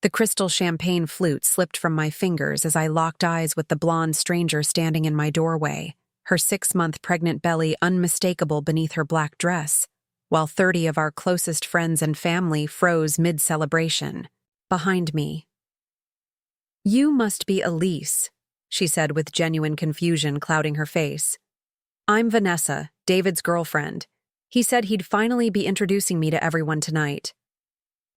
The crystal champagne flute slipped from my fingers as I locked eyes with the blonde stranger standing in my doorway, her 6-month pregnant belly unmistakable beneath her black dress, while 30 of our closest friends and family froze mid-celebration, behind me. "You must be Elise," she said with genuine confusion clouding her face. "I'm Vanessa, David's girlfriend. He said he'd finally be introducing me to everyone tonight."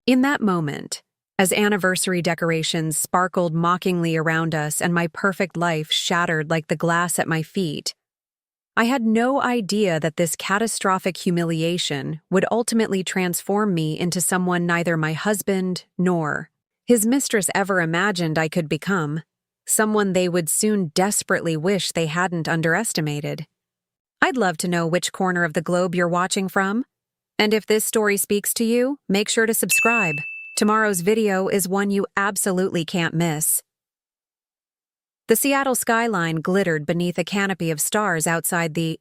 In that moment, as anniversary decorations sparkled mockingly around us and my perfect life shattered like the glass at my feet, I had no idea that this catastrophic humiliation would ultimately transform me into someone neither my husband nor his mistress ever imagined I could become, someone they would soon desperately wish they hadn't underestimated. I'd love to know which corner of the globe you're watching from. And if this story speaks to you, make sure to subscribe. Tomorrow's video is one you absolutely can't miss. The Seattle skyline glittered beneath a canopy of stars outside the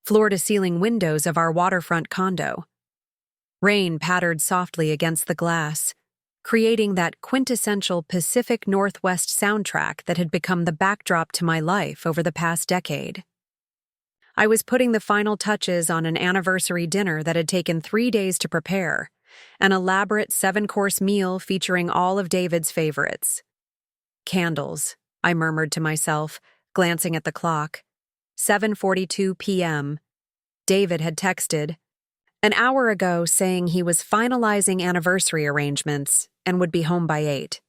floor-to-ceiling windows of our waterfront condo. Rain pattered softly against the glass, creating that quintessential Pacific Northwest soundtrack that had become the backdrop to my life over the past decade. I was putting the final touches on an anniversary dinner that had taken 3 days to prepare, an elaborate 7-course meal featuring all of David's favorites. "Candles," I murmured to myself, glancing at the clock. 7:42 p.m. David had texted an hour ago saying he was finalizing anniversary arrangements and would be home by 8.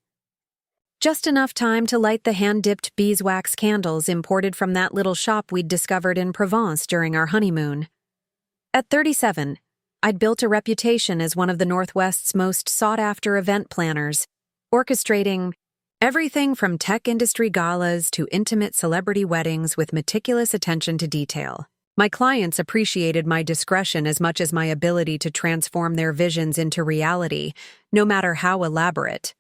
Just enough time to light the hand-dipped beeswax candles imported from that little shop we'd discovered in Provence during our honeymoon. At 37, I'd built a reputation as one of the Northwest's most sought-after event planners, orchestrating everything from tech industry galas to intimate celebrity weddings with meticulous attention to detail. My clients appreciated my discretion as much as my ability to transform their visions into reality, no matter how elaborate.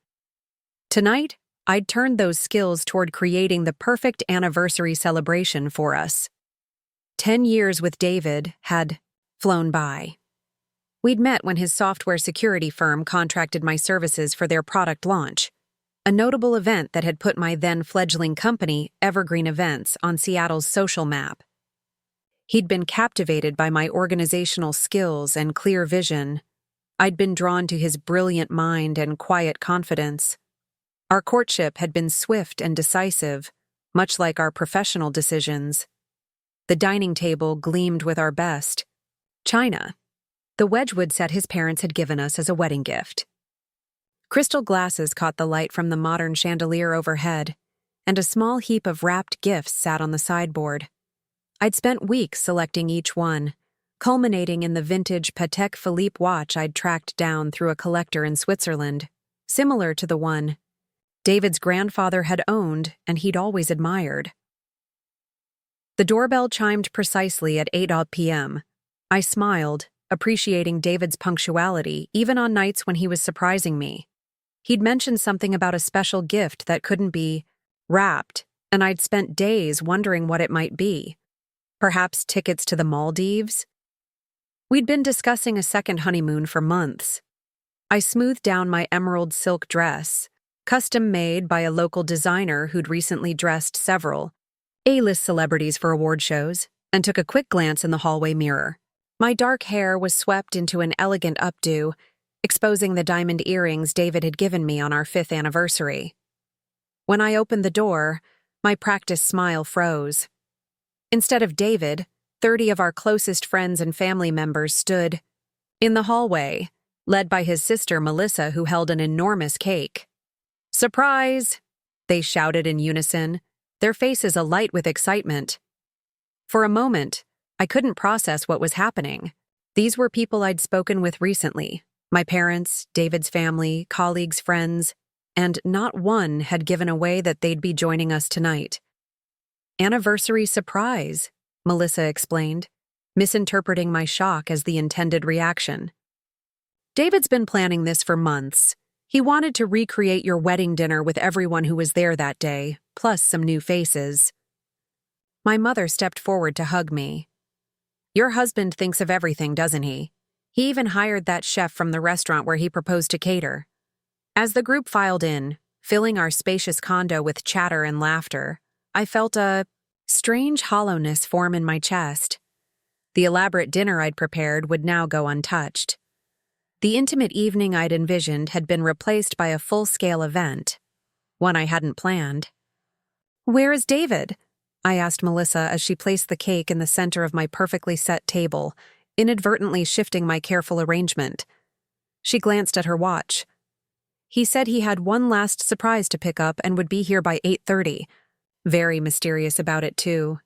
Tonight, I'd turned those skills toward creating the perfect anniversary celebration for us. 10 years with David had flown by. We'd met when his software security firm contracted my services for their product launch, a notable event that had put my then-fledgling company, Evergreen Events, on Seattle's social map. He'd been captivated by my organizational skills and clear vision. I'd been drawn to his brilliant mind and quiet confidence. Our courtship had been swift and decisive, much like our professional decisions. The dining table gleamed with our best china, the Wedgwood set his parents had given us as a wedding gift. Crystal glasses caught the light from the modern chandelier overhead, and a small heap of wrapped gifts sat on the sideboard. I'd spent weeks selecting each one, culminating in the vintage Patek Philippe watch I'd tracked down through a collector in Switzerland, similar to the one David's grandfather had owned and he'd always admired. The doorbell chimed precisely at 8 p.m. I smiled, appreciating David's punctuality even on nights when he was surprising me. He'd mentioned something about a special gift that couldn't be wrapped, and I'd spent days wondering what it might be. Perhaps tickets to the Maldives? We'd been discussing a second honeymoon for months. I smoothed down my emerald silk dress, custom-made by a local designer who'd recently dressed several A-list celebrities for award shows, and took a quick glance in the hallway mirror. My dark hair was swept into an elegant updo, exposing the diamond earrings David had given me on our 5th anniversary. When I opened the door, my practiced smile froze. Instead of David, 30 of our closest friends and family members stood in the hallway, led by his sister Melissa, who held an enormous cake. "Surprise!" they shouted in unison, their faces alight with excitement. For a moment, I couldn't process what was happening. These were people I'd spoken with recently, my parents, David's family, colleagues, friends, and not one had given away that they'd be joining us tonight. "Anniversary surprise," Melissa explained, misinterpreting my shock as the intended reaction. "David's been planning this for months. He wanted to recreate your wedding dinner with everyone who was there that day, plus some new faces." My mother stepped forward to hug me. "Your husband thinks of everything, doesn't he? He even hired that chef from the restaurant where he proposed to cater." As the group filed in, filling our spacious condo with chatter and laughter, I felt a strange hollowness form in my chest. The elaborate dinner I'd prepared would now go untouched. The intimate evening I'd envisioned had been replaced by a full-scale event, one I hadn't planned. "Where is David?" I asked Melissa as she placed the cake in the center of my perfectly set table, inadvertently shifting my careful arrangement. She glanced at her watch. "He said he had one last surprise to pick up and would be here by 8:30. Very mysterious about it, too."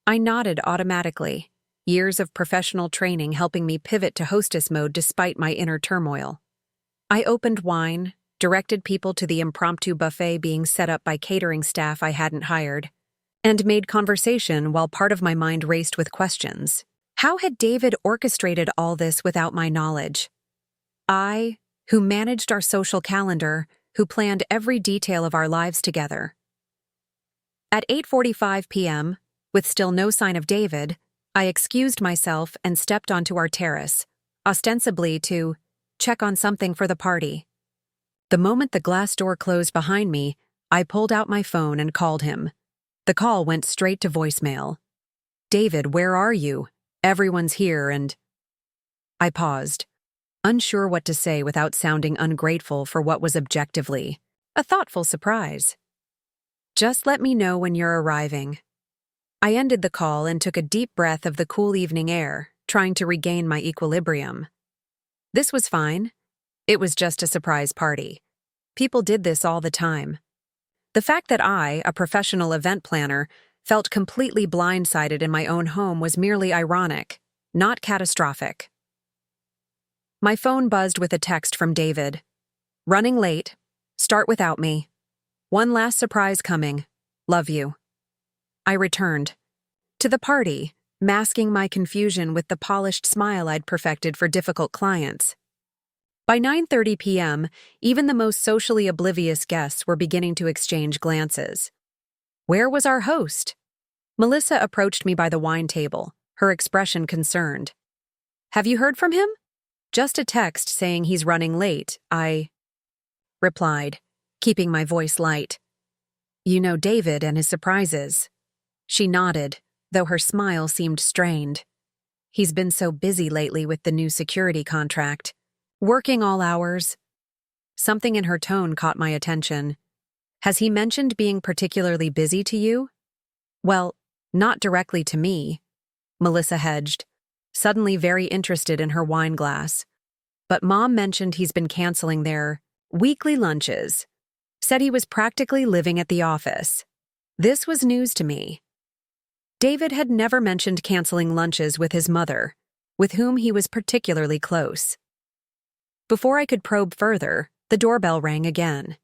I nodded automatically, years of professional training helping me pivot to hostess mode despite my inner turmoil. I opened wine, directed people to the impromptu buffet being set up by catering staff I hadn't hired, and made conversation while part of my mind raced with questions. How had David orchestrated all this without my knowledge? I, who managed our social calendar, who planned every detail of our lives together. At 8:45 p.m., with still no sign of David, I excused myself and stepped onto our terrace, ostensibly to check on something for the party. The moment the glass door closed behind me, I pulled out my phone and called him. The call went straight to voicemail. "David, where are you? Everyone's here and—" I paused, unsure what to say without sounding ungrateful for what was objectively a thoughtful surprise. "Just let me know when you're arriving." I ended the call and took a deep breath of the cool evening air, trying to regain my equilibrium. This was fine. It was just a surprise party. People did this all the time. The fact that I, a professional event planner, felt completely blindsided in my own home was merely ironic, not catastrophic. My phone buzzed with a text from David. "Running late. Start without me. One last surprise coming. Love you." I returned to the party, masking my confusion with the polished smile I'd perfected for difficult clients. By 9:30 p.m., even the most socially oblivious guests were beginning to exchange glances. Where was our host? Melissa approached me by the wine table, her expression concerned. "Have you heard from him?" "Just a text saying he's running late," I replied, keeping my voice light. "You know David and his surprises." She nodded, though her smile seemed strained. "He's been so busy lately with the new security contract. Working all hours." Something in her tone caught my attention. "Has he mentioned being particularly busy to you?" "Well, not directly to me," Melissa hedged, suddenly very interested in her wine glass. "But Mom mentioned he's been canceling their weekly lunches. Said he was practically living at the office." This was news to me. David had never mentioned canceling lunches with his mother, with whom he was particularly close. Before I could probe further, the doorbell rang again.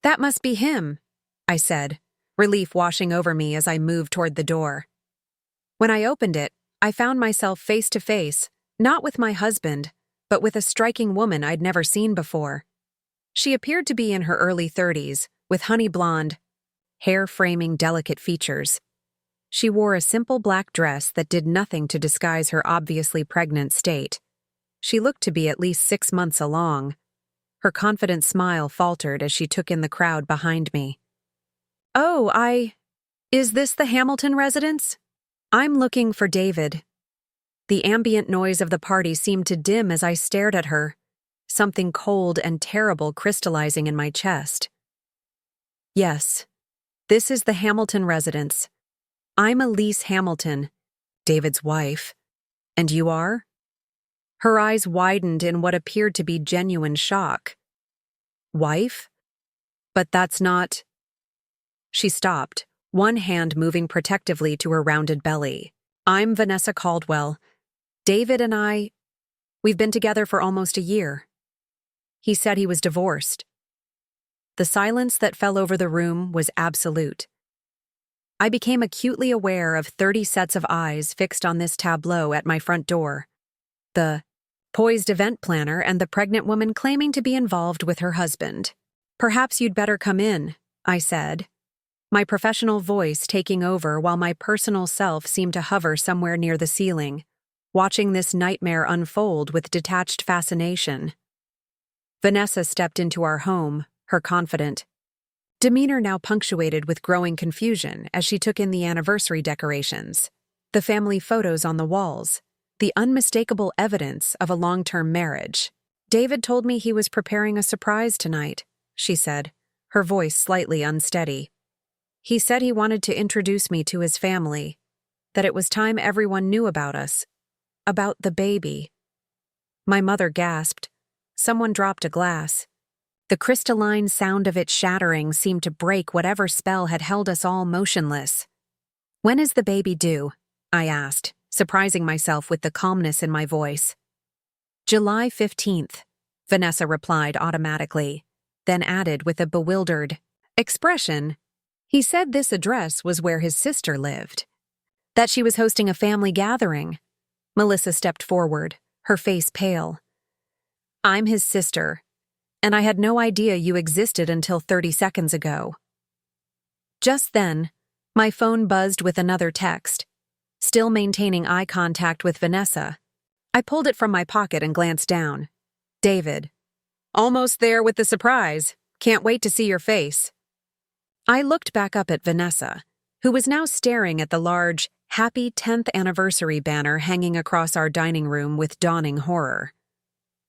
"That must be him," I said, relief washing over me as I moved toward the door. When I opened it, I found myself face to face, not with my husband, but with a striking woman I'd never seen before. She appeared to be in her early 30s, with honey blonde hair framing delicate features. She wore a simple black dress that did nothing to disguise her obviously pregnant state. She looked to be at least 6 months along. Her confident smile faltered as she took in the crowd behind me. Is this the Hamilton residence? I'm looking for David." The ambient noise of the party seemed to dim as I stared at her, something cold and terrible crystallizing in my chest. "Yes, this is the Hamilton residence. I'm Elise Hamilton, David's wife. And you are?" Her eyes widened in what appeared to be genuine shock. "Wife? But that's not—" She stopped, one hand moving protectively to her rounded belly. "I'm Vanessa Caldwell. David and we've been together for almost a year." He said he was divorced. The silence that fell over the room was absolute. I became acutely aware of 30 sets of eyes fixed on this tableau at my front door. The poised event planner and the pregnant woman claiming to be involved with her husband. "Perhaps you'd better come in," I said, my professional voice taking over while my personal self seemed to hover somewhere near the ceiling, watching this nightmare unfold with detached fascination. Vanessa stepped into our home, her confident demeanor now punctuated with growing confusion as she took in the anniversary decorations, the family photos on the walls, the unmistakable evidence of a long-term marriage. "David told me he was preparing a surprise tonight," she said, her voice slightly unsteady. "He said he wanted to introduce me to his family, that it was time everyone knew about us, about the baby." My mother gasped. Someone dropped a glass. The crystalline sound of it shattering seemed to break whatever spell had held us all motionless. "When is the baby due?" I asked, surprising myself with the calmness in my voice. "July 15th, Vanessa replied automatically, then added with a bewildered expression, "He said this address was where his sister lived, that she was hosting a family gathering." Melissa stepped forward, her face pale. "I'm his sister, and I had no idea you existed until 30 seconds ago." Just then, my phone buzzed with another text. Still maintaining eye contact with Vanessa, I pulled it from my pocket and glanced down. "David. Almost there with the surprise. Can't wait to see your face." I looked back up at Vanessa, who was now staring at the large, "Happy 10th Anniversary" banner hanging across our dining room with dawning horror.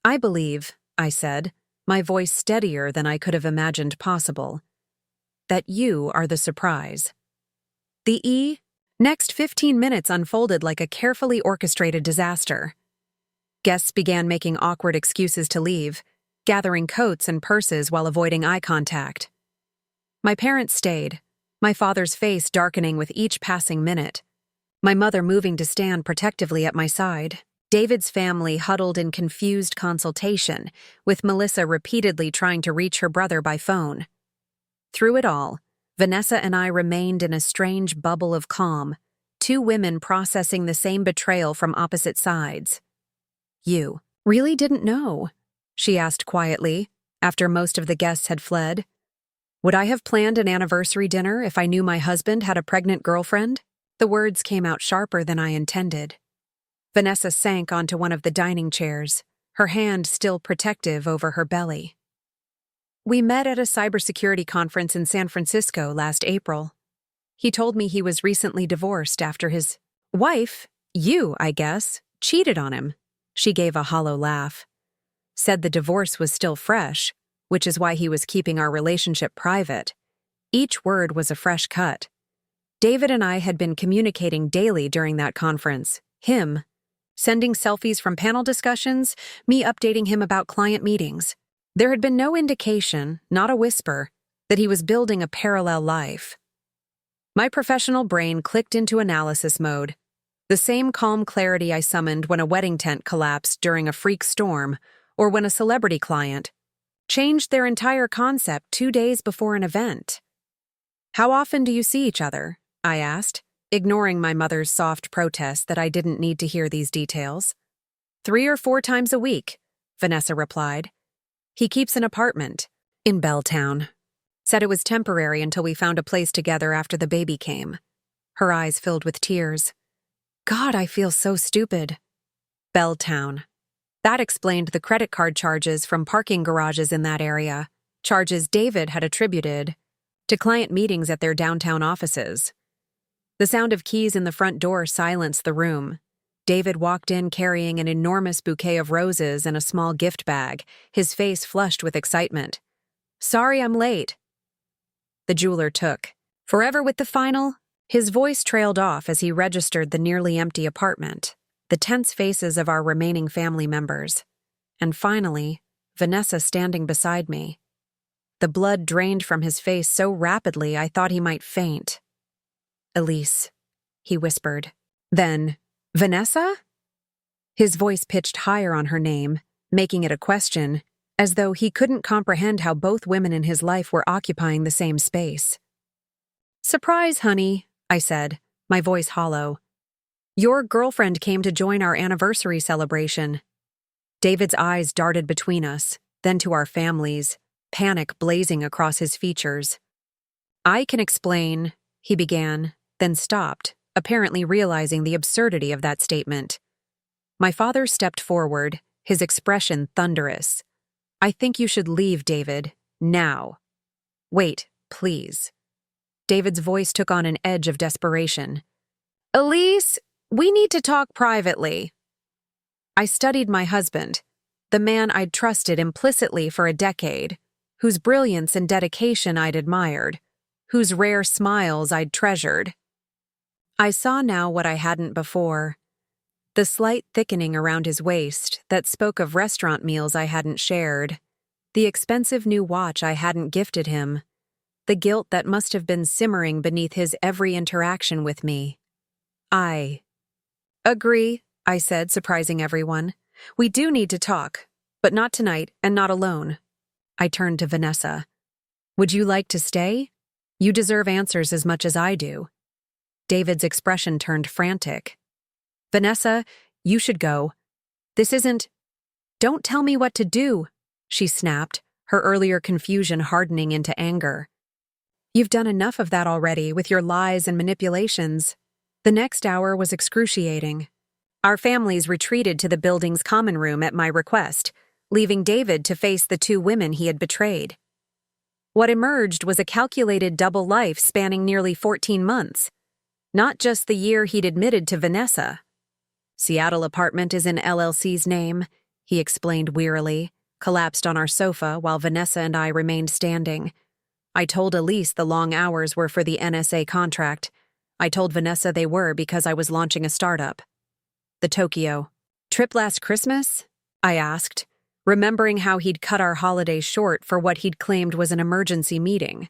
"I believe," I said, my voice steadier than I could have imagined possible, "that you are the surprise." The next 15 minutes unfolded like a carefully orchestrated disaster. Guests began making awkward excuses to leave, gathering coats and purses while avoiding eye contact. My parents stayed, my father's face darkening with each passing minute, my mother moving to stand protectively at my side. David's family huddled in confused consultation, with Melissa repeatedly trying to reach her brother by phone. Through it all, Vanessa and I remained in a strange bubble of calm, two women processing the same betrayal from opposite sides. "You really didn't know?" she asked quietly, after most of the guests had fled. "Would I have planned an anniversary dinner if I knew my husband had a pregnant girlfriend?" The words came out sharper than I intended. Vanessa sank onto one of the dining chairs, her hand still protective over her belly. "We met at a cybersecurity conference in San Francisco last April. He told me he was recently divorced after his wife, you, I guess, cheated on him." She gave a hollow laugh. "Said the divorce was still fresh, which is why he was keeping our relationship private." Each word was a fresh cut. David and I had been communicating daily during that conference. Him sending selfies from panel discussions, me updating him about client meetings. There had been no indication, not a whisper, that he was building a parallel life. My professional brain clicked into analysis mode. The same calm clarity I summoned when a wedding tent collapsed during a freak storm, or when a celebrity client changed their entire concept 2 days before an event. "How often do you see each other?" I asked, ignoring my mother's soft protest that I didn't need to hear these details. 3 or 4 times a week, Vanessa replied. "He keeps an apartment in Belltown. Said it was temporary until we found a place together after the baby came." Her eyes filled with tears. "God, I feel so stupid." Belltown. That explained the credit card charges from parking garages in that area, charges David had attributed to client meetings at their downtown offices. The sound of keys in the front door silenced the room. David walked in carrying an enormous bouquet of roses and a small gift bag, his face flushed with excitement. "Sorry I'm late." The jeweler took forever with the final. His voice trailed off as he registered the nearly empty apartment, the tense faces of our remaining family members, and finally, Vanessa standing beside me. The blood drained from his face so rapidly I thought he might faint. "Elise," he whispered. Then, "Vanessa?" His voice pitched higher on her name, making it a question, as though he couldn't comprehend how both women in his life were occupying the same space. "Surprise, honey," I said, my voice hollow. "Your girlfriend came to join our anniversary celebration." David's eyes darted between us, then to our families, panic blazing across his features. "I can explain," he began, then stopped, apparently realizing the absurdity of that statement. My father stepped forward, his expression thunderous. I think you should leave, David. Now. Wait, please. David's voice took on an edge of desperation. Elise, we need to talk privately. I studied my husband, the man I'd trusted implicitly for a decade, whose brilliance and dedication I'd admired, whose rare smiles I'd treasured. I saw now what I hadn't before. The slight thickening around his waist that spoke of restaurant meals I hadn't shared, the expensive new watch I hadn't gifted him, the guilt that must have been simmering beneath his every interaction with me. I agree, I said, surprising everyone. We do need to talk, but not tonight and not alone. I turned to Vanessa. Would you like to stay? You deserve answers as much as I do. David's expression turned frantic. Vanessa, you should go. This isn't— Don't tell me what to do, she snapped, her earlier confusion hardening into anger. You've done enough of that already with your lies and manipulations. The next hour was excruciating. Our families retreated to the building's common room at my request, leaving David to face the two women he had betrayed. What emerged was a calculated double life spanning nearly 14 months. Not just the year he'd admitted to Vanessa. Seattle apartment is in LLC's name, he explained wearily, collapsed on our sofa while Vanessa and I remained standing. I told Elise the long hours were for the NSA contract. I told Vanessa they were because I was launching a startup. The Tokyo trip last Christmas? I asked, remembering how he'd cut our holiday short for what he'd claimed was an emergency meeting.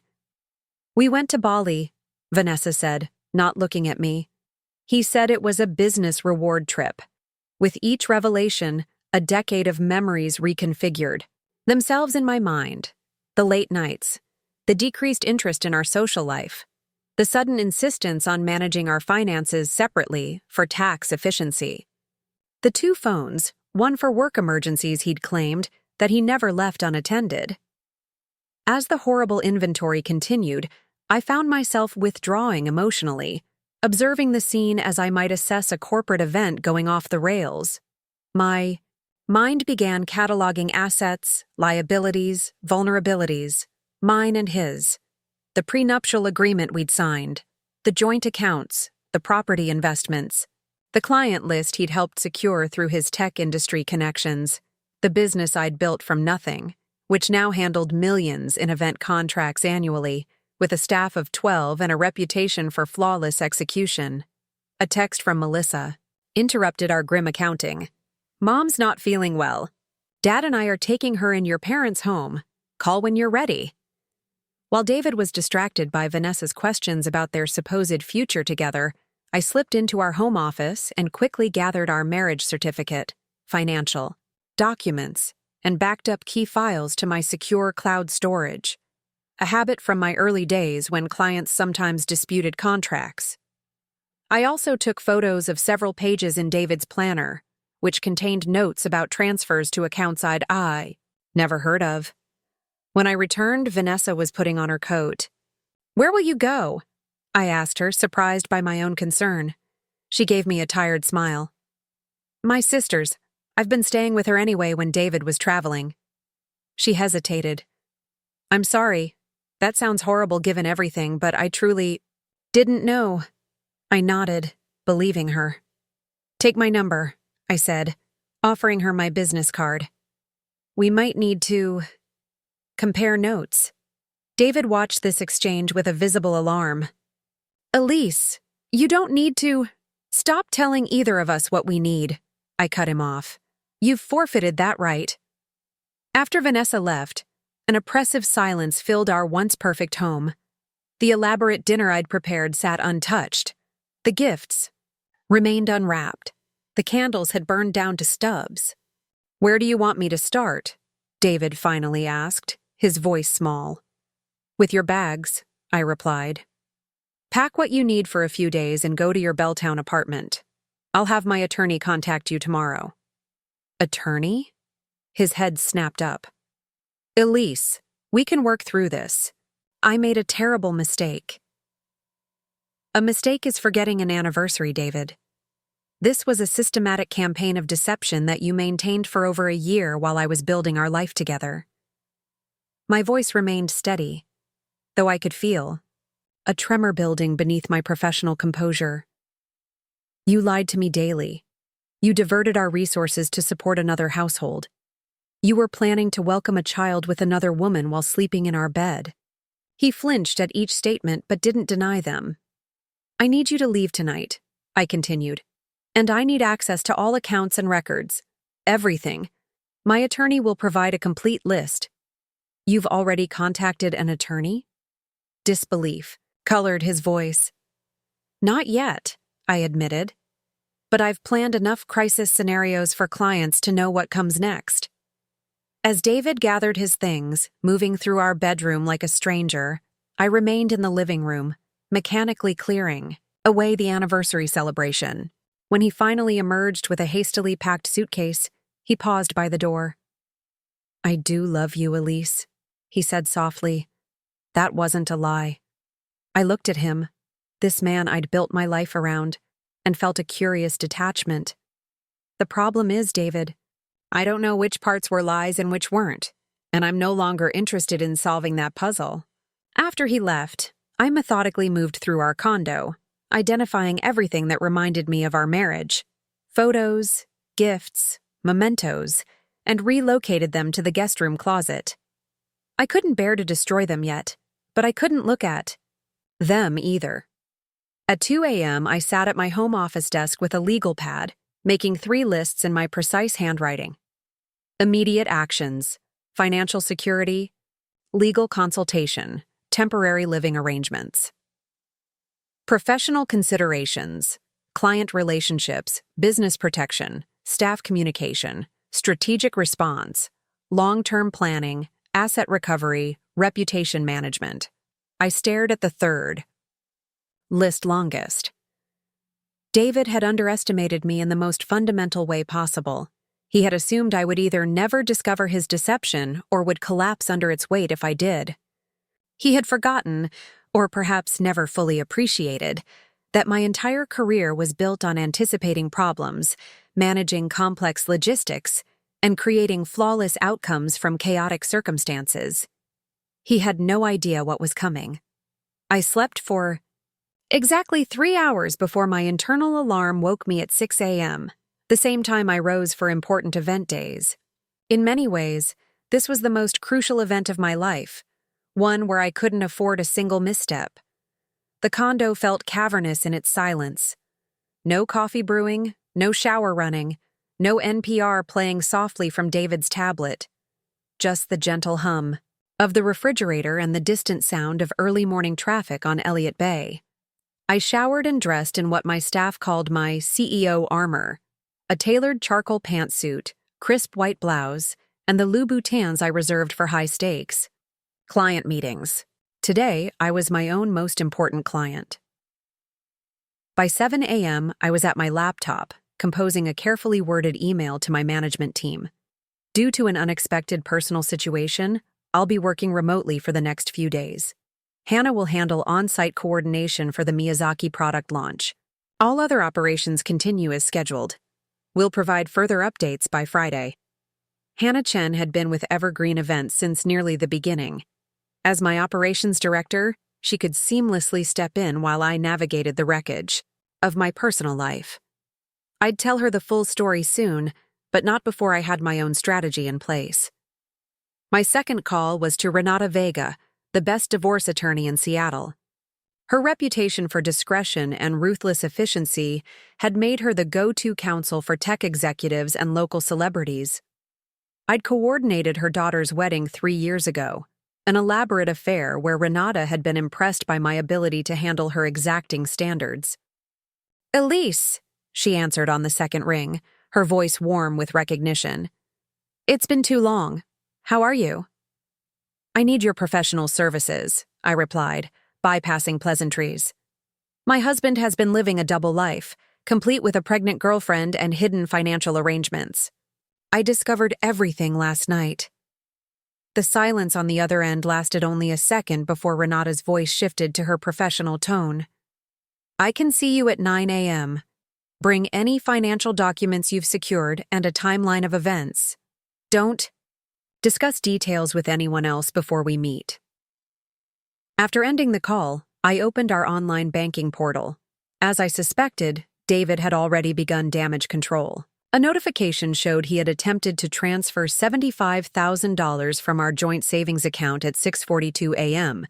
We went to Bali, Vanessa said, not looking at me. He said it was a business reward trip. With each revelation, a decade of memories reconfigured, themselves in my mind. The late nights, the decreased interest in our social life, the sudden insistence on managing our finances separately for tax efficiency. The two phones, one for work emergencies he'd claimed that he never left unattended. As the horrible inventory continued, I found myself withdrawing emotionally, observing the scene as I might assess a corporate event going off the rails. My mind began cataloging assets, liabilities, vulnerabilities, mine and his. The prenuptial agreement we'd signed, the joint accounts, the property investments, the client list he'd helped secure through his tech industry connections, the business I'd built from nothing, which now handled millions in event contracts annually, with a staff of 12 and a reputation for flawless execution. A text from Melissa interrupted our grim accounting. Mom's not feeling well. Dad and I are taking her in your parents' home. Call when you're ready. While David was distracted by Vanessa's questions about their supposed future together, I slipped into our home office and quickly gathered our marriage certificate, financial, documents, and backed up key files to my secure cloud storage. A habit from my early days when clients sometimes disputed contracts. I also took photos of several pages in David's planner, which contained notes about transfers to accounts I never heard of. When I returned, Vanessa was putting on her coat. Where will you go? I asked her, surprised by my own concern. She gave me a tired smile. My sister's. I've been staying with her anyway when David was traveling. She hesitated. I'm sorry. That sounds horrible given everything, but I truly didn't know. I nodded, believing her. Take my number, I said, offering her my business card. We might need to compare notes. David watched this exchange with a visible alarm. Elise, you don't need to— Stop telling either of us what we need, I cut him off. You've forfeited that right. After Vanessa left, an oppressive silence filled our once-perfect home. The elaborate dinner I'd prepared sat untouched. The gifts remained unwrapped. The candles had burned down to stubs. Where do you want me to start? David finally asked, his voice small. With your bags, I replied. Pack what you need for a few days and go to your Belltown apartment. I'll have my attorney contact you tomorrow. Attorney? His head snapped up. Elise, we can work through this. I made a terrible mistake. A mistake is forgetting an anniversary, David. This was a systematic campaign of deception that you maintained for over a year while I was building our life together. My voice remained steady, though I could feel a tremor building beneath my professional composure. You lied to me daily. You diverted our resources to support another household. You were planning to welcome a child with another woman while sleeping in our bed. He flinched at each statement but didn't deny them. I need you to leave tonight, I continued. And I need access to all accounts and records. Everything. My attorney will provide a complete list. You've already contacted an attorney? Disbelief colored his voice. Not yet, I admitted. But I've planned enough crisis scenarios for clients to know what comes next. As David gathered his things, moving through our bedroom like a stranger, I remained in the living room, mechanically clearing away the anniversary celebration. When he finally emerged with a hastily packed suitcase, he paused by the door. I do love you, Elise, he said softly. That wasn't a lie. I looked at him, this man I'd built my life around, and felt a curious detachment. The problem is, David, I don't know which parts were lies and which weren't, and I'm no longer interested in solving that puzzle. After he left, I methodically moved through our condo, identifying everything that reminded me of our marriage. Photos, gifts, mementos, and relocated them to the guest room closet. I couldn't bear to destroy them yet, but I couldn't look at them either. At 2 a.m., I sat at my home office desk with a legal pad, making 3 lists in my precise handwriting. Immediate actions, financial security, legal consultation, temporary living arrangements. Professional considerations, client relationships, business protection, staff communication, strategic response, long-term planning, asset recovery, reputation management. I stared at the third list longest. David had underestimated me in the most fundamental way possible. He had assumed I would either never discover his deception or would collapse under its weight if I did. He had forgotten, or perhaps never fully appreciated, that my entire career was built on anticipating problems, managing complex logistics, and creating flawless outcomes from chaotic circumstances. He had no idea what was coming. I slept for exactly 3 hours before my internal alarm woke me at 6 a.m., the same time I rose for important event days. In many ways, this was the most crucial event of my life, one where I couldn't afford a single misstep. The condo felt cavernous in its silence. No coffee brewing, no shower running, no NPR playing softly from David's tablet. Just the gentle hum of the refrigerator and the distant sound of early morning traffic on Elliott Bay. I showered and dressed in what my staff called my CEO armor, a tailored charcoal pantsuit, crisp white blouse, and the Louboutins I reserved for high stakes. Client meetings. Today, I was my own most important client. By 7 a.m., I was at my laptop, composing a carefully worded email to my management team. Due to an unexpected personal situation, I'll be working remotely for the next few days. Hannah will handle on-site coordination for the Miyazaki product launch. All other operations continue as scheduled. We'll provide further updates by Friday. Hannah Chen had been with Evergreen Events since nearly the beginning. As my operations director, she could seamlessly step in while I navigated the wreckage of my personal life. I'd tell her the full story soon, but not before I had my own strategy in place. My second call was to Renata Vega, the best divorce attorney in Seattle. Her reputation for discretion and ruthless efficiency had made her the go-to counsel for tech executives and local celebrities. I'd coordinated her daughter's wedding 3 years ago, an elaborate affair where Renata had been impressed by my ability to handle her exacting standards. "Elise," she answered on the second ring, her voice warm with recognition. "It's been too long. How are you?" "I need your professional services," I replied, bypassing pleasantries. "My husband has been living a double life, complete with a pregnant girlfriend and hidden financial arrangements. I discovered everything last night." The silence on the other end lasted only a second before Renata's voice shifted to her professional tone. "I can see you at 9 a.m. Bring any financial documents you've secured and a timeline of events. Don't discuss details with anyone else before we meet. After ending the call, I opened our online banking portal. As I suspected, David had already begun damage control. A notification showed he had attempted to transfer $75,000 from our joint savings account at 6:42 a.m.,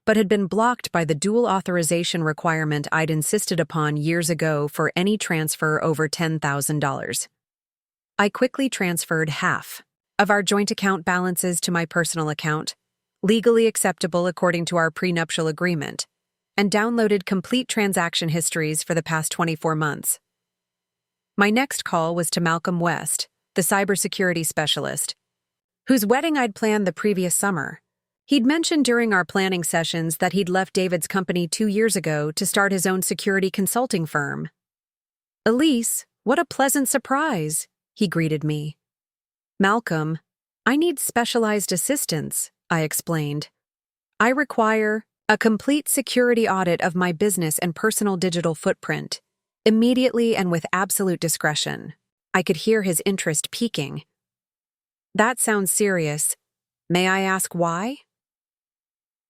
but had been blocked by the dual authorization requirement I'd insisted upon years ago for any transfer over $10,000. I quickly transferred half of our joint account balances to my personal account, legally acceptable according to our prenuptial agreement, and downloaded complete transaction histories for the past 24 months. My next call was to Malcolm West, the cybersecurity specialist, whose wedding I'd planned the previous summer. He'd mentioned during our planning sessions that he'd left David's company 2 years ago to start his own security consulting firm. "Elise, what a pleasant surprise," he greeted me. "Malcolm, I need specialized assistance," I explained. "I require a complete security audit of my business and personal digital footprint, immediately and with absolute discretion." I could hear his interest peaking. "That sounds serious. May I ask why?"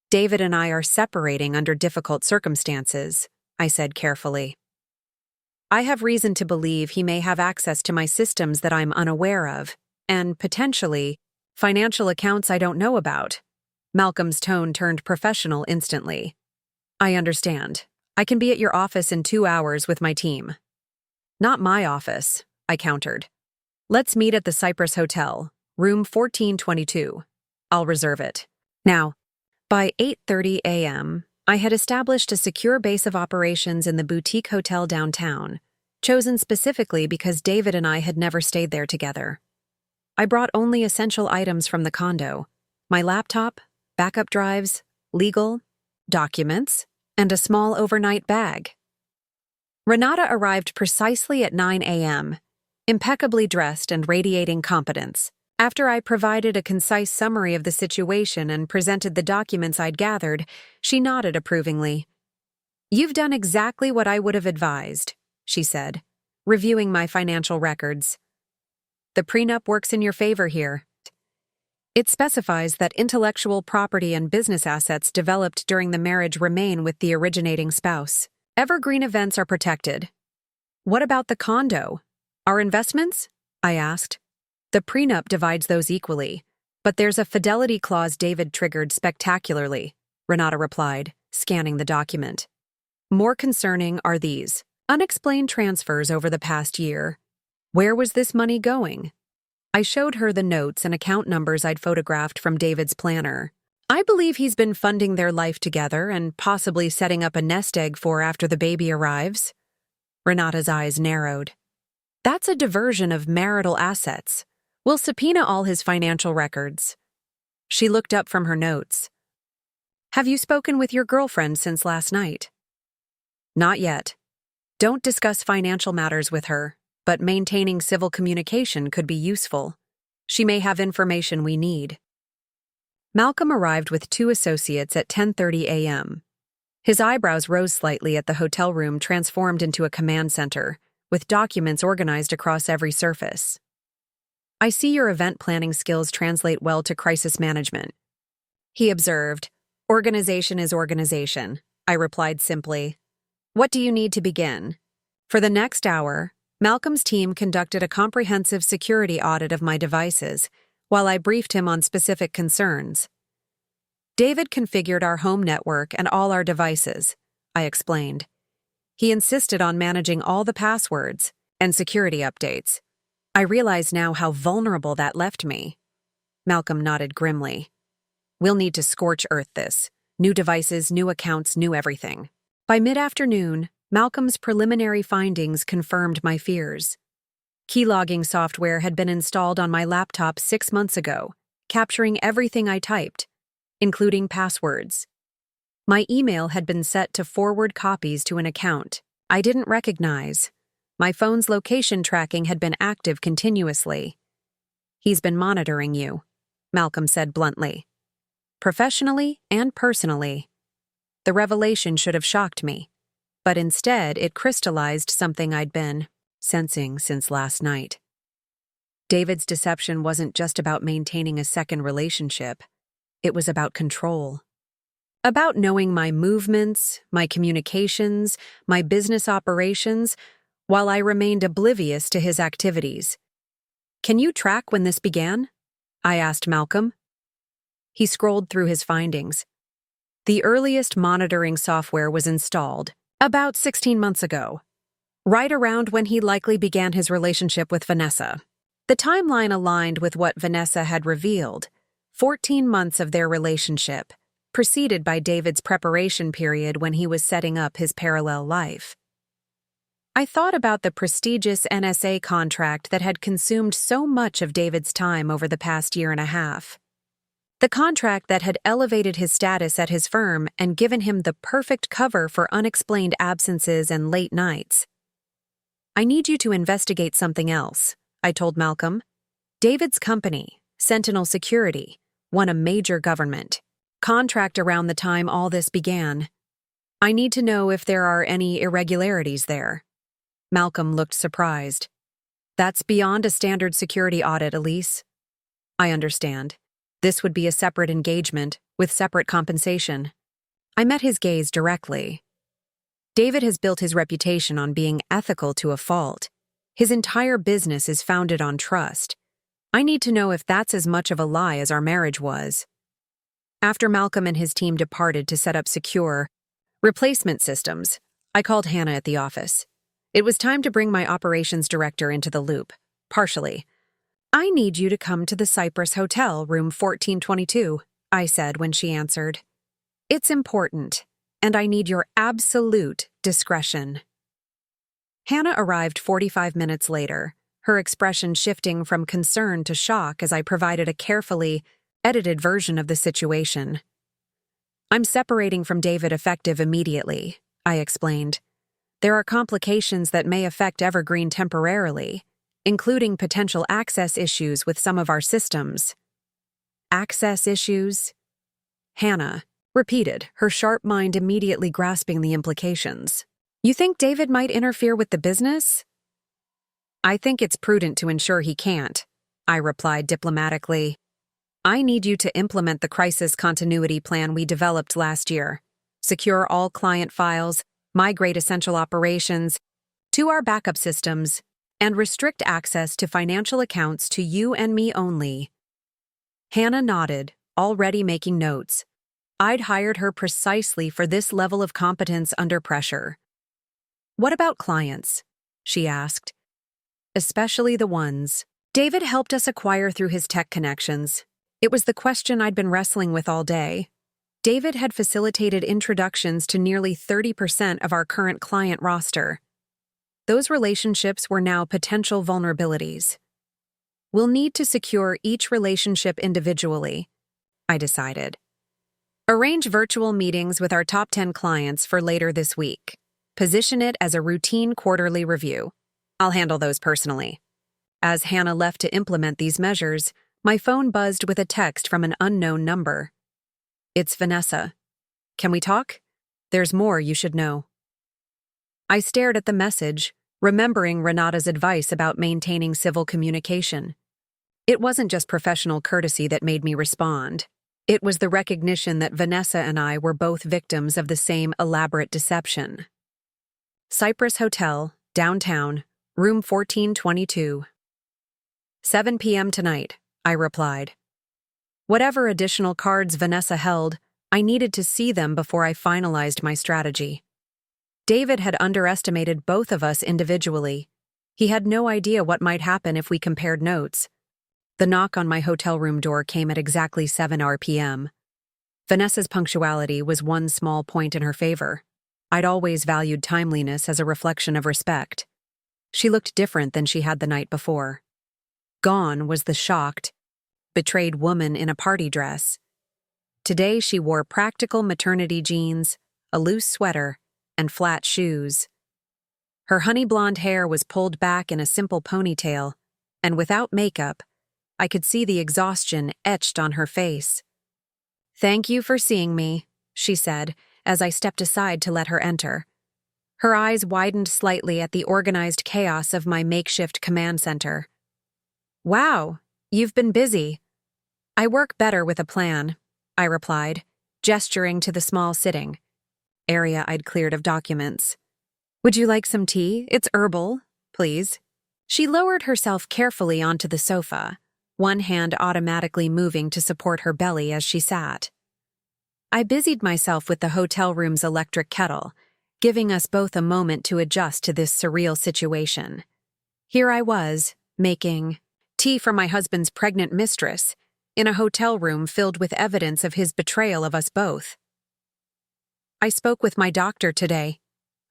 "David and I are separating under difficult circumstances," I said carefully. "I have reason to believe he may have access to my systems that I'm unaware of, and, potentially, financial accounts I don't know about." Malcolm's tone turned professional instantly. "I understand. I can be at your office in 2 hours with my team." "Not my office," I countered. "Let's meet at the Cypress Hotel, room 1422. I'll reserve it." Now, by 8:30 a.m., I had established a secure base of operations in the boutique hotel downtown, chosen specifically because David and I had never stayed there together. I brought only essential items from the condo: my laptop, backup drives, legal documents, and a small overnight bag. Renata arrived precisely at 9 a.m., impeccably dressed and radiating competence. After I provided a concise summary of the situation and presented the documents I'd gathered, she nodded approvingly. "You've done exactly what I would have advised," she said, reviewing my financial records. "The prenup works in your favor here. It specifies that intellectual property and business assets developed during the marriage remain with the originating spouse. Evergreen events are protected." "What about the condo? Our investments?" I asked. "The prenup divides those equally, but there's a fidelity clause David triggered spectacularly," Renata replied, scanning the document. "More concerning are these unexplained transfers over the past year. Where was this money going?" I showed her the notes and account numbers I'd photographed from David's planner. "I believe he's been funding their life together and possibly setting up a nest egg for after the baby arrives." Renata's eyes narrowed. "That's a diversion of marital assets. We'll subpoena all his financial records." She looked up from her notes. "Have you spoken with your girlfriend since last night?" "Not yet. Don't discuss financial matters with her, but maintaining civil communication could be useful. She may have information we need." Malcolm arrived with 2 associates at 10:30 a.m. His eyebrows rose slightly at the hotel room transformed into a command center, with documents organized across every surface. "I see your event planning skills translate well to crisis management," he observed. "Organization is organization," I replied simply. "What do you need to begin?" For the next hour, Malcolm's team conducted a comprehensive security audit of my devices, while I briefed him on specific concerns. "David configured our home network and all our devices," I explained. "He insisted on managing all the passwords and security updates. I realize now how vulnerable that left me." Malcolm nodded grimly. "We'll need to scorch earth this. New devices, new accounts, new everything." By mid-afternoon, Malcolm's preliminary findings confirmed my fears. Keylogging software had been installed on my laptop 6 months ago, capturing everything I typed, including passwords. My email had been set to forward copies to an account I didn't recognize. My phone's location tracking had been active continuously. "He's been monitoring you," Malcolm said bluntly. "Professionally and personally." The revelation should have shocked me, but instead it crystallized something I'd been sensing since last night. David's deception wasn't just about maintaining a second relationship. It was about control. About knowing my movements, my communications, my business operations, while I remained oblivious to his activities. "Can you track when this began?" I asked Malcolm. He scrolled through his findings. The earliest monitoring software was installed about 16 months ago, right around when he likely began his relationship with Vanessa. The timeline aligned with what Vanessa had revealed: 14 months of their relationship, preceded by David's preparation period when he was setting up his parallel life. I thought about the prestigious NSA contract that had consumed so much of David's time over the past year and a half. The contract that had elevated his status at his firm and given him the perfect cover for unexplained absences and late nights. "I need you to investigate something else," I told Malcolm. "David's company, Sentinel Security, won a major government contract around the time all this began. I need to know if there are any irregularities there." Malcolm looked surprised. "That's beyond a standard security audit, Elise." "I understand. This would be a separate engagement, with separate compensation." I met his gaze directly. David has built his reputation on being ethical to a fault. His entire business is founded on trust. I need to know if that's as much of a lie as our marriage was. After Malcolm and his team departed to set up secure replacement systems, I called Hannah at the office. It was time to bring my operations director into the loop, partially. "I need you to come to the Cypress Hotel, room 1422, I said when she answered. "It's important, and I need your absolute discretion." Hannah arrived 45 minutes later, her expression shifting from concern to shock as I provided a carefully edited version of the situation. "I'm separating from David effective immediately," I explained. "There are complications that may affect Evergreen temporarily, including potential access issues with some of our systems." "Access issues?" Hannah repeated, her sharp mind immediately grasping the implications. "You think David might interfere with the business?" "I think it's prudent to ensure he can't," I replied diplomatically. "I need you to implement the crisis continuity plan we developed last year. Secure all client files, migrate essential operations to our backup systems, and restrict access to financial accounts to you and me only." Hannah nodded, already making notes. I'd hired her precisely for this level of competence under pressure. "What about clients?" she asked. "Especially the ones David helped us acquire through his tech connections." It was the question I'd been wrestling with all day. David had facilitated introductions to nearly 30% of our current client roster. Those relationships were now potential vulnerabilities. "We'll need to secure each relationship individually," I decided. "Arrange virtual meetings with our top 10 clients for later this week. Position it as a routine quarterly review. I'll handle those personally." As Hannah left to implement these measures, my phone buzzed with a text from an unknown number. "It's Vanessa. Can we talk? There's more you should know." I stared at the message, remembering Renata's advice about maintaining civil communication. It wasn't just professional courtesy that made me respond. It was the recognition that Vanessa and I were both victims of the same elaborate deception. "Cypress Hotel, downtown, room 1422. 7 p.m. tonight," I replied. Whatever additional cards Vanessa held, I needed to see them before I finalized my strategy. David had underestimated both of us individually. He had no idea what might happen if we compared notes. The knock on my hotel room door came at exactly 7 p.m. Vanessa's punctuality was one small point in her favor. I'd always valued timeliness as a reflection of respect. She looked different than she had the night before. Gone was the shocked, betrayed woman in a party dress. Today she wore practical maternity jeans, a loose sweater, and flat shoes. Her honey blonde hair was pulled back in a simple ponytail, and without makeup, I could see the exhaustion etched on her face. "Thank you for seeing me," she said, as I stepped aside to let her enter. Her eyes widened slightly at the organized chaos of my makeshift command center. Wow, you've been busy. I work better with a plan, I replied, gesturing to the small sitting area I'd cleared of documents. Would you like some tea? It's herbal, please. She lowered herself carefully onto the sofa, one hand automatically moving to support her belly as she sat. I busied myself with the hotel room's electric kettle, giving us both a moment to adjust to this surreal situation. Here I was, making tea for my husband's pregnant mistress, in a hotel room filled with evidence of his betrayal of us both. I spoke with my doctor today,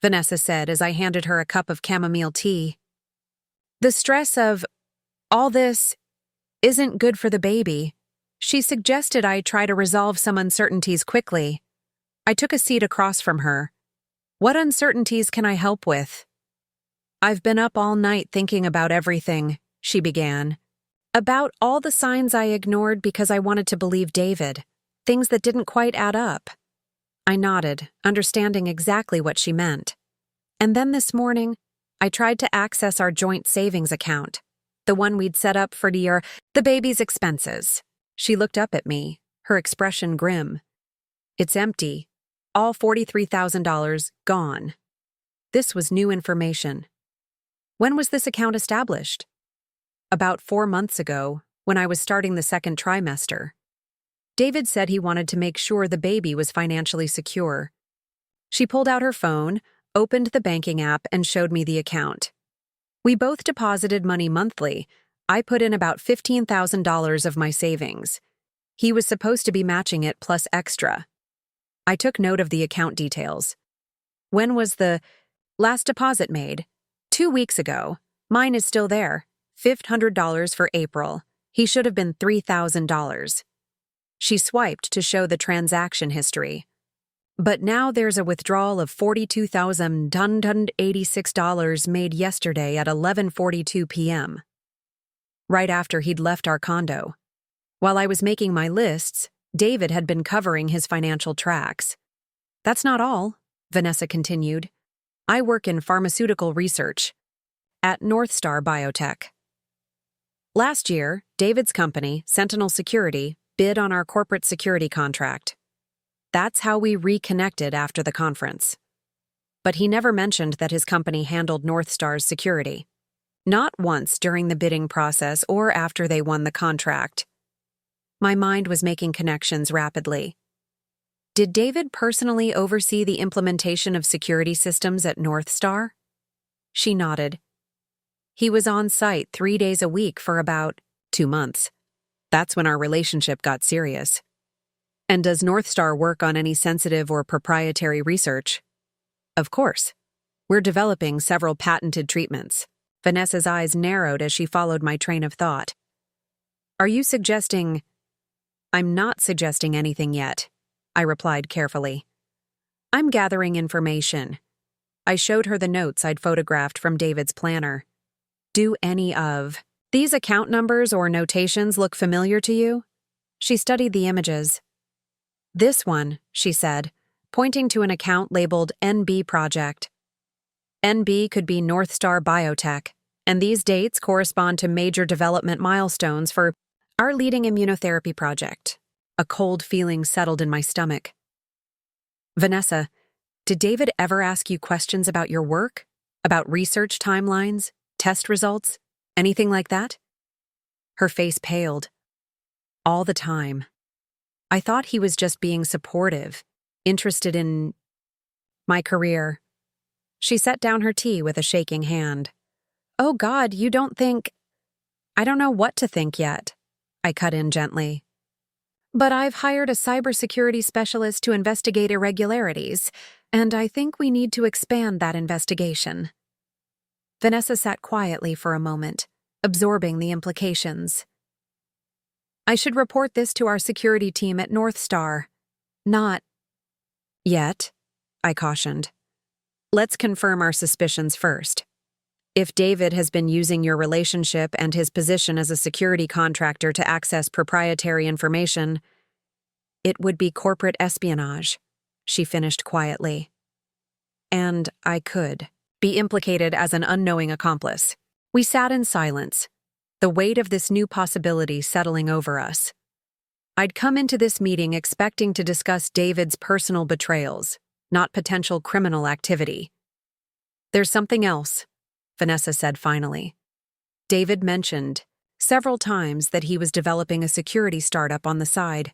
Vanessa said as I handed her a cup of chamomile tea. The stress of all this isn't good for the baby. She suggested I try to resolve some uncertainties quickly. I took a seat across from her. What uncertainties can I help with? I've been up all night thinking about everything, she began. About all the signs I ignored because I wanted to believe David, things that didn't quite add up. I nodded, understanding exactly what she meant. And then this morning, I tried to access our joint savings account, the one we'd set up for the baby's expenses. She looked up at me, her expression grim. It's empty. All $43,000 gone. This was new information. When was this account established? About 4 months ago, when I was starting the second trimester. David said he wanted to make sure the baby was financially secure. She pulled out her phone, opened the banking app, and showed me the account. We both deposited money monthly. I put in about $15,000 of my savings. He was supposed to be matching it plus extra. I took note of the account details. When was the last deposit made? 2 weeks ago. Mine is still there. $500 for April. He should have been $3,000. She swiped to show the transaction history. But now there's a withdrawal of $42,286 made yesterday at 11:42 p.m. Right after he'd left our condo. While I was making my lists, David had been covering his financial tracks. That's not all, Vanessa continued. I work in pharmaceutical research at North Star Biotech. Last year, David's company, Sentinel Security, bid on our corporate security contract. That's how we reconnected after the conference. But he never mentioned that his company handled North Star's security. Not once during the bidding process or after they won the contract. My mind was making connections rapidly. Did David personally oversee the implementation of security systems at North Star? She nodded. He was on site 3 days a week for about 2 months. That's when our relationship got serious. And does North Star work on any sensitive or proprietary research? Of course. We're developing several patented treatments. Vanessa's eyes narrowed as she followed my train of thought. Are you suggesting... I'm not suggesting anything yet, I replied carefully. I'm gathering information. I showed her the notes I'd photographed from David's planner. Do any of these account numbers or notations look familiar to you? She studied the images. This one, she said, pointing to an account labeled NB Project. NB could be North Star Biotech, and these dates correspond to major development milestones for our leading immunotherapy project. A cold feeling settled in my stomach. Vanessa, did David ever ask you questions about your work? About research timelines, test results, anything like that? Her face paled. All the time. I thought he was just being supportive, interested in my career. She set down her tea with a shaking hand. Oh God, you don't think... I don't know what to think yet, I cut in gently. But I've hired a cybersecurity specialist to investigate irregularities, and I think we need to expand that investigation. Vanessa sat quietly for a moment, absorbing the implications. I should report this to our security team at North Star. Not yet, I cautioned. Let's confirm our suspicions first. If David has been using your relationship and his position as a security contractor to access proprietary information, it would be corporate espionage, she finished quietly. and I could be implicated as an unknowing accomplice. We sat in silence, the weight of this new possibility settling over us. I'd come into this meeting expecting to discuss David's personal betrayals, not potential criminal activity. "There's something else," Vanessa said finally. "David mentioned several times that he was developing a security startup on the side,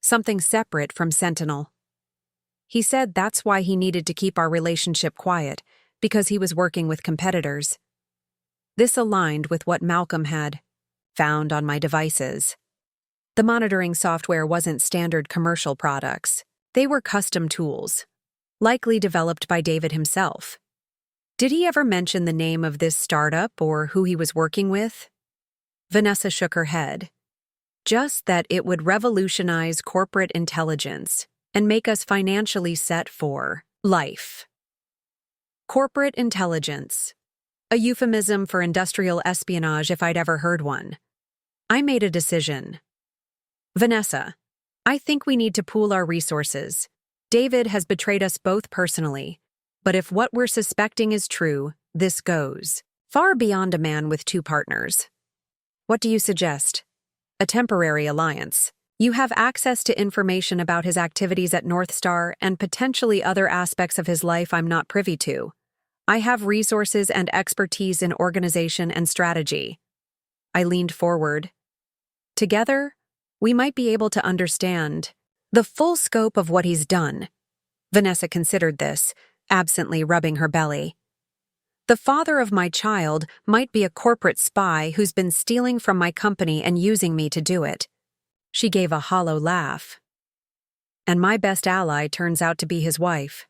something separate from Sentinel. He said that's why he needed to keep our relationship quiet, because he was working with competitors. This aligned with what Malcolm had found on my devices. The monitoring software wasn't standard commercial products. They were custom tools, likely developed by David himself. Did he ever mention the name of this startup or who he was working with?" Vanessa shook her head. "Just that it would revolutionize corporate intelligence and make us financially set for life." Corporate intelligence. A euphemism for industrial espionage if I'd ever heard one. I made a decision. "Vanessa, I think we need to pool our resources. David has betrayed us both personally, but if what we're suspecting is true, this goes far beyond a man with two partners. What do you suggest?" "A temporary alliance. You have access to information about his activities at North Star and potentially other aspects of his life I'm not privy to. I have resources and expertise in organization and strategy." I leaned forward. "Together, we might be able to understand the full scope of what he's done." Vanessa considered this, absently rubbing her belly. "The father of my child might be a corporate spy who's been stealing from my company and using me to do it." She gave a hollow laugh. "And my best ally turns out to be his wife.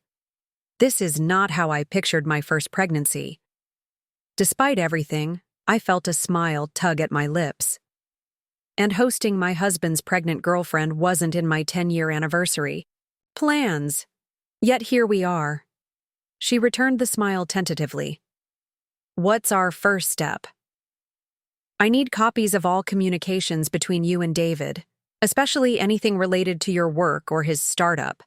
This is not how I pictured my first pregnancy." Despite everything, I felt a smile tug at my lips. And hosting my husband's pregnant girlfriend wasn't in my 10-year anniversary plans. Yet here we are. She returned the smile tentatively. "What's our first step?" "I need copies of all communications between you and David, especially anything related to your work or his startup.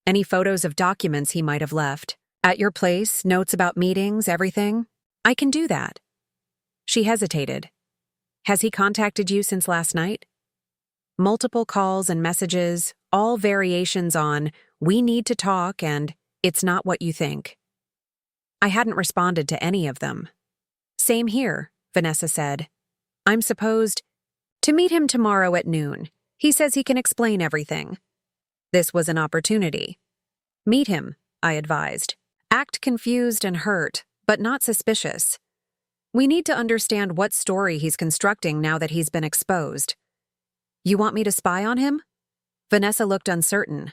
Any photos of documents he might have left. At your place, notes about meetings, everything. I can do that." She hesitated. "Has he contacted you since last night?" Multiple calls and messages, all variations on, "We need to talk," and "It's not what you think." I hadn't responded to any of them. "Same here," Vanessa said. "I'm supposed to meet him tomorrow at noon. He says he can explain everything." This was an opportunity. "Meet him," I advised. "Act confused and hurt, but not suspicious. We need to understand what story he's constructing now that he's been exposed." "You want me to spy on him?" Vanessa looked uncertain.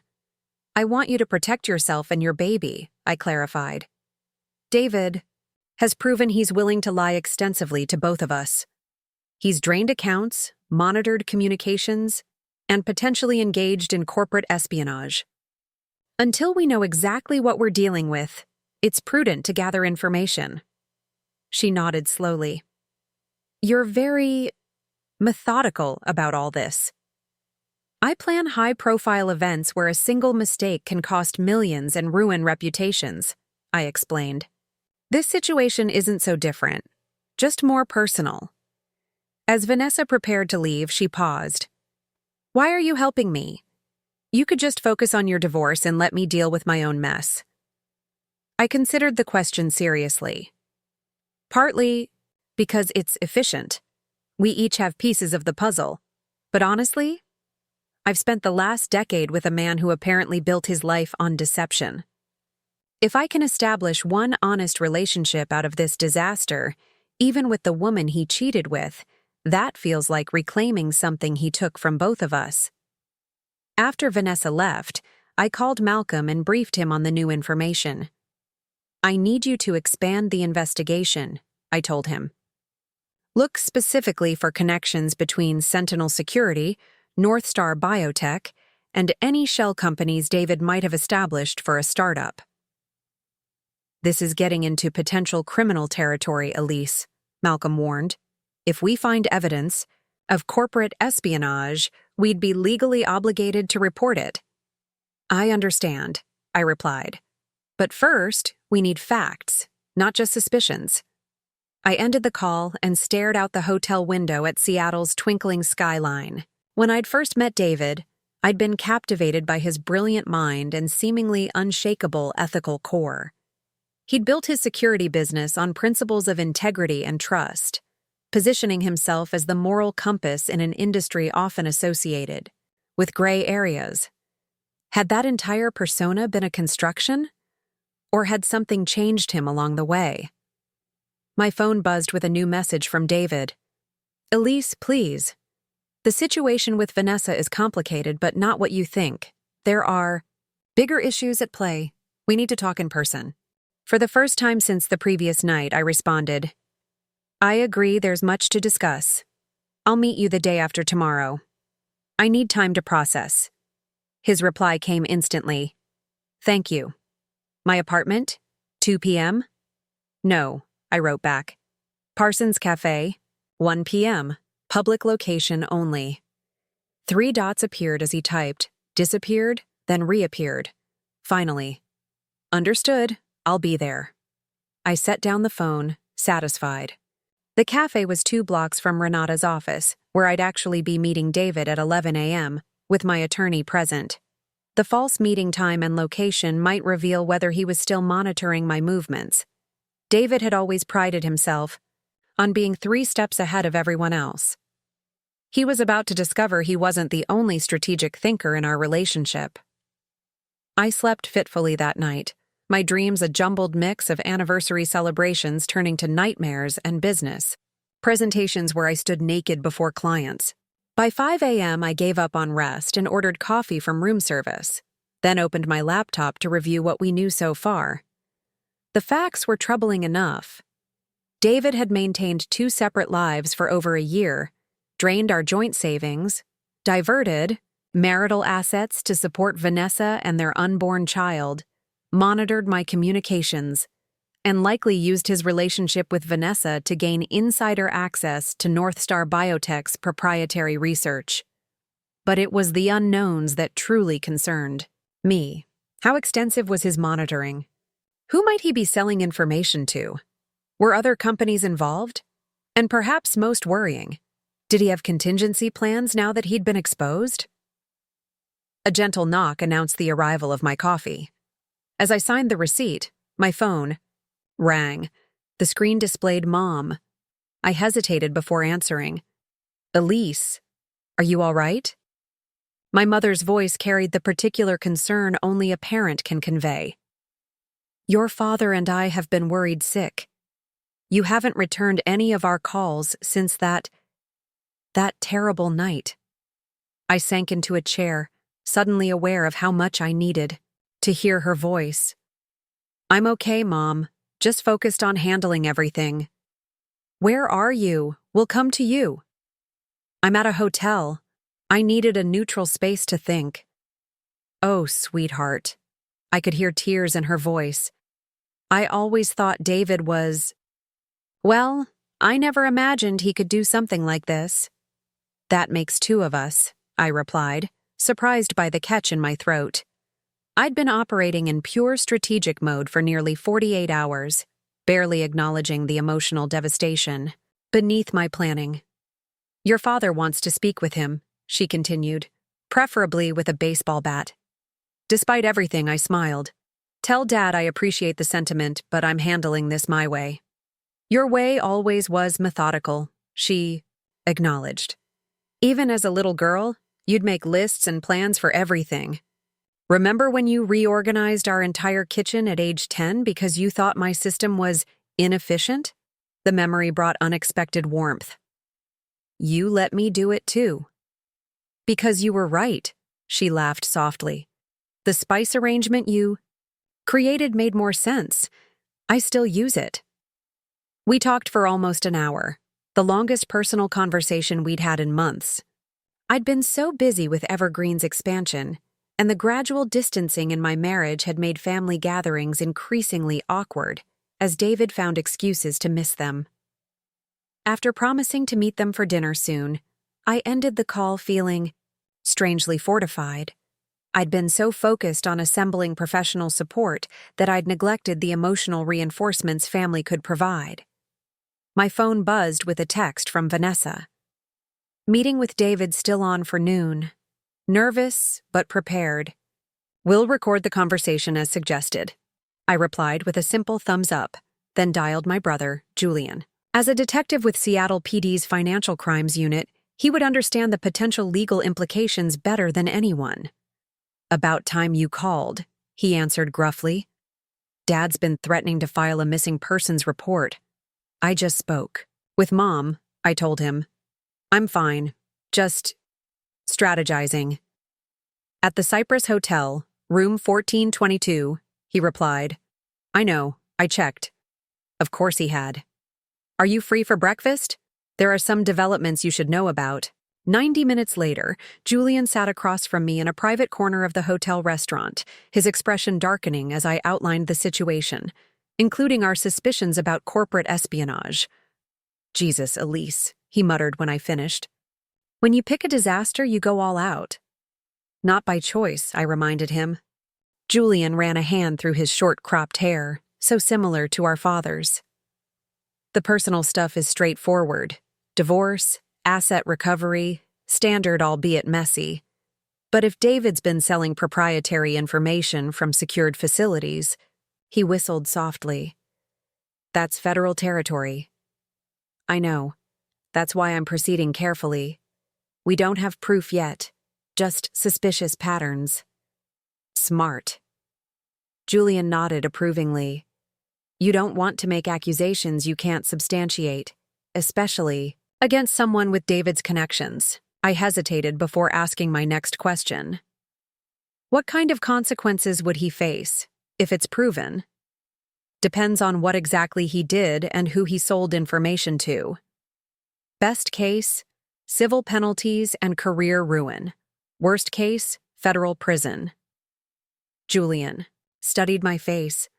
"I want you to protect yourself and your baby," I clarified. "David has proven he's willing to lie extensively to both of us. He's drained accounts, monitored communications, and potentially engaged in corporate espionage. Until we know exactly what we're dealing with, it's prudent to gather information." She nodded slowly. "You're very methodical about all this." "I plan high-profile events where a single mistake can cost millions and ruin reputations," I explained. "This situation isn't so different, just more personal." As Vanessa prepared to leave, she paused. "Why are you helping me? You could just focus on your divorce and let me deal with my own mess." I considered the question seriously. Partly because it's efficient. We each have pieces of the puzzle. But honestly, I've spent the last decade with a man who apparently built his life on deception. If I can establish one honest relationship out of this disaster, even with the woman he cheated with, that feels like reclaiming something he took from both of us. After Vanessa left, I called Malcolm and briefed him on the new information. "I need you to expand the investigation," I told him. "Look specifically for connections between Sentinel Security, North Star Biotech, and any shell companies David might have established for a startup." "This is getting into potential criminal territory, Elise," Malcolm warned. "If we find evidence of corporate espionage, we'd be legally obligated to report it." "I understand," I replied. But first, we need facts, not just suspicions. I ended the call and stared out the hotel window at Seattle's twinkling skyline. When I'd first met David, I'd been captivated by his brilliant mind and seemingly unshakable ethical core. He'd built his security business on principles of integrity and trust, positioning himself as the moral compass in an industry often associated with gray areas. Had that entire persona been a construction? Or had something changed him along the way? My phone buzzed with a new message from David. "Elise, please. The situation with Vanessa is complicated, but not what you think. There are bigger issues at play. We need to talk in person." For the first time since the previous night, I responded, "I agree there's much to discuss. I'll meet you the day after tomorrow. I need time to process." His reply came instantly. "Thank you. My apartment? 2 p.m.? No," I wrote back. "Parsons Cafe, 1 p.m., public location only." 3 dots appeared as he typed, disappeared, then reappeared. Finally, "Understood, I'll be there." I set down the phone, satisfied. The cafe was 2 blocks from Renata's office, where I'd actually be meeting David at 11 a.m., with my attorney present. The false meeting time and location might reveal whether he was still monitoring my movements. David had always prided himself on being 3 steps ahead of everyone else. He was about to discover he wasn't the only strategic thinker in our relationship. I slept fitfully that night, my dreams a jumbled mix of anniversary celebrations turning to nightmares and business presentations where I stood naked before clients. By 5 a.m., I gave up on rest and ordered coffee from room service, then opened my laptop to review what we knew so far. The facts were troubling enough. David had maintained 2 separate lives for over a year, drained our joint savings, diverted marital assets to support Vanessa and their unborn child, monitored my communications, and likely used his relationship with Vanessa to gain insider access to Northstar Biotech's proprietary research. But it was the unknowns that truly concerned me. How extensive was his monitoring? Who might he be selling information to? Were other companies involved? And perhaps most worrying, did he have contingency plans now that he'd been exposed? A gentle knock announced the arrival of my coffee. As I signed the receipt, my phone rang. The screen displayed Mom. I hesitated before answering. "Elise, are you all right?" My mother's voice carried the particular concern only a parent can convey. "Your father and I have been worried sick. You haven't returned any of our calls since that terrible night." I sank into a chair, suddenly aware of how much I needed to hear her voice. "I'm okay, Mom. Just focused on handling everything." "Where are you? We'll come to you." "I'm at a hotel. I needed a neutral space to think." "Oh, sweetheart." I could hear tears in her voice. "I always thought David was... Well, I never imagined he could do something like this." "That makes 2 of us," I replied, surprised by the catch in my throat. I'd been operating in pure strategic mode for nearly 48 hours, barely acknowledging the emotional devastation beneath my planning. "Your father wants to speak with him," she continued, "preferably with a baseball bat." Despite everything, I smiled. "Tell Dad I appreciate the sentiment, but I'm handling this my way." "Your way always was methodical," she acknowledged. "Even as a little girl, you'd make lists and plans for everything. Remember when you reorganized our entire kitchen at age 10 because you thought my system was inefficient?" The memory brought unexpected warmth. "You let me do it too." "Because you were right," she laughed softly. "The spice arrangement you created made more sense. I still use it." We talked for almost an hour, the longest personal conversation we'd had in months. I'd been so busy with Evergreen's expansion, and the gradual distancing in my marriage had made family gatherings increasingly awkward, as David found excuses to miss them. After promising to meet them for dinner soon, I ended the call feeling strangely fortified. I'd been so focused on assembling professional support that I'd neglected the emotional reinforcements family could provide. My phone buzzed with a text from Vanessa. Meeting with David still on for noon. Nervous, but prepared. We'll record the conversation as suggested. I replied with a simple thumbs up, then dialed my brother, Julian. As a detective with Seattle PD's Financial Crimes Unit, he would understand the potential legal implications better than anyone. About time you called, he answered gruffly. Dad's been threatening to file a missing persons report. I just spoke with Mom, I told him. I'm fine, just strategizing. At the Cypress Hotel, room 1422, he replied. I know, I checked. Of course he had. Are you free for breakfast? There are some developments you should know about. 90 minutes later, Julian sat across from me in a private corner of the hotel restaurant, his expression darkening as I outlined the situation, including our suspicions about corporate espionage. Jesus, Elise, he muttered when I finished. When you pick a disaster, you go all out. Not by choice, I reminded him. Julian ran a hand through his short-cropped hair, so similar to our father's. The personal stuff is straightforward. Divorce, asset recovery, standard albeit messy. But if David's been selling proprietary information from secured facilities, he whistled softly. That's federal territory. I know. That's why I'm proceeding carefully. We don't have proof yet, just suspicious patterns. Smart. Julian nodded approvingly. You don't want to make accusations you can't substantiate, especially against someone with David's connections. I hesitated before asking my next question. What kind of consequences would he face, if it's proven? Depends on what exactly he did and who he sold information to. Best case, civil penalties and career ruin. Worst case, federal prison. Julian studied my face.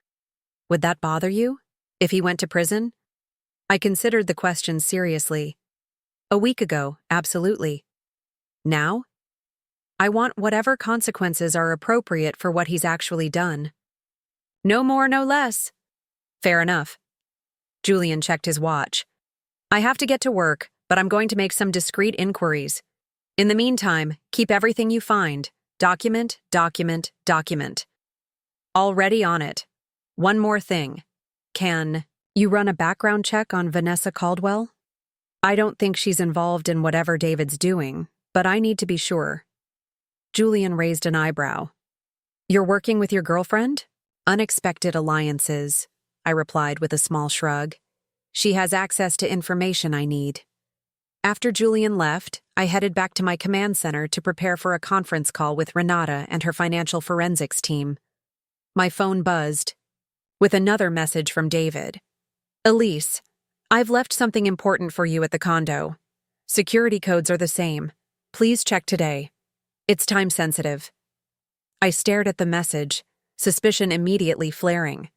Would that bother you, if he went to prison? I considered the question seriously. A week ago, absolutely. Now? I want whatever consequences are appropriate for what he's actually done. No more, no less. Fair enough. Julian checked his watch. I have to get to work, but I'm going to make some discreet inquiries. In the meantime, keep everything you find. Document, document, document. Already on it. One more thing. Can you run a background check on Vanessa Caldwell? I don't think she's involved in whatever David's doing, but I need to be sure. Julian raised an eyebrow. You're working with your girlfriend? Unexpected alliances, I replied with a small shrug. She has access to information I need. After Julian left, I headed back to my command center to prepare for a conference call with Renata and her financial forensics team. My phone buzzed, with another message from David. Elise, I've left something important for you at the condo. Security codes are the same. Please check today. It's time sensitive. I stared at the message, suspicion immediately flaring.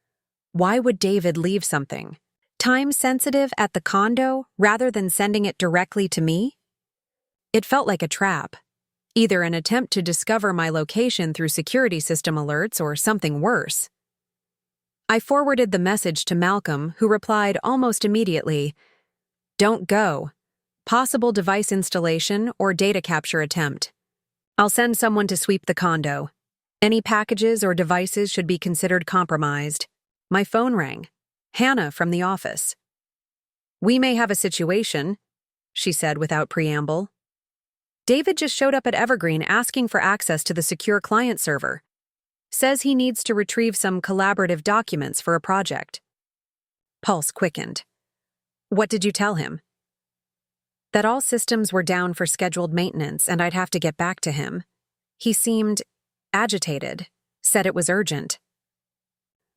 Why would David leave something time sensitive at the condo rather than sending it directly to me? It felt like a trap. Either an attempt to discover my location through security system alerts or something worse. I forwarded the message to Malcolm, who replied almost immediately, Don't go. Possible device installation or data capture attempt. I'll send someone to sweep the condo. Any packages or devices should be considered compromised. My phone rang. Hannah from the office. We may have a situation, she said without preamble. David just showed up at Evergreen asking for access to the secure client server. Says he needs to retrieve some collaborative documents for a project. Pulse quickened. What did you tell him? That all systems were down for scheduled maintenance and I'd have to get back to him. He seemed agitated, said it was urgent.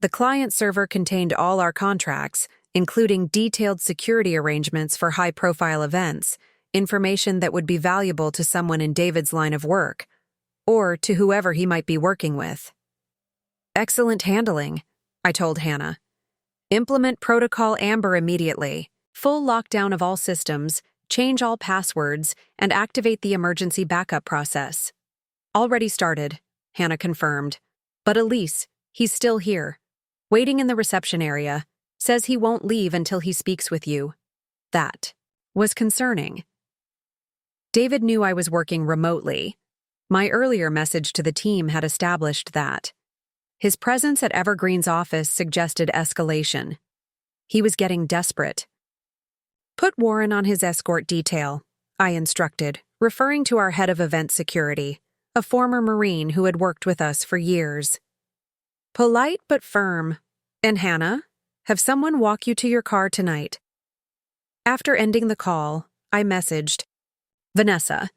The client server contained all our contracts, including detailed security arrangements for high-profile events, information that would be valuable to someone in David's line of work, or to whoever he might be working with. Excellent handling, I told Hannah. Implement Protocol Amber immediately. Full lockdown of all systems, change all passwords, and activate the emergency backup process. Already started, Hannah confirmed. But Elise, he's still here, waiting in the reception area, says he won't leave until he speaks with you. That was concerning. David knew I was working remotely. My earlier message to the team had established that. His presence at Evergreen's office suggested escalation. He was getting desperate. Put Warren on his escort detail, I instructed, referring to our head of event security, a former Marine who had worked with us for years. Polite but firm. And Hannah, have someone walk you to your car tonight. After ending the call, I messaged, Vanessa,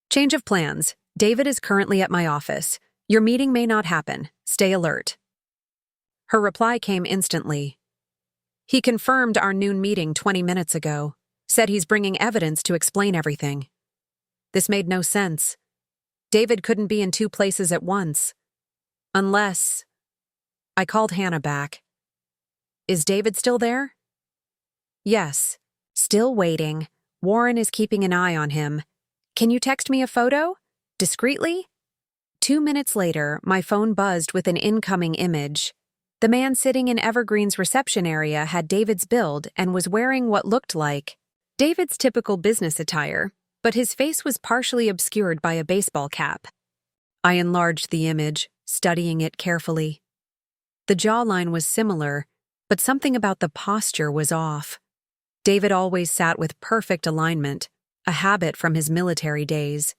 change of plans. David is currently at my office. Your meeting may not happen. Stay alert. Her reply came instantly. He confirmed our noon meeting 20 minutes ago, said he's bringing evidence to explain everything. This made no sense. David couldn't be in two places at once. Unless... I called Hannah back. Is David still there? Yes. Still waiting. Warren is keeping an eye on him. Can you text me a photo? Discreetly? 2 minutes later, my phone buzzed with an incoming image. The man sitting in Evergreen's reception area had David's build and was wearing what looked like David's typical business attire, but his face was partially obscured by a baseball cap. I enlarged the image, studying it carefully. The jawline was similar, but something about the posture was off. David always sat with perfect alignment, a habit from his military days.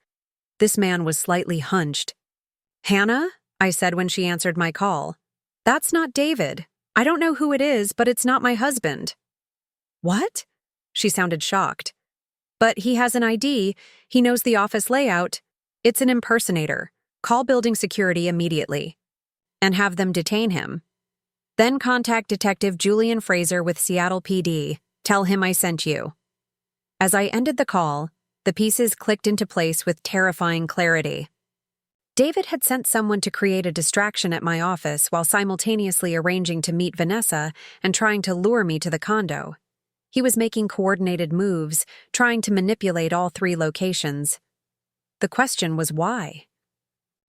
This man was slightly hunched. Hannah? I said when she answered my call. That's not David. I don't know who it is, but it's not my husband. What? She sounded shocked. But he has an ID. He knows the office layout. It's an impersonator. Call building security immediately. And have them detain him. Then contact Detective Julian Fraser with Seattle PD. Tell him I sent you. As I ended the call, the pieces clicked into place with terrifying clarity. David had sent someone to create a distraction at my office while simultaneously arranging to meet Vanessa and trying to lure me to the condo. He was making coordinated moves, trying to manipulate all 3 locations. The question was why?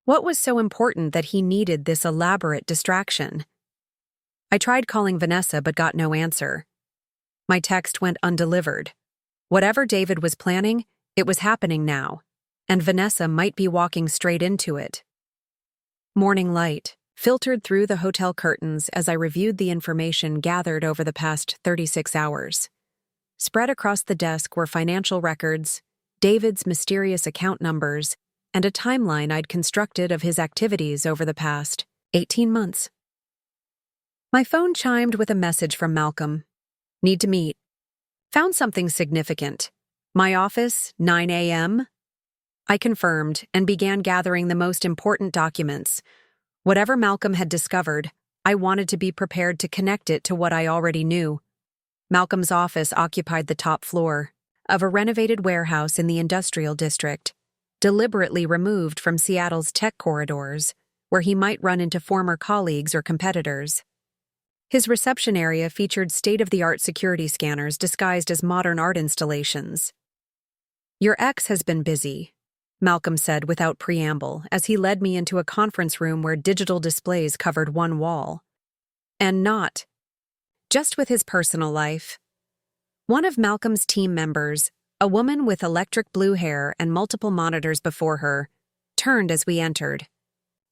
What was so important that he needed this elaborate distraction? I tried calling Vanessa but got no answer. My text went undelivered. Whatever David was planning, it was happening now, and Vanessa might be walking straight into it. Morning light filtered through the hotel curtains as I reviewed the information gathered over the past 36 hours. Spread across the desk were financial records, David's mysterious account numbers, and a timeline I'd constructed of his activities over the past 18 months. My phone chimed with a message from Malcolm. Need to meet. Found something significant. My office, 9 a.m. I confirmed and began gathering the most important documents. Whatever Malcolm had discovered, I wanted to be prepared to connect it to what I already knew. Malcolm's office occupied the top floor of a renovated warehouse in the industrial district, deliberately removed from Seattle's tech corridors, where he might run into former colleagues or competitors. His reception area featured state-of-the-art security scanners disguised as modern art installations. Your ex has been busy, Malcolm said without preamble as he led me into a conference room where digital displays covered one wall. And not just with his personal life. One of Malcolm's team members, a woman with electric blue hair and multiple monitors before her, turned as we entered.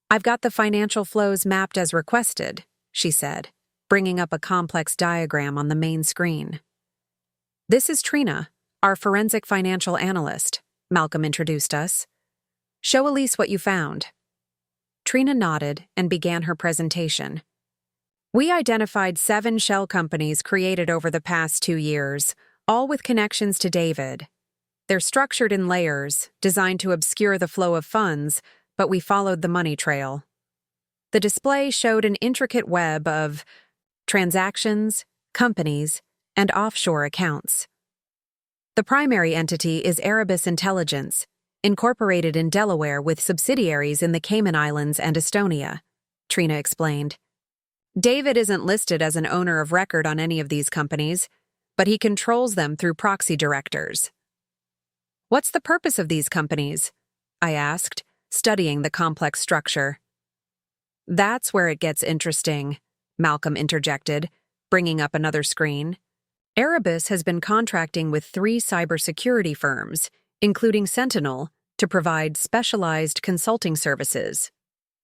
I've got the financial flows mapped as requested, she said, bringing up a complex diagram on the main screen. This is Trina, our forensic financial analyst, Malcolm introduced us. Show Elise what you found. Trina nodded and began her presentation. We identified 7 shell companies created over the past 2 years, all with connections to David. They're structured in layers, designed to obscure the flow of funds, but we followed the money trail. The display showed an intricate web of transactions, companies, and offshore accounts. The primary entity is Erebus Intelligence, incorporated in Delaware with subsidiaries in the Cayman Islands and Estonia, Trina explained. David isn't listed as an owner of record on any of these companies, but he controls them through proxy directors. What's the purpose of these companies? I asked, studying the complex structure. That's where it gets interesting, Malcolm interjected, bringing up another screen. Erebus has been contracting with 3 cybersecurity firms, including Sentinel, to provide specialized consulting services.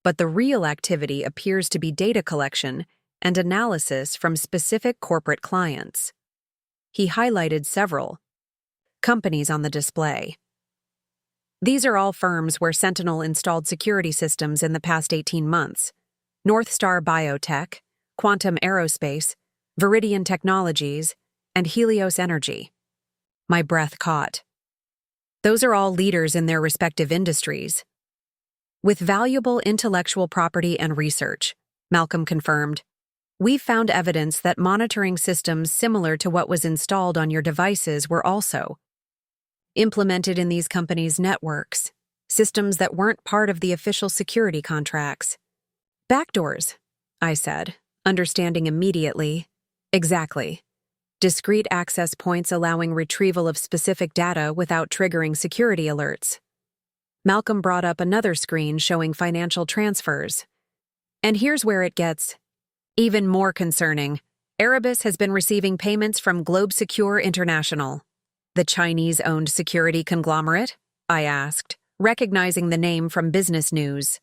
But the real activity appears to be data collection and analysis from specific corporate clients. He highlighted several companies on the display. These are all firms where Sentinel installed security systems in the past 18 months. Northstar Biotech, Quantum Aerospace, Viridian Technologies, and Helios Energy. My breath caught. Those are all leaders in their respective industries, with valuable intellectual property and research, Malcolm confirmed. We've found evidence that monitoring systems similar to what was installed on your devices were also implemented in these companies' networks, systems that weren't part of the official security contracts. Backdoors, I said, understanding immediately. Exactly. Discrete access points allowing retrieval of specific data without triggering security alerts. Malcolm brought up another screen showing financial transfers. And here's where it gets even more concerning. Erebus has been receiving payments from GlobeSecure International, the Chinese-owned security conglomerate, I asked, recognizing the name from business news.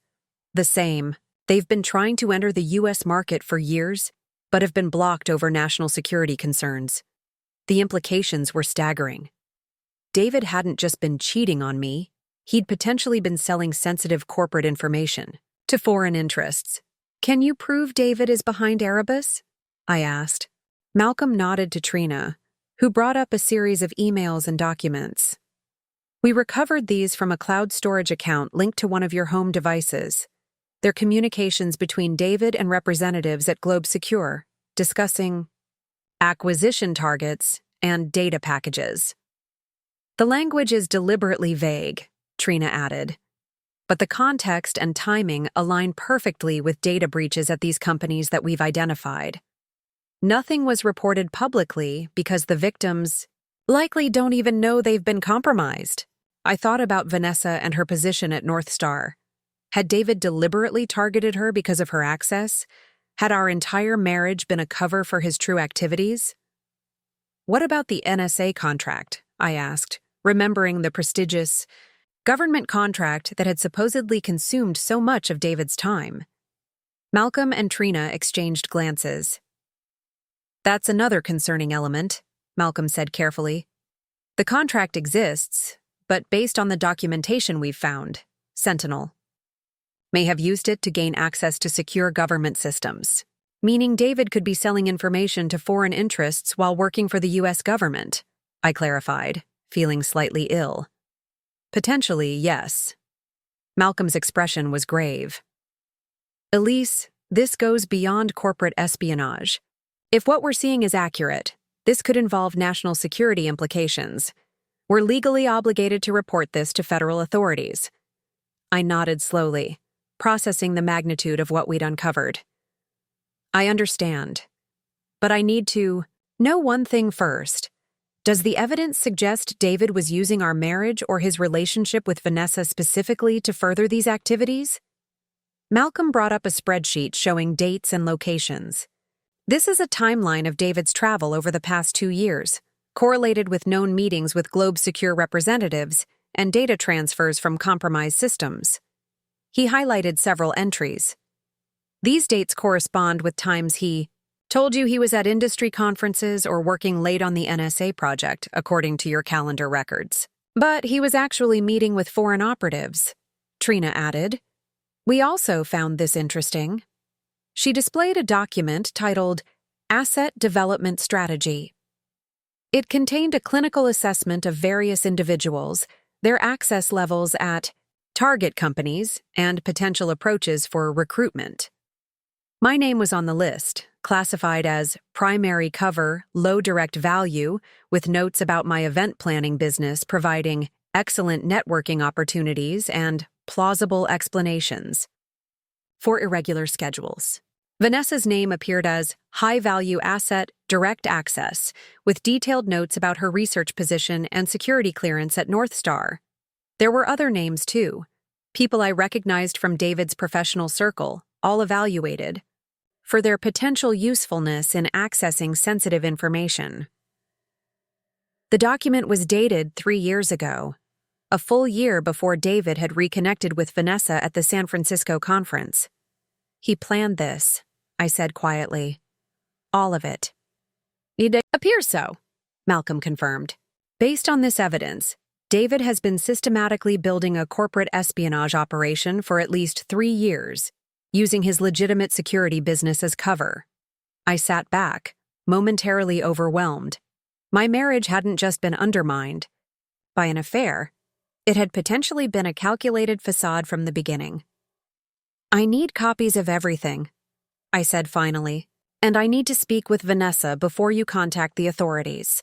The same. They've been trying to enter the U.S. market for years, but have been blocked over national security concerns. The implications were staggering. David hadn't just been cheating on me, he'd potentially been selling sensitive corporate information to foreign interests. Can you prove David is behind Erebus? I asked. Malcolm nodded to Trina, who brought up a series of emails and documents. We recovered these from a cloud storage account linked to one of your home devices. They're communications between David and representatives at GlobeSecure, discussing acquisition targets and data packages. The language is deliberately vague, Trina added, but the context and timing align perfectly with data breaches at these companies that we've identified. Nothing was reported publicly because the victims likely don't even know they've been compromised. I thought about Vanessa and her position at Northstar. Had David deliberately targeted her because of her access? Had our entire marriage been a cover for his true activities? What about the NSA contract? I asked, remembering the prestigious government contract that had supposedly consumed so much of David's time. Malcolm and Trina exchanged glances. That's another concerning element, Malcolm said carefully. The contract exists, but based on the documentation we've found, Sentinel may have used it to gain access to secure government systems, meaning David could be selling information to foreign interests while working for the U.S. government, I clarified, feeling slightly ill. Potentially, yes. Malcolm's expression was grave. Elise, this goes beyond corporate espionage. If what we're seeing is accurate, this could involve national security implications. We're legally obligated to report this to federal authorities. I nodded slowly, processing the magnitude of what we'd uncovered. I understand. But I need to know one thing first. Does the evidence suggest David was using our marriage or his relationship with Vanessa specifically to further these activities? Malcolm brought up a spreadsheet showing dates and locations. This is a timeline of David's travel over the past 2 years, correlated with known meetings with GlobeSecure representatives and data transfers from compromised systems. He highlighted several entries. These dates correspond with times he told you he was at industry conferences or working late on the NSA project, according to your calendar records. But he was actually meeting with foreign operatives, Trina added. We also found this interesting. She displayed a document titled Asset Development Strategy. It contained a clinical assessment of various individuals, their access levels at target companies, and potential approaches for recruitment. My name was on the list, classified as primary cover, low direct value, with notes about my event planning business providing excellent networking opportunities and plausible explanations for irregular schedules. Vanessa's name appeared as high-value asset, direct access, with detailed notes about her research position and security clearance at Northstar. There were other names, too, people I recognized from David's professional circle, all evaluated, for their potential usefulness in accessing sensitive information. The document was dated 3 years ago, a full year before David had reconnected with Vanessa at the San Francisco conference. He planned this, I said quietly. All of it. It appears so, Malcolm confirmed. Based on this evidence, David has been systematically building a corporate espionage operation for at least 3 years, using his legitimate security business as cover. I sat back, momentarily overwhelmed. My marriage hadn't just been undermined by an affair. It had potentially been a calculated facade from the beginning. I need copies of everything, I said finally, and I need to speak with Vanessa before you contact the authorities.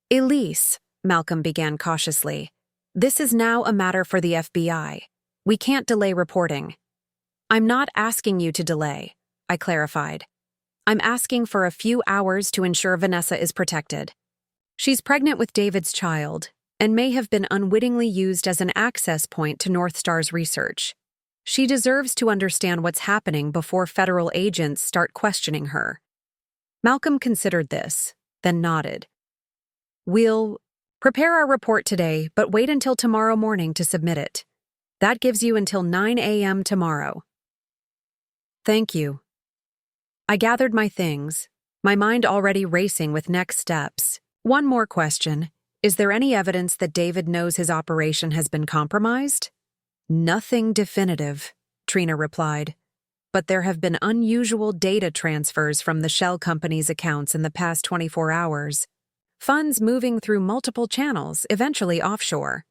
Elise, Malcolm began cautiously, this is now a matter for the FBI. We can't delay reporting. I'm not asking you to delay, I clarified. I'm asking for a few hours to ensure Vanessa is protected. She's pregnant with David's child and may have been unwittingly used as an access point to North Star's research. She deserves to understand what's happening before federal agents start questioning her. Malcolm considered this, then nodded. We'll prepare our report today, but wait until tomorrow morning to submit it. That gives you until 9 a.m. tomorrow. Thank you. I gathered my things, my mind already racing with next steps. One more question. Is there any evidence that David knows his operation has been compromised? Nothing definitive, Trina replied. But there have been unusual data transfers from the shell company's accounts in the past 24 hours. Funds moving through multiple channels, eventually offshore.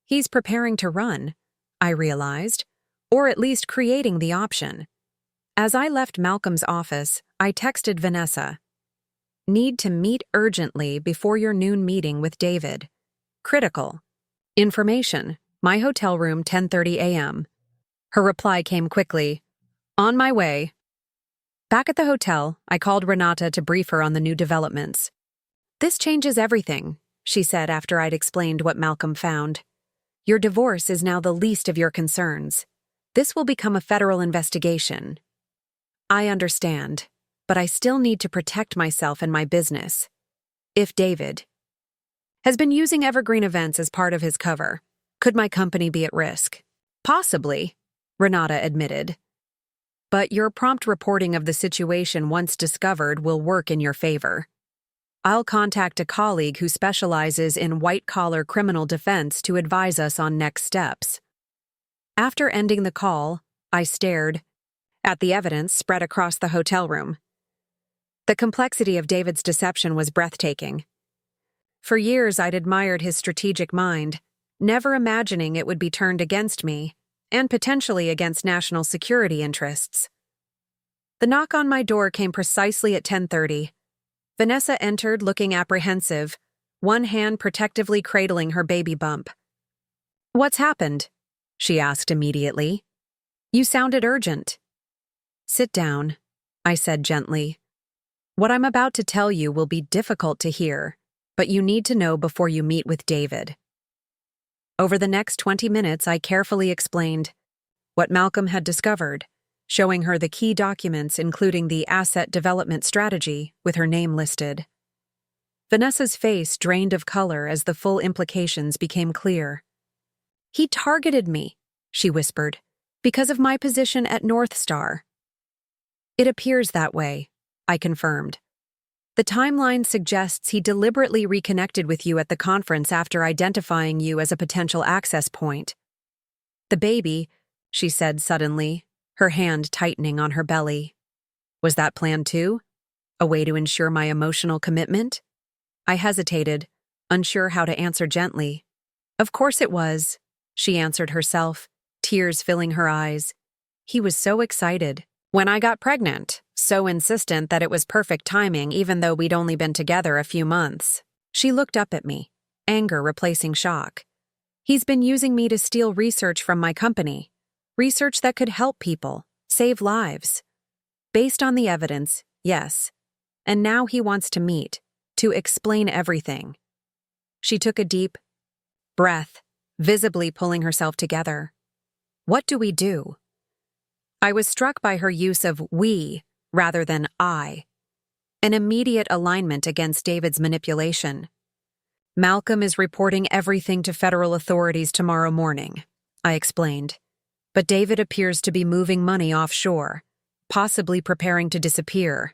He's preparing to run, I realized, or at least creating the option. As I left Malcolm's office, I texted Vanessa. Need to meet urgently before your noon meeting with David. Critical. Information. My hotel room, 10:30 a.m. Her reply came quickly. On my way. Back at the hotel, I called Renata to brief her on the new developments. This changes everything, she said after I'd explained what Malcolm found. Your divorce is now the least of your concerns. This will become a federal investigation. I understand, but I still need to protect myself and my business. If David has been using Evergreen events as part of his cover, could my company be at risk? Possibly, Renata admitted. But your prompt reporting of the situation once discovered will work in your favor. I'll contact a colleague who specializes in white-collar criminal defense to advise us on next steps. After ending the call, I stared at the evidence spread across the hotel room. The complexity of David's deception was breathtaking. For years, I'd admired his strategic mind, never imagining it would be turned against me, and potentially against national security interests. The knock on my door came precisely at 10:30. Vanessa entered looking apprehensive, one hand protectively cradling her baby bump. What's happened? She asked immediately. You sounded urgent. Sit down, I said gently. What I'm about to tell you will be difficult to hear, but you need to know before you meet with David. Over the next 20 minutes, I carefully explained what Malcolm had discovered, showing her the key documents including the asset development strategy with her name listed. Vanessa's face drained of color as the full implications became clear. He targeted me, she whispered, because of my position at North Star. It appears that way, I confirmed. The timeline suggests he deliberately reconnected with you at the conference after identifying you as a potential access point. The baby, she said suddenly, her hand tightening on her belly. Was that planned too? A way to ensure my emotional commitment? I hesitated, unsure how to answer gently. Of course it was, she answered herself, tears filling her eyes. He was so excited. When I got pregnant, so insistent that it was perfect timing even though we'd only been together a few months. She looked up at me, anger replacing shock. He's been using me to steal research from my company, research that could help people, save lives. Based on the evidence, yes. And now he wants to meet, to explain everything. She took a deep breath, visibly pulling herself together. What do we do? I was struck by her use of we rather than I, an immediate alignment against David's manipulation. Malcolm is reporting everything to federal authorities tomorrow morning, I explained. But David appears to be moving money offshore, possibly preparing to disappear.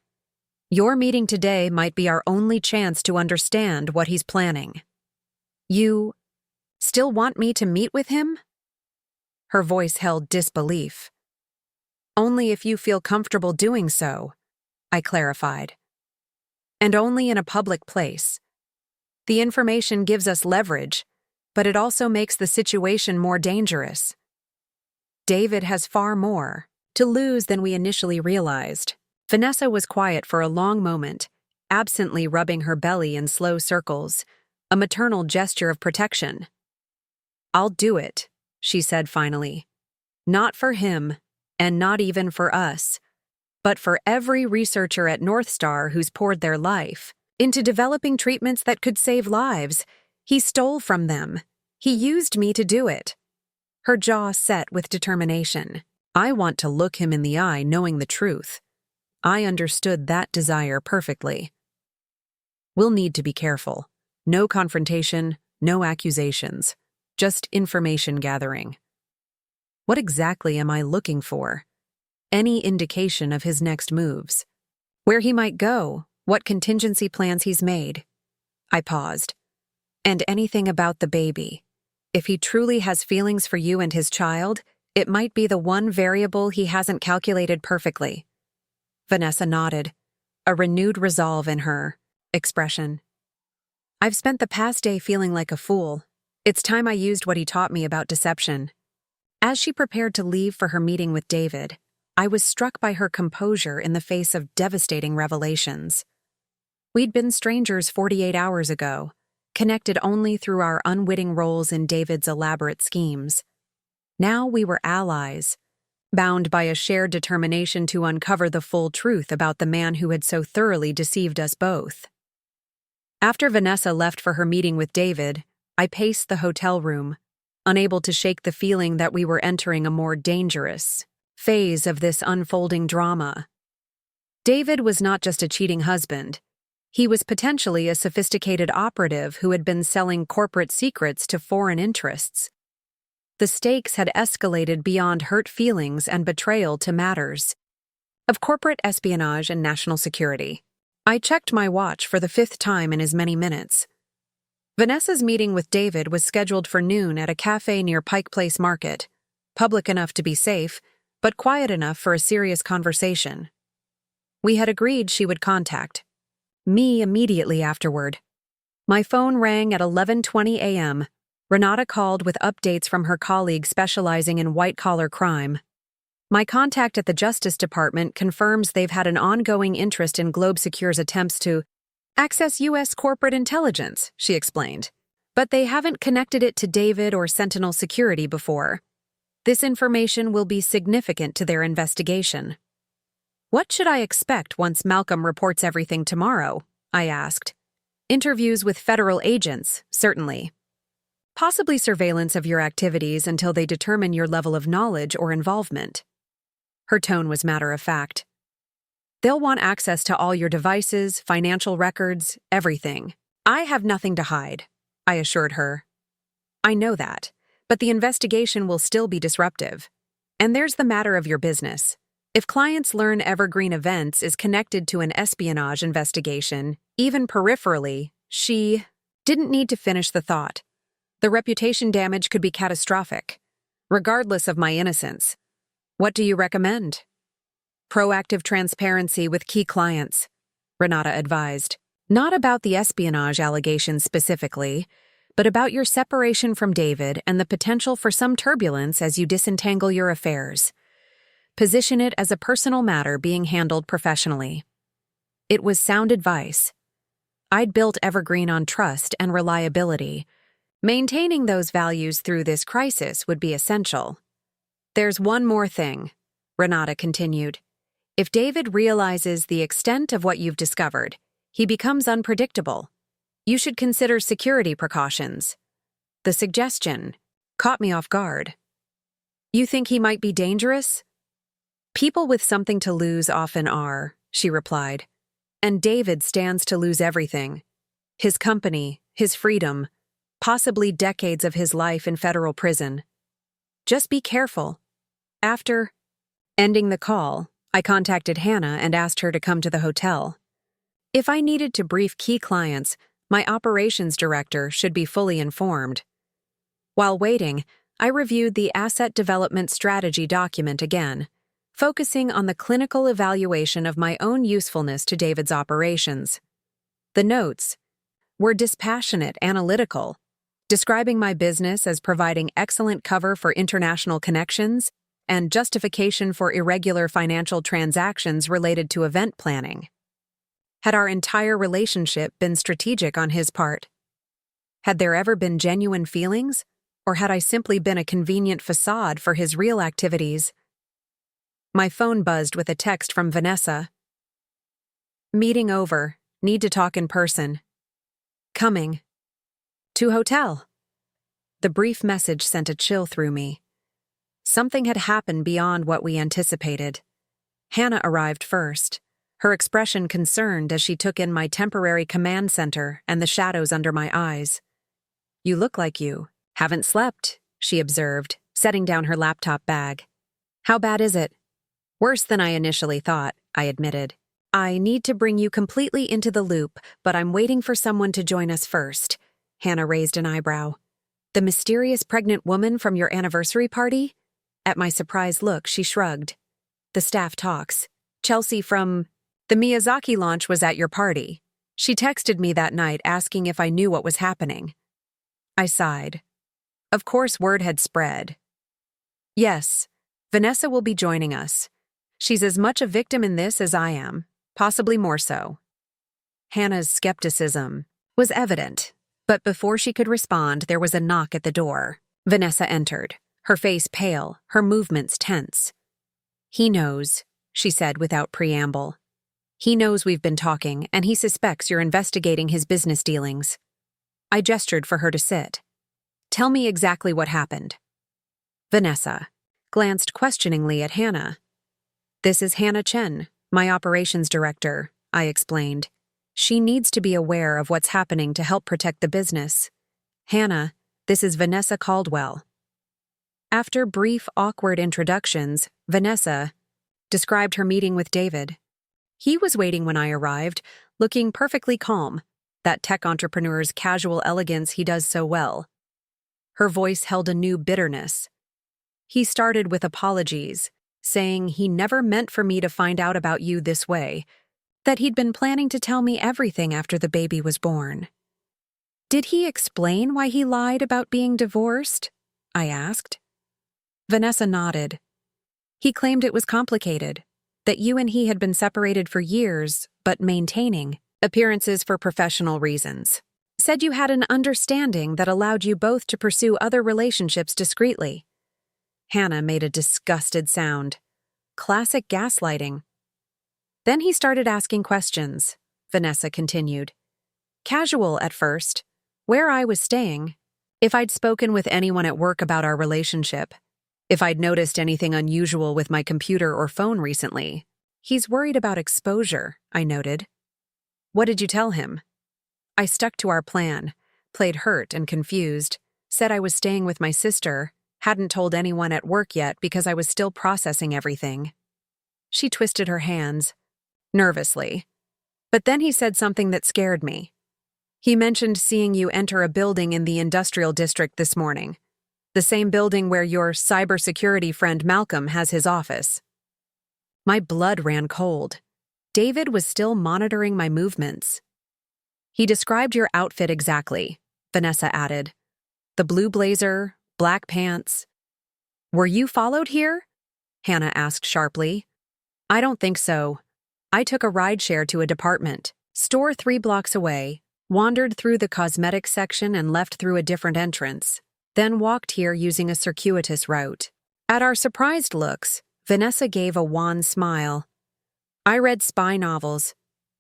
Your meeting today might be our only chance to understand what he's planning. You still want me to meet with him? Her voice held disbelief. Only if you feel comfortable doing so, I clarified. And only in a public place. The information gives us leverage, but it also makes the situation more dangerous. David has far more to lose than we initially realized. Vanessa was quiet for a long moment, absently rubbing her belly in slow circles, a maternal gesture of protection. I'll do it, she said finally. Not for him, and not even for us, but for every researcher at North Star who's poured their life into developing treatments that could save lives. He stole from them. He used me to do it. Her jaw set with determination. I want to look him in the eye knowing the truth. I understood that desire perfectly. We'll need to be careful. No confrontation, no accusations, just information gathering. What exactly am I looking for? Any indication of his next moves? Where he might go? What contingency plans he's made? I paused. And anything about the baby. If he truly has feelings for you and his child, it might be the one variable he hasn't calculated perfectly. Vanessa nodded, a renewed resolve in her expression. I've spent the past day feeling like a fool. It's time I used what he taught me about deception. As she prepared to leave for her meeting with David, I was struck by her composure in the face of devastating revelations. We'd been strangers 48 hours ago, connected only through our unwitting roles in David's elaborate schemes. Now we were allies, bound by a shared determination to uncover the full truth about the man who had so thoroughly deceived us both. After Vanessa left for her meeting with David, I paced the hotel room, unable to shake the feeling that we were entering a more dangerous phase of this unfolding drama. David was not just a cheating husband. He was potentially a sophisticated operative who had been selling corporate secrets to foreign interests. The stakes had escalated beyond hurt feelings and betrayal to matters of corporate espionage and national security. I checked my watch for the 5th time in as many minutes. Vanessa's meeting with David was scheduled for noon at a cafe near Pike Place Market, public enough to be safe, but quiet enough for a serious conversation. We had agreed she would contact me immediately afterward. My phone rang at 11:20 a.m. Renata called with updates from her colleague specializing in white-collar crime. My contact at the Justice Department confirms they've had an ongoing interest in Globe Secure's attempts to access U.S. corporate intelligence, she explained. But they haven't connected it to David or Sentinel Security before. This information will be significant to their investigation. What should I expect once Malcolm reports everything tomorrow? I asked. Interviews with federal agents, certainly. Possibly surveillance of your activities until they determine your level of knowledge or involvement. Her tone was matter-of-fact. They'll want access to all your devices, financial records, everything. I have nothing to hide, I assured her. I know that, but the investigation will still be disruptive. And there's the matter of your business. If clients learn Evergreen Events is connected to an espionage investigation, even peripherally, she didn't need to finish the thought. The reputation damage could be catastrophic, regardless of my innocence. What do you recommend? Proactive transparency with key clients, Renata advised. Not about the espionage allegations specifically, but about your separation from David and the potential for some turbulence as you disentangle your affairs. Position it as a personal matter being handled professionally. It was sound advice. I'd built Evergreen on trust and reliability. Maintaining those values through this crisis would be essential. There's one more thing, Renata continued. If David realizes the extent of what you've discovered, he becomes unpredictable. You should consider security precautions. The suggestion caught me off guard. You think he might be dangerous? People with something to lose often are, she replied. And David stands to lose everything. His company, his freedom, possibly decades of his life in federal prison. Just be careful. After ending the call, I contacted Hannah and asked her to come to the hotel. If I needed to brief key clients, my operations director should be fully informed. While waiting, I reviewed the asset development strategy document again, focusing on the clinical evaluation of my own usefulness to David's operations. The notes were dispassionate, analytical, describing my business as providing excellent cover for international connections and justification for irregular financial transactions related to event planning. Had our entire relationship been strategic on his part? Had there ever been genuine feelings, or had I simply been a convenient facade for his real activities? My phone buzzed with a text from Vanessa. Meeting over. Need to talk in person. Coming. To hotel. The brief message sent a chill through me. Something had happened beyond what we anticipated. Hannah arrived first, her expression concerned as she took in my temporary command center and the shadows under my eyes. You look like you haven't slept, she observed, setting down her laptop bag. How bad is it? Worse than I initially thought, I admitted. I need to bring you completely into the loop, but I'm waiting for someone to join us first. Hannah raised an eyebrow. The mysterious pregnant woman from your anniversary party? At my surprised look, she shrugged. The staff talks. Chelsea from the Miyazaki launch was at your party. She texted me that night asking if I knew what was happening. I sighed. Of course, word had spread. Yes, Vanessa will be joining us. She's as much a victim in this as I am, possibly more so. Hannah's skepticism was evident, but before she could respond, there was a knock at the door. Vanessa entered, her face pale, her movements tense. He knows, she said without preamble. He knows we've been talking, and he suspects you're investigating his business dealings. I gestured for her to sit. Tell me exactly what happened. Vanessa glanced questioningly at Hannah. This is Hannah Chen, my operations director, I explained. She needs to be aware of what's happening to help protect the business. Hannah, this is Vanessa Caldwell. After brief, awkward introductions, Vanessa described her meeting with David. He was waiting when I arrived, looking perfectly calm, that tech entrepreneur's casual elegance he does so well. Her voice held a new bitterness. He started with apologies, saying he never meant for me to find out about you this way, that he'd been planning to tell me everything after the baby was born. Did he explain why he lied about being divorced? I asked. Vanessa nodded. He claimed it was complicated, that you and he had been separated for years, but maintaining appearances for professional reasons. Said you had an understanding that allowed you both to pursue other relationships discreetly. Hannah made a disgusted sound. Classic gaslighting. Then he started asking questions, Vanessa continued. Casual at first, where I was staying, if I'd spoken with anyone at work about our relationship, if I'd noticed anything unusual with my computer or phone recently. He's worried about exposure, I noted. What did you tell him? I stuck to our plan, played hurt and confused, said I was staying with my sister, hadn't told anyone at work yet because I was still processing everything. She twisted her hands, nervously. But then he said something that scared me. He mentioned seeing you enter a building in the industrial district this morning, the same building where your cybersecurity friend Malcolm has his office. My blood ran cold. David was still monitoring my movements. He described your outfit exactly, Vanessa added. The blue blazer, black pants. Were you followed here? Hannah asked sharply. I don't think so. I took a rideshare to a department store 3 blocks away, wandered through the cosmetics section and left through a different entrance, then walked here using a circuitous route. At our surprised looks, Vanessa gave a wan smile. I read spy novels.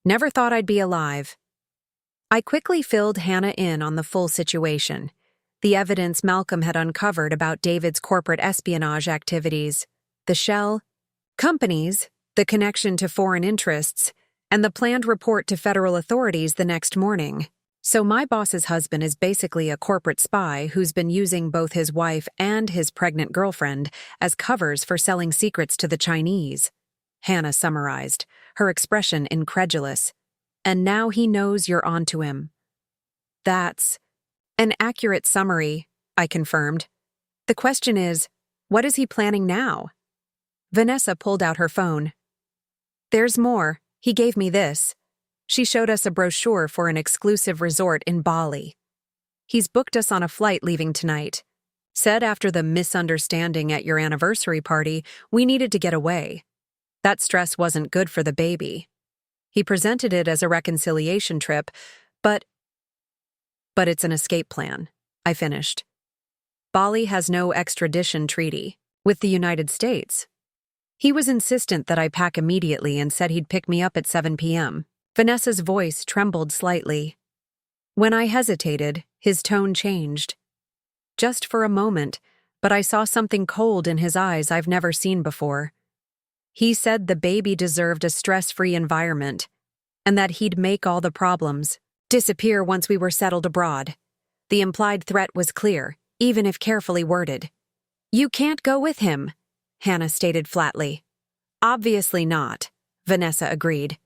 Never thought I'd be alive. I quickly filled Hannah in on the full situation, the evidence Malcolm had uncovered about David's corporate espionage activities, the shell, companies, the connection to foreign interests, and the planned report to federal authorities the next morning. So my boss's husband is basically a corporate spy who's been using both his wife and his pregnant girlfriend as covers for selling secrets to the Chinese. Hannah summarized, her expression incredulous. And now he knows you're onto him. That's an accurate summary, I confirmed. The question is, what is he planning now? Vanessa pulled out her phone. There's more. He gave me this. She showed us a brochure for an exclusive resort in Bali. He's booked us on a flight leaving tonight. Said after the misunderstanding at your anniversary party, we needed to get away. That stress wasn't good for the baby. He presented it as a reconciliation trip, but it's an escape plan, I finished. Bali has no extradition treaty with the United States. He was insistent that I pack immediately and said he'd pick me up at 7 p.m. Vanessa's voice trembled slightly. When I hesitated, his tone changed. Just for a moment, but I saw something cold in his eyes I've never seen before. He said the baby deserved a stress-free environment, and that he'd make all the problems disappear once we were settled abroad. The implied threat was clear, even if carefully worded. You can't go with him, Hannah stated flatly. Obviously not, Vanessa agreed.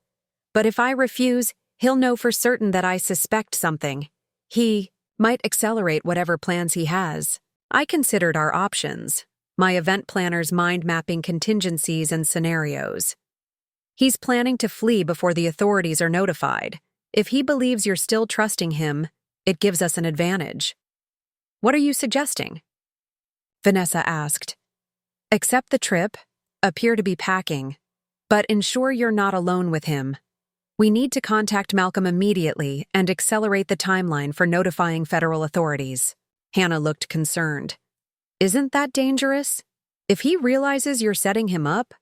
But if I refuse, he'll know for certain that I suspect something. He might accelerate whatever plans he has. I considered our options, my event planner's mind-mapping contingencies and scenarios. He's planning to flee before the authorities are notified. If he believes you're still trusting him, it gives us an advantage. What are you suggesting? Vanessa asked. Accept the trip, appear to be packing, but ensure you're not alone with him. We need to contact Malcolm immediately and accelerate the timeline for notifying federal authorities. Hannah looked concerned. Isn't that dangerous? If he realizes you're setting him up?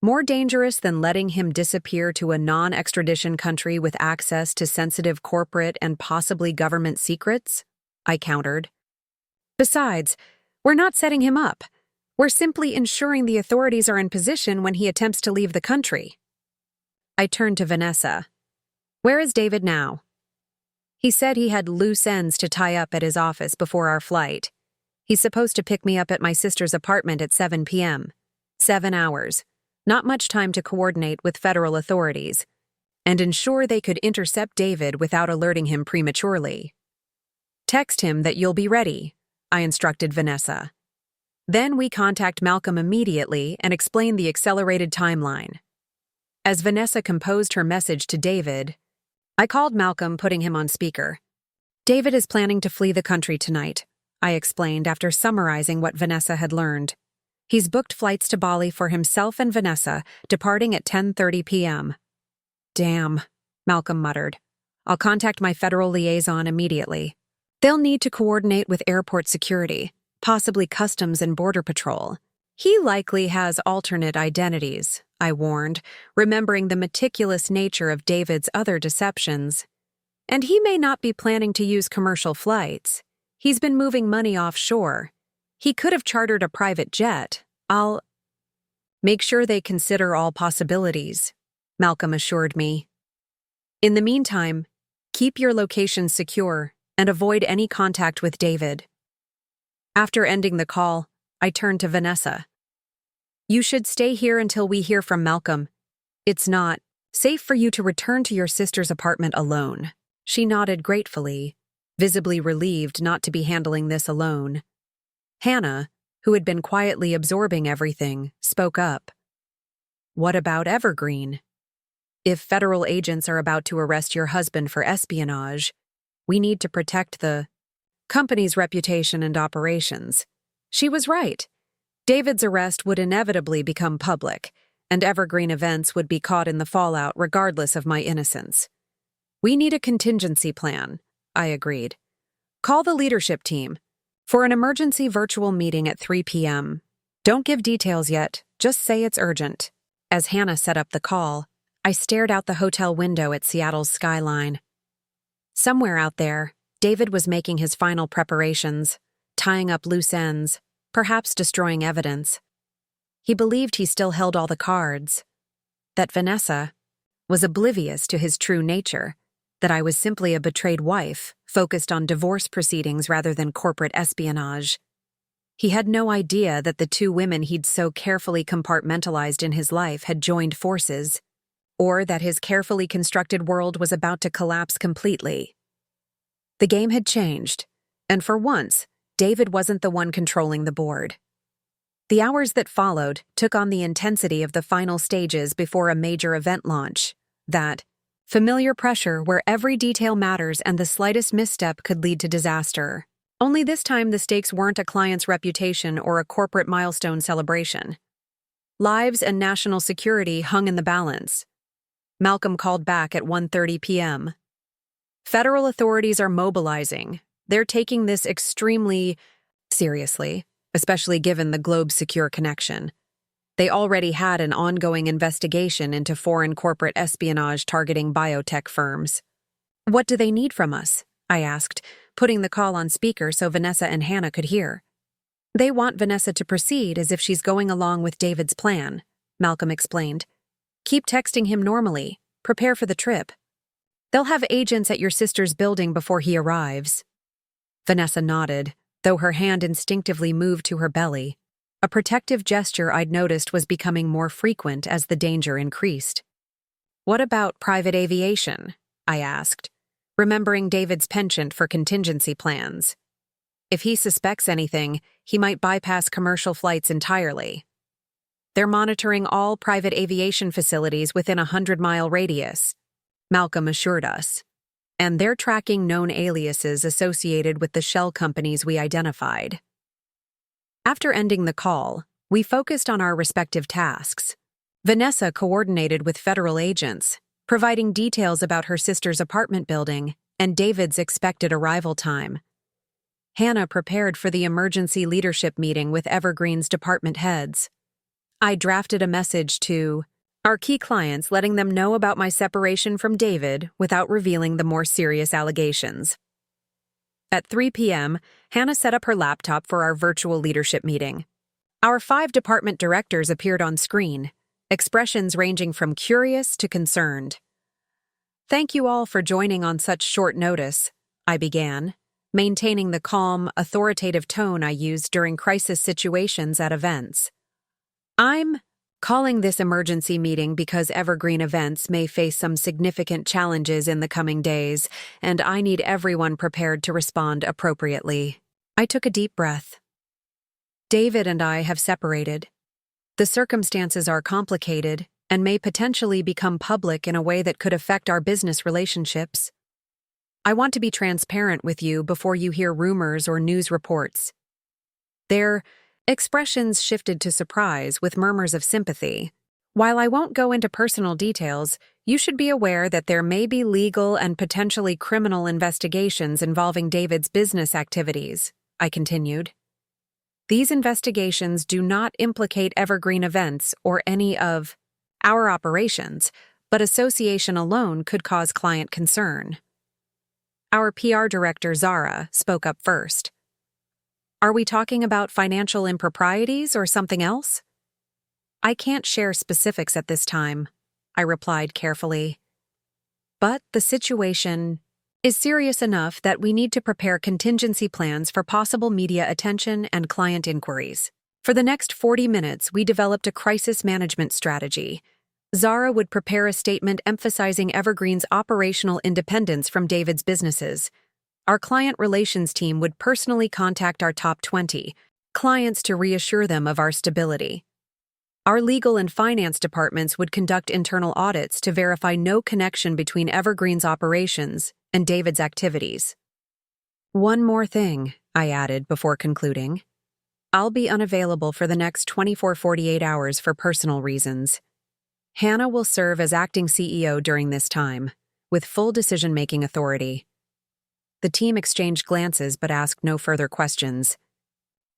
More dangerous than letting him disappear to a non-extradition country with access to sensitive corporate and possibly government secrets? I countered. Besides, we're not setting him up. We're simply ensuring the authorities are in position when he attempts to leave the country. I turned to Vanessa. Where is David now? He said he had loose ends to tie up at his office before our flight. He's supposed to pick me up at my sister's apartment at 7 p.m. 7 hours. Not much time to coordinate with federal authorities and ensure they could intercept David without alerting him prematurely. Text him that you'll be ready, I instructed Vanessa. Then we contact Malcolm immediately and explain the accelerated timeline. As Vanessa composed her message to David, I called Malcolm, putting him on speaker. David is planning to flee the country tonight, I explained after summarizing what Vanessa had learned. He's booked flights to Bali for himself and Vanessa, departing at 10:30 p.m. Damn, Malcolm muttered. I'll contact my federal liaison immediately. They'll need to coordinate with airport security, possibly Customs and Border Patrol. He likely has alternate identities, I warned, remembering the meticulous nature of David's other deceptions. And he may not be planning to use commercial flights. He's been moving money offshore. He could have chartered a private jet. I'll make sure they consider all possibilities, Malcolm assured me. In the meantime, keep your location secure and avoid any contact with David. After ending the call, I turned to Vanessa. You should stay here until we hear from Malcolm. It's not safe for you to return to your sister's apartment alone. She nodded gratefully, visibly relieved not to be handling this alone. Hannah, who had been quietly absorbing everything, spoke up. What about Evergreen? If federal agents are about to arrest your husband for espionage, we need to protect the company's reputation and operations. She was right. David's arrest would inevitably become public, and Evergreen events would be caught in the fallout regardless of my innocence. We need a contingency plan, I agreed. Call the leadership team for an emergency virtual meeting at 3 p.m. Don't give details yet, just say it's urgent. As Hannah set up the call, I stared out the hotel window at Seattle's skyline. Somewhere out there, David was making his final preparations, tying up loose ends, perhaps destroying evidence. He believed he still held all the cards, that Vanessa was oblivious to his true nature, that I was simply a betrayed wife, focused on divorce proceedings rather than corporate espionage. He had no idea that the two women he'd so carefully compartmentalized in his life had joined forces, or that his carefully constructed world was about to collapse completely. The game had changed, and for once, David wasn't the one controlling the board. The hours that followed took on the intensity of the final stages before a major event launch, that familiar pressure where every detail matters and the slightest misstep could lead to disaster. Only this time the stakes weren't a client's reputation or a corporate milestone celebration. Lives and national security hung in the balance. Malcolm called back at 1:30 p.m. Federal authorities are mobilizing. They're taking this extremely seriously, especially given the globe's secure connection. They already had an ongoing investigation into foreign corporate espionage targeting biotech firms. What do they need from us? I asked, putting the call on speaker so Vanessa and Hannah could hear. They want Vanessa to proceed as if she's going along with David's plan, Malcolm explained. Keep texting him normally. Prepare for the trip. They'll have agents at your sister's building before he arrives. Vanessa nodded, though her hand instinctively moved to her belly. A protective gesture I'd noticed was becoming more frequent as the danger increased. What about private aviation? I asked, remembering David's penchant for contingency plans. If he suspects anything, he might bypass commercial flights entirely. They're monitoring all private aviation facilities within a 100-mile radius, Malcolm assured us. And they're tracking known aliases associated with the shell companies we identified. After ending the call, we focused on our respective tasks. Vanessa coordinated with federal agents, providing details about her sister's apartment building and David's expected arrival time. Hannah prepared for the emergency leadership meeting with Evergreen's department heads. I drafted a message to our key clients letting them know about my separation from David without revealing the more serious allegations. At 3 p.m., Hannah set up her laptop for our virtual leadership meeting. Our 5 department directors appeared on screen, expressions ranging from curious to concerned. Thank you all for joining on such short notice, I began, maintaining the calm, authoritative tone I used during crisis situations at events. I'm calling this emergency meeting because Evergreen Events may face some significant challenges in the coming days, and I need everyone prepared to respond appropriately. I took a deep breath. David and I have separated. The circumstances are complicated and may potentially become public in a way that could affect our business relationships. I want to be transparent with you before you hear rumors or news reports. Their expressions shifted to surprise with murmurs of sympathy. While I won't go into personal details, you should be aware that there may be legal and potentially criminal investigations involving David's business activities, I continued. These investigations do not implicate Evergreen Events or any of our operations, but association alone could cause client concern. Our PR director, Zara, spoke up first. Are we talking about financial improprieties or something else? I can't share specifics at this time, I replied carefully. But the situation is serious enough that we need to prepare contingency plans for possible media attention and client inquiries. For the next 40 minutes, we developed a crisis management strategy. Zara would prepare a statement emphasizing Evergreen's operational independence from David's businesses. Our client relations team would personally contact our top 20 clients to reassure them of our stability. Our legal and finance departments would conduct internal audits to verify no connection between Evergreen's operations and David's activities. One more thing, I added before concluding. I'll be unavailable for the next 24-48 hours for personal reasons. Hannah will serve as acting CEO during this time, with full decision-making authority. The team exchanged glances but asked no further questions.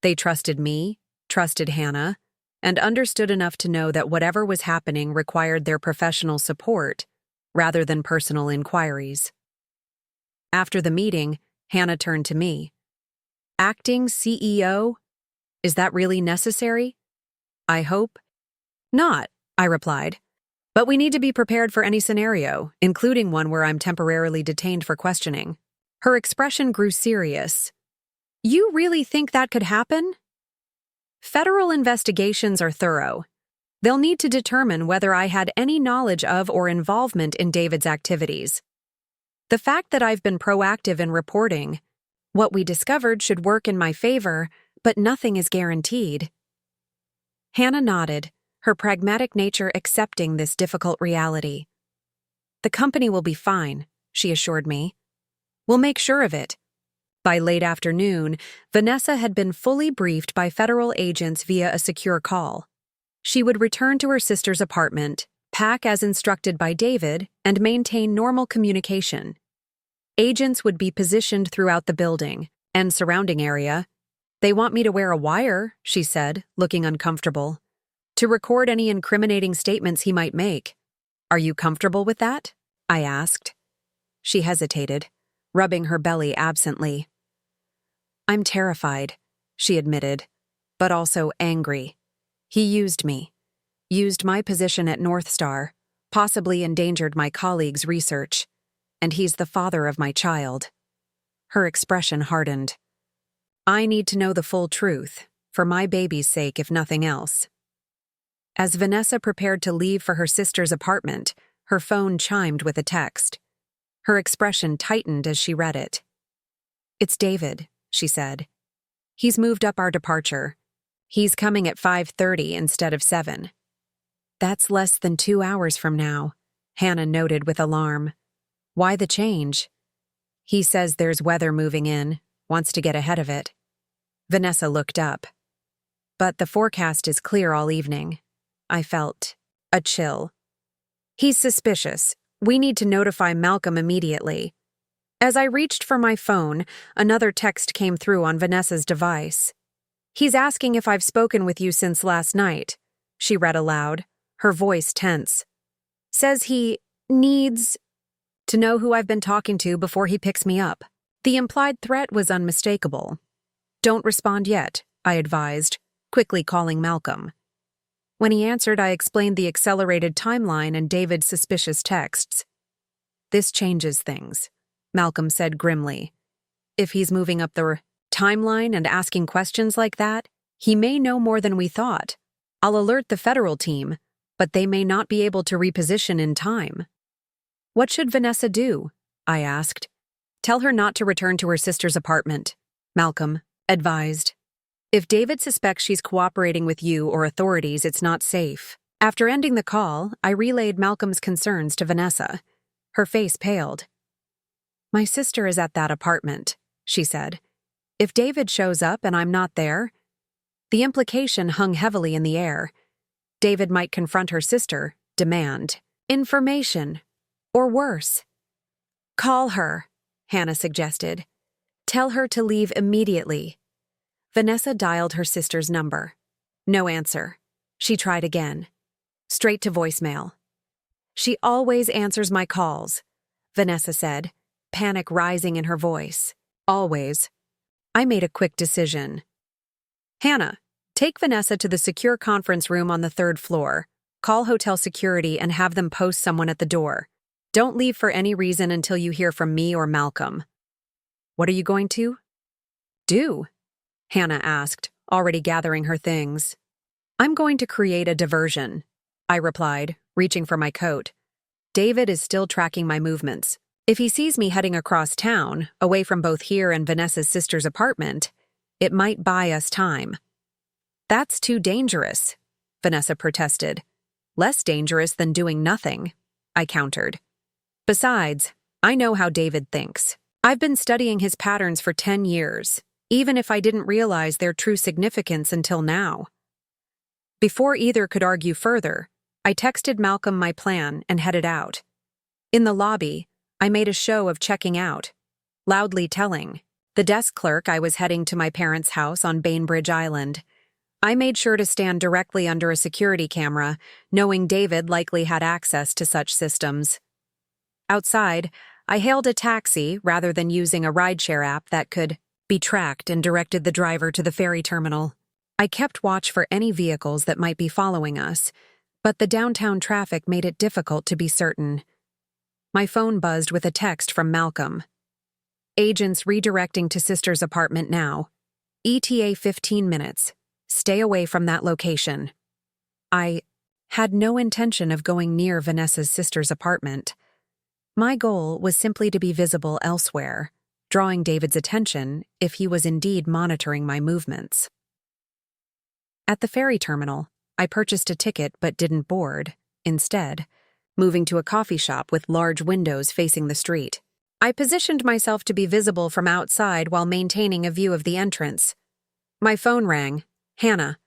They trusted me, trusted Hannah, and understood enough to know that whatever was happening required their professional support rather than personal inquiries. After the meeting, Hannah turned to me. Acting CEO? Is that really necessary? I hope not, I replied. But we need to be prepared for any scenario, including one where I'm temporarily detained for questioning. Her expression grew serious. You really think that could happen? Federal investigations are thorough. They'll need to determine whether I had any knowledge of or involvement in David's activities. The fact that I've been proactive in reporting what we discovered should work in my favor, but nothing is guaranteed. Hannah nodded, her pragmatic nature accepting this difficult reality. The company will be fine, she assured me. We'll make sure of it. By late afternoon, Vanessa had been fully briefed by federal agents via a secure call. She would return to her sister's apartment, pack as instructed by David, and maintain normal communication. Agents would be positioned throughout the building and surrounding area. They want me to wear a wire, she said, looking uncomfortable, to record any incriminating statements he might make. Are you comfortable with that? I asked. She hesitated, rubbing her belly absently. I'm terrified, she admitted, but also angry. He used me, used my position at North Star, possibly endangered my colleague's research, and he's the father of my child. Her expression hardened. I need to know the full truth, for my baby's sake if nothing else. As Vanessa prepared to leave for her sister's apartment, her phone chimed with a text. Her expression tightened as she read it. It's David, she said. He's moved up our departure. He's coming at 5:30 instead of 7. That's less than 2 hours from now, Hannah noted with alarm. Why the change? He says there's weather moving in, wants to get ahead of it. Vanessa looked up. But the forecast is clear all evening. I felt a chill. He's suspicious. We need to notify Malcolm immediately. As I reached for my phone, another text came through on Vanessa's device. He's asking if I've spoken with you since last night, she read aloud, her voice tense. Says he needs to know who I've been talking to before he picks me up. The implied threat was unmistakable. Don't respond yet, I advised, quickly calling Malcolm. When he answered, I explained the accelerated timeline and David's suspicious texts. This changes things, Malcolm said grimly. If he's moving up the timeline and asking questions like that, he may know more than we thought. I'll alert the federal team, but they may not be able to reposition in time. What should Vanessa do? I asked. Tell her not to return to her sister's apartment, Malcolm advised. If David suspects she's cooperating with you or authorities, it's not safe. After ending the call, I relayed Malcolm's concerns to Vanessa. Her face paled. My sister is at that apartment, she said. If David shows up and I'm not there, the implication hung heavily in the air. David might confront her sister, demand information, or worse. Call her, Hannah suggested. Tell her to leave immediately. Vanessa dialed her sister's number. No answer. She tried again. Straight to voicemail. She always answers my calls, Vanessa said, panic rising in her voice. Always. I made a quick decision. Hannah, take Vanessa to the secure conference room on the 3rd floor. Call hotel security and have them post someone at the door. Don't leave for any reason until you hear from me or Malcolm. What are you going to do? Hannah asked, already gathering her things. I'm going to create a diversion, I replied, reaching for my coat. David is still tracking my movements. If he sees me heading across town, away from both here and Vanessa's sister's apartment, it might buy us time. That's too dangerous, Vanessa protested. Less dangerous than doing nothing, I countered. Besides, I know how David thinks. I've been studying his patterns for 10 years, even if I didn't realize their true significance until now. Before either could argue further, I texted Malcolm my plan and headed out. In the lobby, I made a show of checking out, loudly telling the desk clerk I was heading to my parents' house on Bainbridge Island. I made sure to stand directly under a security camera, knowing David likely had access to such systems. Outside, I hailed a taxi rather than using a rideshare app that could be tracked and directed the driver to the ferry terminal. I kept watch for any vehicles that might be following us, but the downtown traffic made it difficult to be certain. My phone buzzed with a text from Malcolm. Agents redirecting to sister's apartment now. ETA 15 minutes. Stay away from that location. I had no intention of going near Vanessa's sister's apartment. My goal was simply to be visible elsewhere, drawing David's attention if he was indeed monitoring my movements. At the ferry terminal, I purchased a ticket but didn't board, instead, moving to a coffee shop with large windows facing the street. I positioned myself to be visible from outside while maintaining a view of the entrance. My phone rang. Hannah.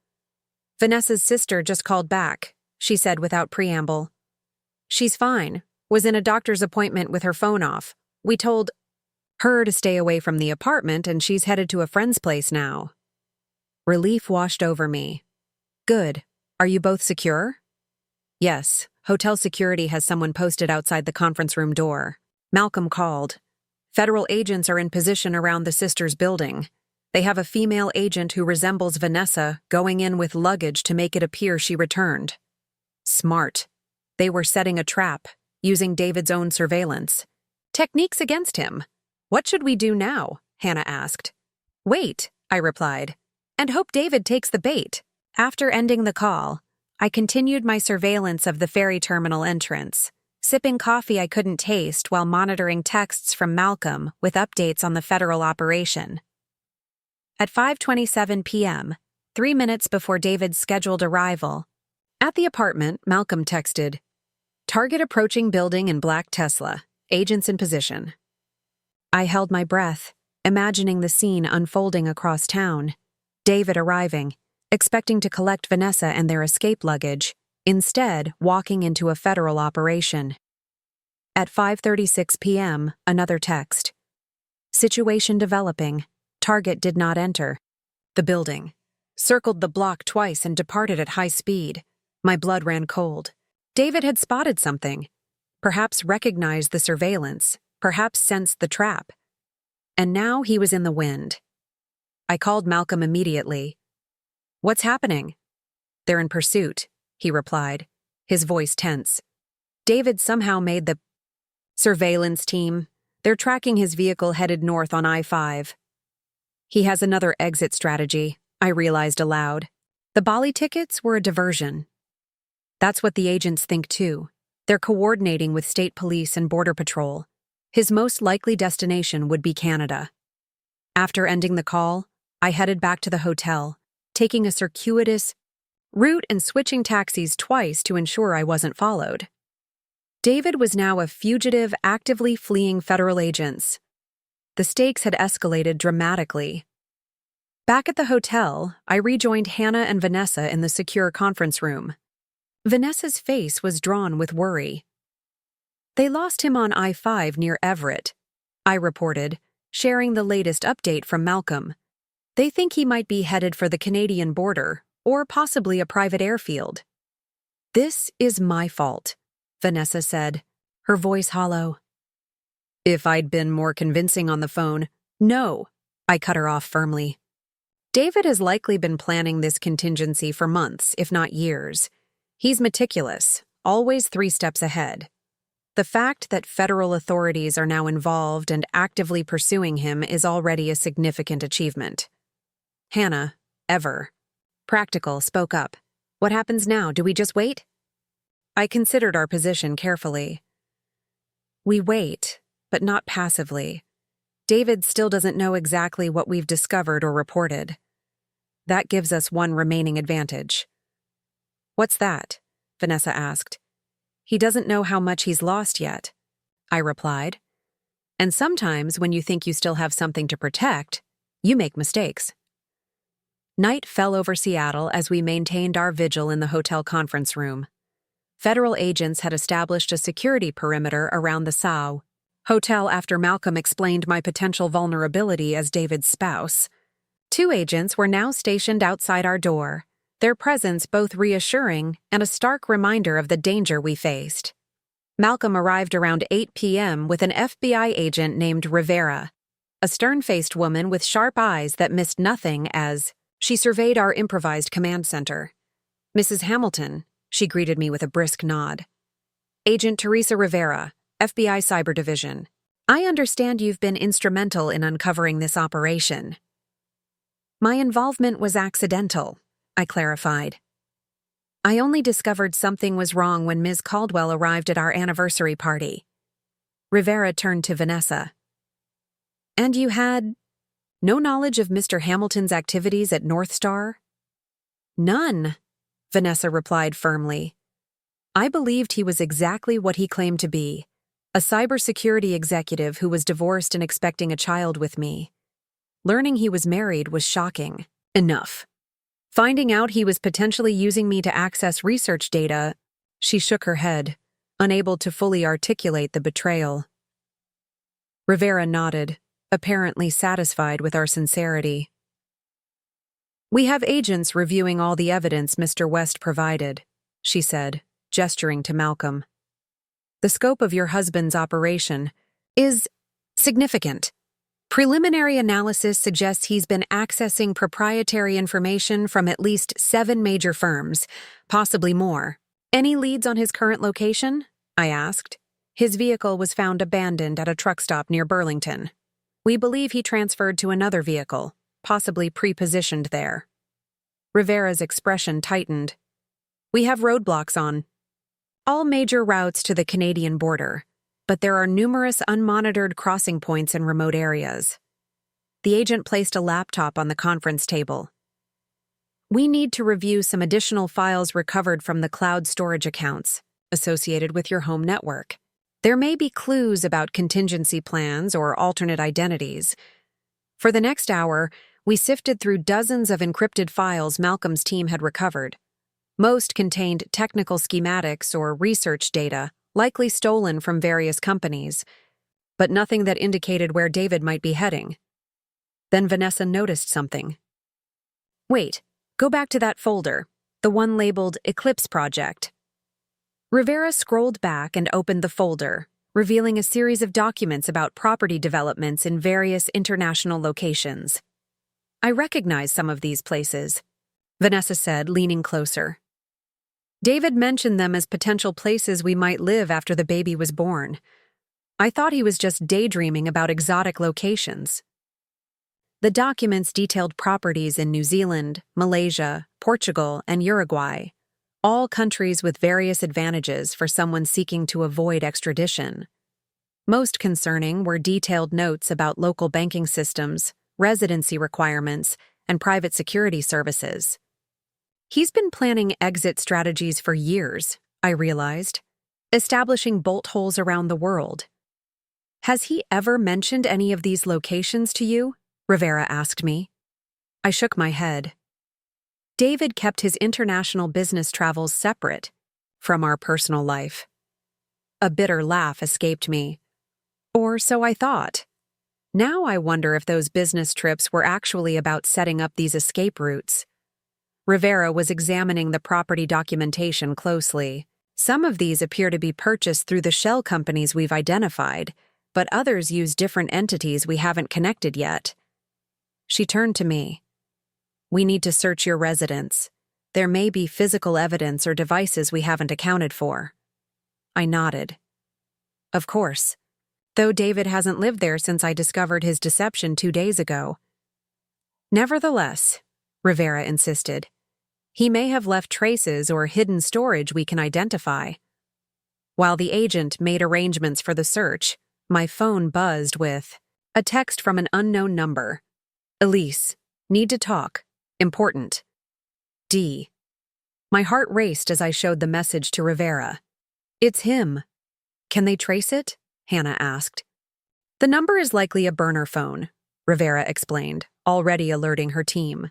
Vanessa's sister just called back, she said without preamble. She's fine. Was in a doctor's appointment with her phone off. We told her to stay away from the apartment and she's headed to a friend's place now. Relief washed over me. Good. Are you both secure? Yes. Hotel security has someone posted outside the conference room door. Malcolm called. Federal agents are in position around the sisters' building. They have a female agent who resembles Vanessa going in with luggage to make it appear she returned. Smart. They were setting a trap, using David's own surveillance. Techniques against him. What should we do now? Hannah asked. Wait, I replied, and hope David takes the bait. After ending the call, I continued my surveillance of the ferry terminal entrance, sipping coffee I couldn't taste while monitoring texts from Malcolm with updates on the federal operation. At 5:27 p.m., 3 minutes before David's scheduled arrival, at the apartment, Malcolm texted, Target approaching building in black Tesla, agents in position. I held my breath, imagining the scene unfolding across town. David arriving, expecting to collect Vanessa and their escape luggage, instead walking into a federal operation. At 5:36 p.m., another text. Situation developing. Target did not enter. The building. Circled the block twice and departed at high speed. My blood ran cold. David had spotted something. Perhaps recognized the surveillance. Perhaps sensed the trap. And now he was in the wind. I called Malcolm immediately. What's happening? They're in pursuit, he replied, his voice tense. David somehow made the surveillance team. They're tracking his vehicle headed north on I-5. He has another exit strategy, I realized aloud. The Bali tickets were a diversion. That's what the agents think too. They're coordinating with state police and border patrol. His most likely destination would be Canada. After ending the call, I headed back to the hotel, taking a circuitous route and switching taxis twice to ensure I wasn't followed. David was now a fugitive actively fleeing federal agents. The stakes had escalated dramatically. Back at the hotel, I rejoined Hannah and Vanessa in the secure conference room. Vanessa's face was drawn with worry. They lost him on I-5 near Everett, I reported, sharing the latest update from Malcolm. They think he might be headed for the Canadian border, or possibly a private airfield. This is my fault, Vanessa said, her voice hollow. If I'd been more convincing on the phone, no, I cut her off firmly. David has likely been planning this contingency for months, if not years. He's meticulous, always 3 steps ahead. The fact that federal authorities are now involved and actively pursuing him is already a significant achievement. Hannah, practical, spoke up. What happens now? Do we just wait? I considered our position carefully. We wait, but not passively. David still doesn't know exactly what we've discovered or reported. That gives us one remaining advantage. What's that? Vanessa asked. He doesn't know how much he's lost yet, I replied. And sometimes when you think you still have something to protect, you make mistakes. Night fell over Seattle as we maintained our vigil in the hotel conference room. Federal agents had established a security perimeter around the SAU hotel after Malcolm explained my potential vulnerability as David's spouse. 2 agents were now stationed outside our door, their presence both reassuring and a stark reminder of the danger we faced. Malcolm arrived around 8 p.m. with an FBI agent named Rivera, a stern-faced woman with sharp eyes that missed nothing as She surveyed our improvised command center. "Mrs. Hamilton," she greeted me with a brisk nod. "Agent Teresa Rivera, FBI Cyber Division. I understand you've been instrumental in uncovering this operation." "My involvement was accidental," I clarified. "I only discovered something was wrong when Ms. Caldwell arrived at our anniversary party." Rivera turned to Vanessa. "And you had no knowledge of Mr. Hamilton's activities at North Star?" "None," Vanessa replied firmly. "I believed he was exactly what he claimed to be, a cybersecurity executive who was divorced and expecting a child with me. Learning he was married was shocking. Enough. Finding out he was potentially using me to access research data," she shook her head, unable to fully articulate the betrayal. Rivera nodded, apparently satisfied with our sincerity. "We have agents reviewing all the evidence Mr. West provided," she said, gesturing to Malcolm. "The scope of your husband's operation is significant. Preliminary analysis suggests he's been accessing proprietary information from at least 7 major firms, possibly more. Any leads on his current location?" I asked. "His vehicle was found abandoned at a truck stop near Burlington. We believe he transferred to another vehicle, possibly pre-positioned there." Rivera's expression tightened. "We have roadblocks on all major routes to the Canadian border, but there are numerous unmonitored crossing points in remote areas." The agent placed a laptop on the conference table. "We need to review some additional files recovered from the cloud storage accounts associated with your home network. There may be clues about contingency plans or alternate identities." For the next hour, we sifted through dozens of encrypted files Malcolm's team had recovered. Most contained technical schematics or research data, likely stolen from various companies, but nothing that indicated where David might be heading. Then Vanessa noticed something. "Wait, go back to that folder, the one labeled Eclipse Project." Rivera scrolled back and opened the folder, revealing a series of documents about property developments in various international locations. "I recognize some of these places," Vanessa said, leaning closer. "David mentioned them as potential places we might live after the baby was born. I thought he was just daydreaming about exotic locations." The documents detailed properties in New Zealand, Malaysia, Portugal, and Uruguay, all countries with various advantages for someone seeking to avoid extradition. Most concerning were detailed notes about local banking systems, residency requirements, and private security services. He's been planning exit strategies for years, I realized, establishing bolt holes around the world. "Has he ever mentioned any of these locations to you?" Rivera asked me. I shook my head. David kept his international business travels separate from our personal life. A bitter laugh escaped me. Or so I thought. Now I wonder if those business trips were actually about setting up these escape routes. Rivera was examining the property documentation closely. Some of these appear to be purchased through the shell companies we've identified, but others use different entities we haven't connected yet. She turned to me. "We need to search your residence. There may be physical evidence or devices we haven't accounted for." I nodded. "Of course. Though David hasn't lived there since I discovered his deception 2 days ago." "Nevertheless," Rivera insisted, "he may have left traces or hidden storage we can identify." While the agent made arrangements for the search, my phone buzzed with a text from an unknown number. "Elise, need to talk. Important. D." My heart raced as I showed the message to Rivera. "It's him." "Can they trace it?" Hannah asked. "The number is likely a burner phone," Rivera explained, already alerting her team.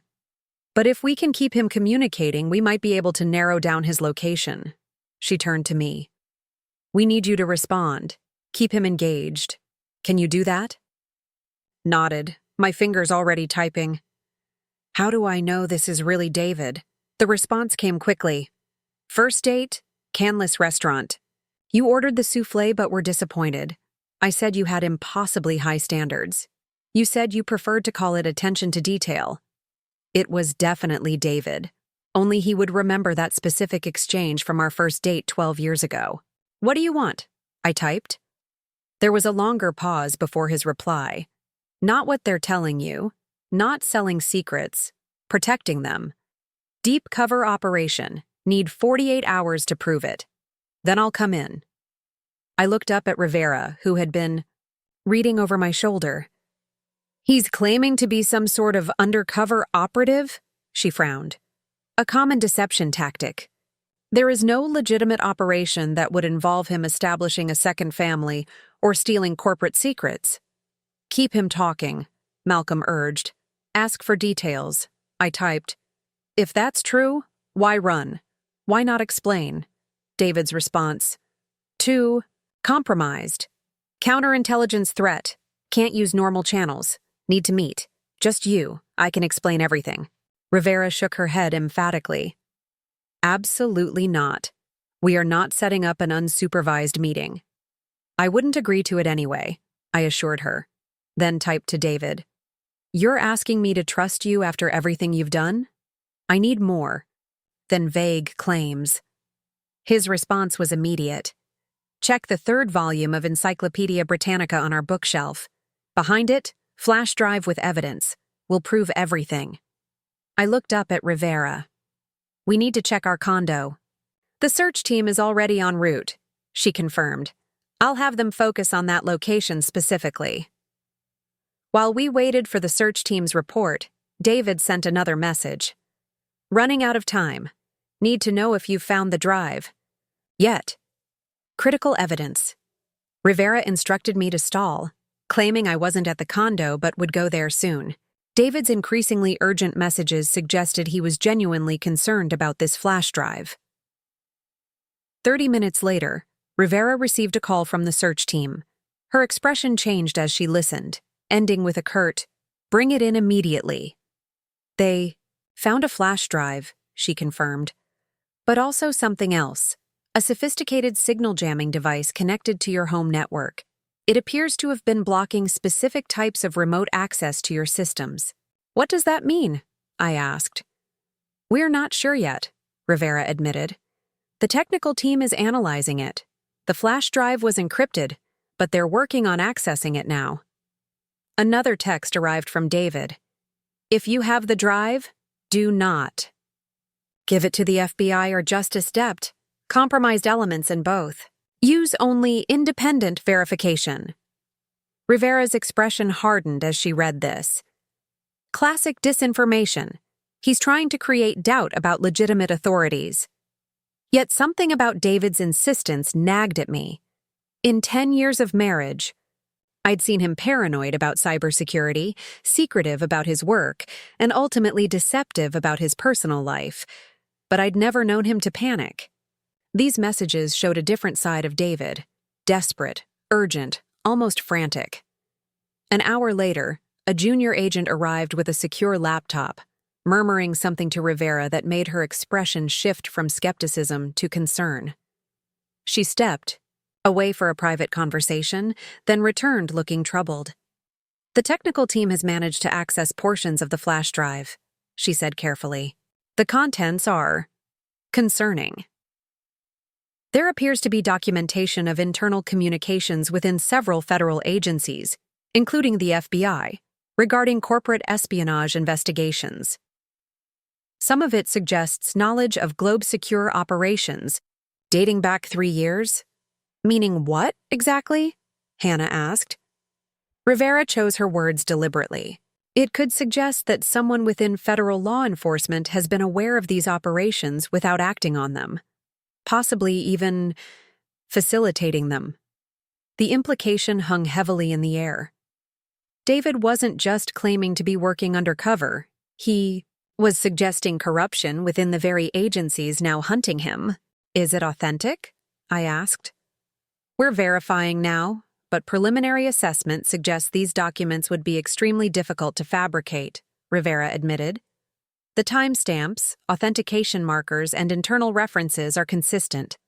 "But if we can keep him communicating, we might be able to narrow down his location." She turned to me. "We need you to respond. Keep him engaged. Can you do that?" Nodded, my fingers already typing. "How do I know this is really David?" The response came quickly. "First date, Canlis Restaurant. You ordered the souffle but were disappointed. I said you had impossibly high standards. You said you preferred to call it attention to detail. It was definitely David. Only he would remember that specific exchange from our first date 12 years ago. "What do you want?" I typed. There was a longer pause before his reply. "Not what they're telling you. Not selling secrets. Protecting them. Deep cover operation. Need 48 hours to prove it. Then I'll come in." I looked up at Rivera, who had been reading over my shoulder. "He's claiming to be some sort of undercover operative?" She frowned. "A common deception tactic. There is no legitimate operation that would involve him establishing a second family or stealing corporate secrets." "Keep him talking," Malcolm urged. "Ask for details." I typed. "If that's true, why run? Why not explain?" David's response. "Too compromised. Counterintelligence threat. Can't use normal channels. Need to meet. Just you. I can explain everything." Rivera shook her head emphatically. "Absolutely not. We are not setting up an unsupervised meeting." "I wouldn't agree to it anyway," I assured her. Then typed to David. "You're asking me to trust you after everything you've done? I need more than vague claims." His response was immediate. "Check the 3rd volume of Encyclopedia Britannica on our bookshelf. Behind it, flash drive with evidence. Will prove everything." I looked up at Rivera. "We need to check our condo." "The search team is already en route," she confirmed. "I'll have them focus on that location specifically." While we waited for the search team's report, David sent another message. "Running out of time. Need to know if you've found the drive. Yet. Critical evidence." Rivera instructed me to stall, claiming I wasn't at the condo but would go there soon. David's increasingly urgent messages suggested he was genuinely concerned about this flash drive. 30 minutes later, Rivera received a call from the search team. Her expression changed as she listened, ending with a curt, "Bring it in immediately." "They found a flash drive," she confirmed, "but also something else. A sophisticated signal jamming device connected to your home network. It appears to have been blocking specific types of remote access to your systems." "What does that mean?" I asked. "We're not sure yet," Rivera admitted. "The technical team is analyzing it. The flash drive was encrypted, but they're working on accessing it now." Another text arrived from David. "If you have the drive, do not give it to the FBI or Justice Dept. Compromised elements in both. Use only independent verification." Rivera's expression hardened as she read this. Classic disinformation. He's trying to create doubt about legitimate authorities. Yet something about David's insistence nagged at me. In 10 years of marriage, I'd seen him paranoid about cybersecurity, secretive about his work, and ultimately deceptive about his personal life. But I'd never known him to panic. These messages showed a different side of David. Desperate, urgent, almost frantic. An hour later, a junior agent arrived with a secure laptop, murmuring something to Rivera that made her expression shift from skepticism to concern. She stepped, away for a private conversation, then returned looking troubled. "The technical team has managed to access portions of the flash drive," she said carefully. "The contents are concerning. There appears to be documentation of internal communications within several federal agencies, including the FBI, regarding corporate espionage investigations. Some of it suggests knowledge of globe-secure operations, dating back 3 years." "Meaning what, exactly?" Hannah asked. Rivera chose her words deliberately. "It could suggest that someone within federal law enforcement has been aware of these operations without acting on them. Possibly even facilitating them." The implication hung heavily in the air. David wasn't just claiming to be working undercover. He was suggesting corruption within the very agencies now hunting him. "Is it authentic?" I asked. "We're verifying now, but preliminary assessment suggests these documents would be extremely difficult to fabricate," Rivera admitted. "The timestamps, authentication markers, and internal references are consistent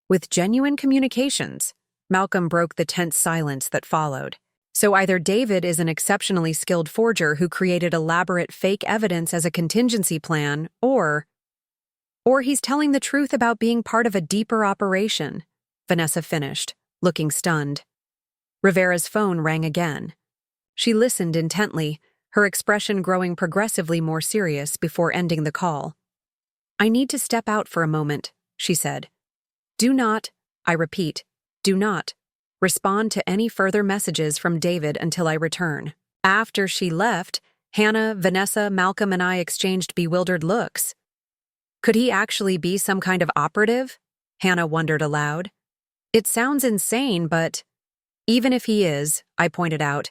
with genuine communications." Malcolm broke the tense silence that followed. So either David is an exceptionally skilled forger who created elaborate fake evidence as a contingency plan, or he's telling the truth about being part of a deeper operation, Vanessa finished, looking stunned. Rivera's phone rang again. She listened intently, her expression growing progressively more serious before ending the call. "I need to step out for a moment," she said. "Do not, I repeat, do not, respond to any further messages from David until I return." After she left, Hannah, Vanessa, Malcolm, and I exchanged bewildered looks. Could he actually be some kind of operative? Hannah wondered aloud. It sounds insane, but even if he is, I pointed out,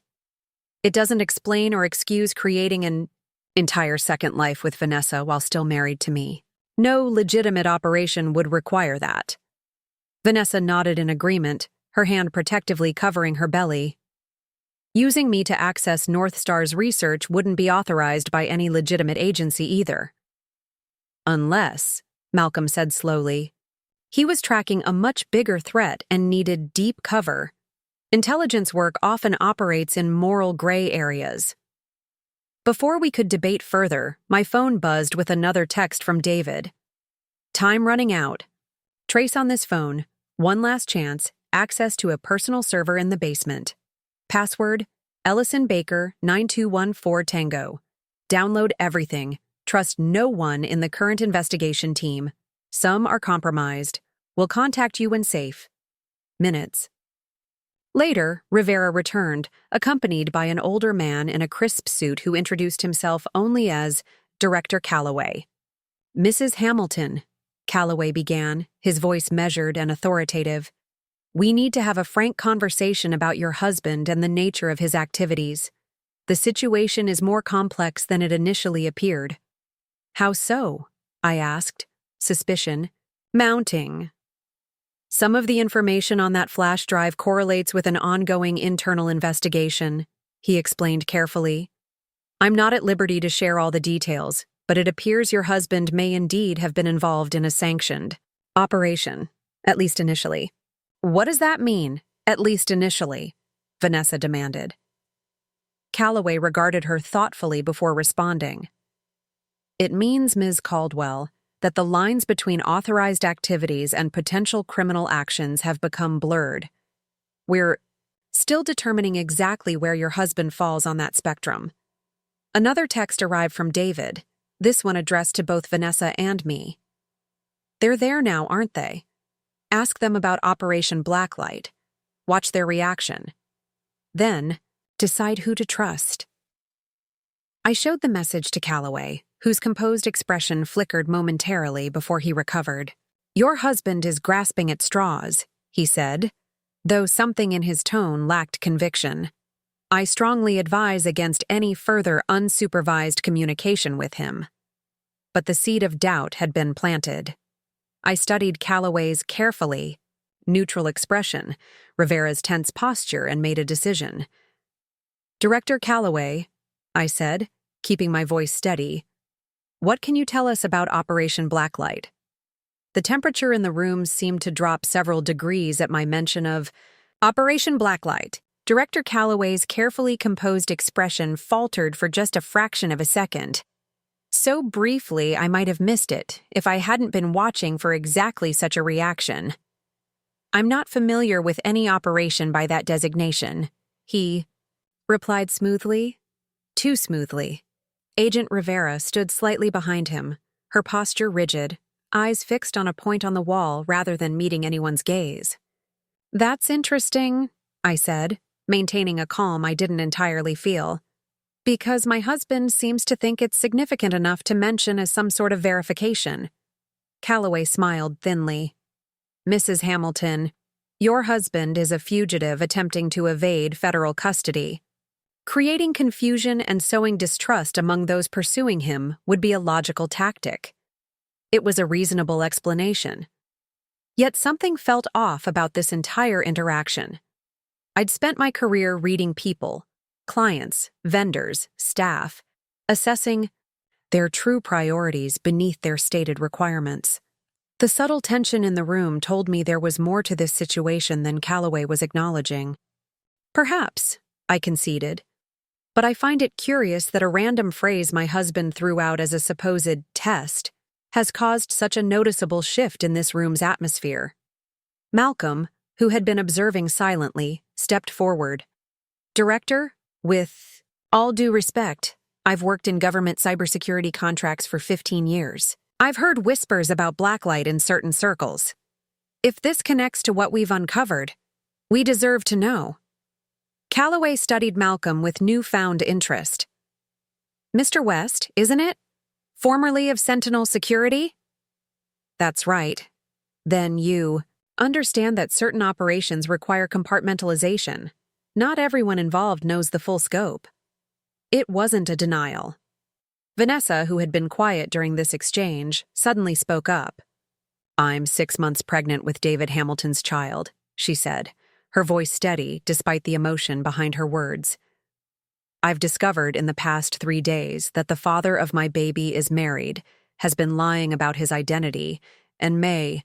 it doesn't explain or excuse creating an entire second life with Vanessa while still married to me. No legitimate operation would require that. Vanessa nodded in agreement, her hand protectively covering her belly. Using me to access North Star's research wouldn't be authorized by any legitimate agency either. Unless, Malcolm said slowly, he was tracking a much bigger threat and needed deep cover. Intelligence work often operates in moral gray areas. Before we could debate further, my phone buzzed with another text from David. "Time running out. Trace on this phone. One last chance. Access to a personal server in the basement. Password, Ellison Baker 9214 Tango. Download everything. Trust no one in the current investigation team. Some are compromised. Will contact you when safe. Minutes." Later, Rivera returned, accompanied by an older man in a crisp suit who introduced himself only as Director Calloway. "Mrs. Hamilton," Calloway began, his voice measured and authoritative, "we need to have a frank conversation about your husband and the nature of his activities. The situation is more complex than it initially appeared." "How so?" I asked, suspicion mounting. "Some of the information on that flash drive correlates with an ongoing internal investigation," he explained carefully. "I'm not at liberty to share all the details, but it appears your husband may indeed have been involved in a sanctioned operation, at least initially." "What does that mean, at least initially?" Vanessa demanded. Calloway regarded her thoughtfully before responding. "It means, Ms. Caldwell, that the lines between authorized activities and potential criminal actions have become blurred. We're still determining exactly where your husband falls on that spectrum." Another text arrived from David, this one addressed to both Vanessa and me. "They're there now, aren't they? Ask them about Operation Blacklight. Watch their reaction. Then, decide who to trust." I showed the message to Calloway, whose composed expression flickered momentarily before he recovered. "Your husband is grasping at straws," he said, though something in his tone lacked conviction. "I strongly advise against any further unsupervised communication with him." But the seed of doubt had been planted. I studied Calloway's carefully neutral expression, Rivera's tense posture, and made a decision. "Director Calloway," I said, keeping my voice steady, "what can you tell us about Operation Blacklight?" The temperature in the room seemed to drop several degrees at my mention of Operation Blacklight. Director Calloway's carefully composed expression faltered for just a fraction of a second. So briefly I might have missed it if I hadn't been watching for exactly such a reaction. "I'm not familiar with any operation by that designation," he replied smoothly. Too smoothly. Agent Rivera stood slightly behind him, her posture rigid, eyes fixed on a point on the wall rather than meeting anyone's gaze. "That's interesting," I said, maintaining a calm I didn't entirely feel, "because my husband seems to think it's significant enough to mention as some sort of verification." Calloway smiled thinly. "Mrs. Hamilton, your husband is a fugitive attempting to evade federal custody. Creating confusion and sowing distrust among those pursuing him would be a logical tactic." It was a reasonable explanation. Yet something felt off about this entire interaction. I'd spent my career reading people, clients, vendors, staff, assessing their true priorities beneath their stated requirements. The subtle tension in the room told me there was more to this situation than Calloway was acknowledging. Perhaps, I conceded. But I find it curious that a random phrase my husband threw out as a supposed test has caused such a noticeable shift in this room's atmosphere. Malcolm, who had been observing silently, stepped forward. Director, with all due respect, I've worked in government cybersecurity contracts for 15 years. I've heard whispers about blacklight in certain circles. If this connects to what we've uncovered, we deserve to know. Calloway studied Malcolm with newfound interest. Mr. West, isn't it? Formerly of Sentinel Security? That's right. Then you understand that certain operations require compartmentalization. Not everyone involved knows the full scope. It wasn't a denial. Vanessa, who had been quiet during this exchange, suddenly spoke up. I'm 6 months pregnant with David Hamilton's child, she said, her voice steady despite the emotion behind her words. I've discovered in the past 3 days that the father of my baby is married, has been lying about his identity, and may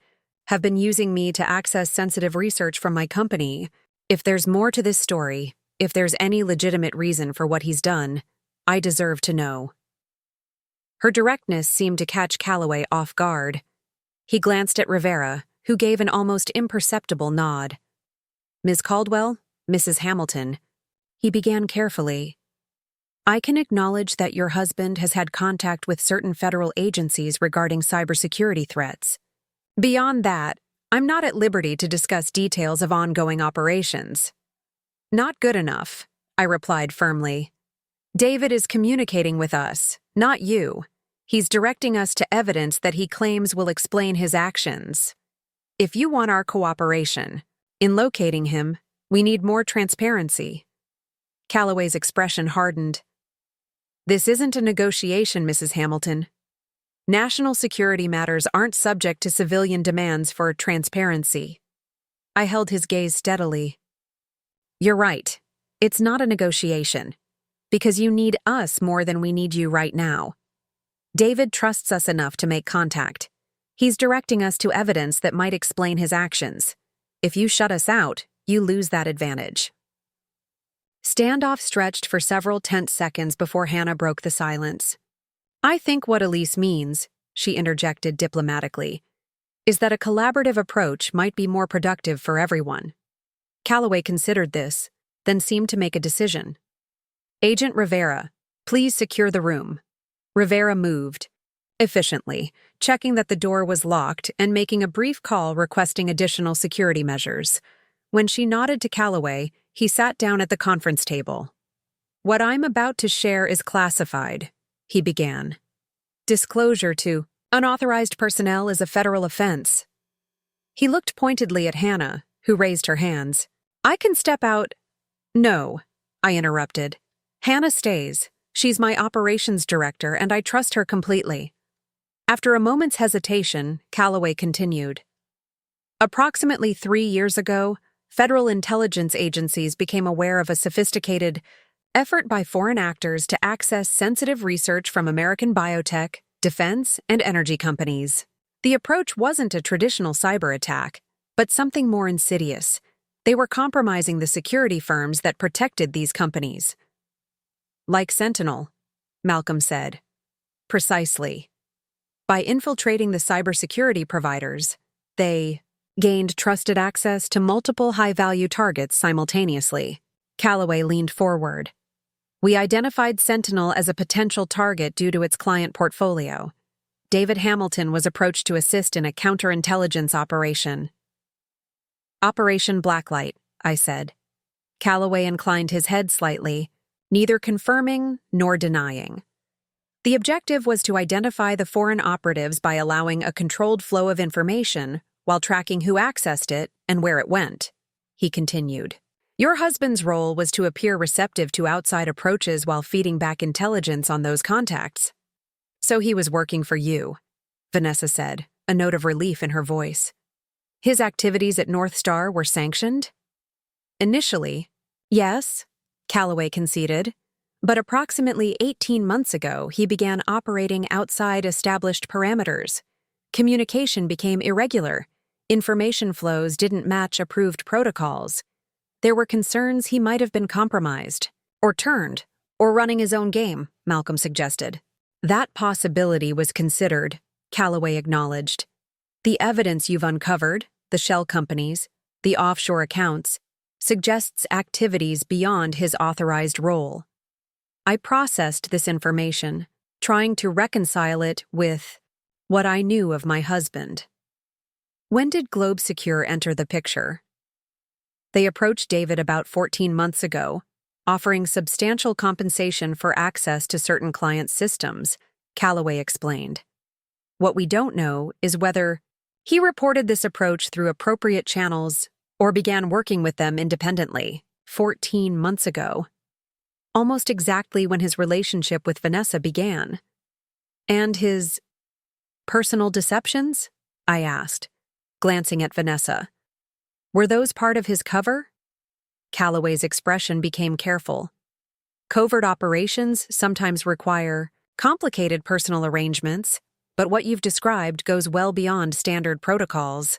have been using me to access sensitive research from my company. If there's more to this story, if there's any legitimate reason for what he's done, I deserve to know. Her directness seemed to catch Calloway off guard. He glanced at Rivera, who gave an almost imperceptible nod. Ms. Caldwell, Mrs. Hamilton, he began carefully. I can acknowledge that your husband has had contact with certain federal agencies regarding cybersecurity threats. Beyond that, I'm not at liberty to discuss details of ongoing operations. Not good enough, I replied firmly. David is communicating with us, not you. He's directing us to evidence that he claims will explain his actions. If you want our cooperation, in locating him, we need more transparency. Calloway's expression hardened. This isn't a negotiation, Mrs. Hamilton. National security matters aren't subject to civilian demands for transparency. I held his gaze steadily. You're right. It's not a negotiation. Because you need us more than we need you right now. David trusts us enough to make contact. He's directing us to evidence that might explain his actions. If you shut us out, you lose that advantage. Standoff stretched for several tense seconds before Hannah broke the silence. I think what Elise means, she interjected diplomatically, is that a collaborative approach might be more productive for everyone. Calloway considered this, then seemed to make a decision. Agent Rivera, please secure the room. Rivera moved, efficiently, checking that the door was locked and making a brief call requesting additional security measures. When she nodded to Calloway, he sat down at the conference table. What I'm about to share is classified, he began. Disclosure to unauthorized personnel is a federal offense. He looked pointedly at Hannah, who raised her hands. I can step out. No, I interrupted. Hannah stays. She's my operations director, and I trust her completely. After a moment's hesitation, Calloway continued. Approximately 3 years ago, federal intelligence agencies became aware of a sophisticated effort by foreign actors to access sensitive research from American biotech, defense, and energy companies. The approach wasn't a traditional cyber attack, but something more insidious. They were compromising the security firms that protected these companies. Like Sentinel, Malcolm said. Precisely. By infiltrating the cybersecurity providers, they gained trusted access to multiple high-value targets simultaneously. Calloway leaned forward. We identified Sentinel as a potential target due to its client portfolio. David Hamilton was approached to assist in a counterintelligence operation. Operation Blacklight, I said. Calloway inclined his head slightly, neither confirming nor denying. The objective was to identify the foreign operatives by allowing a controlled flow of information while tracking who accessed it and where it went, he continued. Your husband's role was to appear receptive to outside approaches while feeding back intelligence on those contacts. So he was working for you, Vanessa said, a note of relief in her voice. His activities at North Star were sanctioned? Initially, yes, Calloway conceded, but approximately 18 months ago he began operating outside established parameters. Communication became irregular. Information flows didn't match approved protocols. There were concerns he might have been compromised, or turned, or running his own game, Malcolm suggested. That possibility was considered, Calloway acknowledged. The evidence you've uncovered, the shell companies, the offshore accounts, suggests activities beyond his authorized role. I processed this information, trying to reconcile it with what I knew of my husband. When did Globe Secure enter the picture? They approached David about 14 months ago, offering substantial compensation for access to certain client systems, Calloway explained. What we don't know is whether he reported this approach through appropriate channels or began working with them independently 14 months ago, almost exactly when his relationship with Vanessa began. And his personal deceptions? I asked, glancing at Vanessa. Were those part of his cover? Calloway's expression became careful. Covert operations sometimes require complicated personal arrangements, but what you've described goes well beyond standard protocols.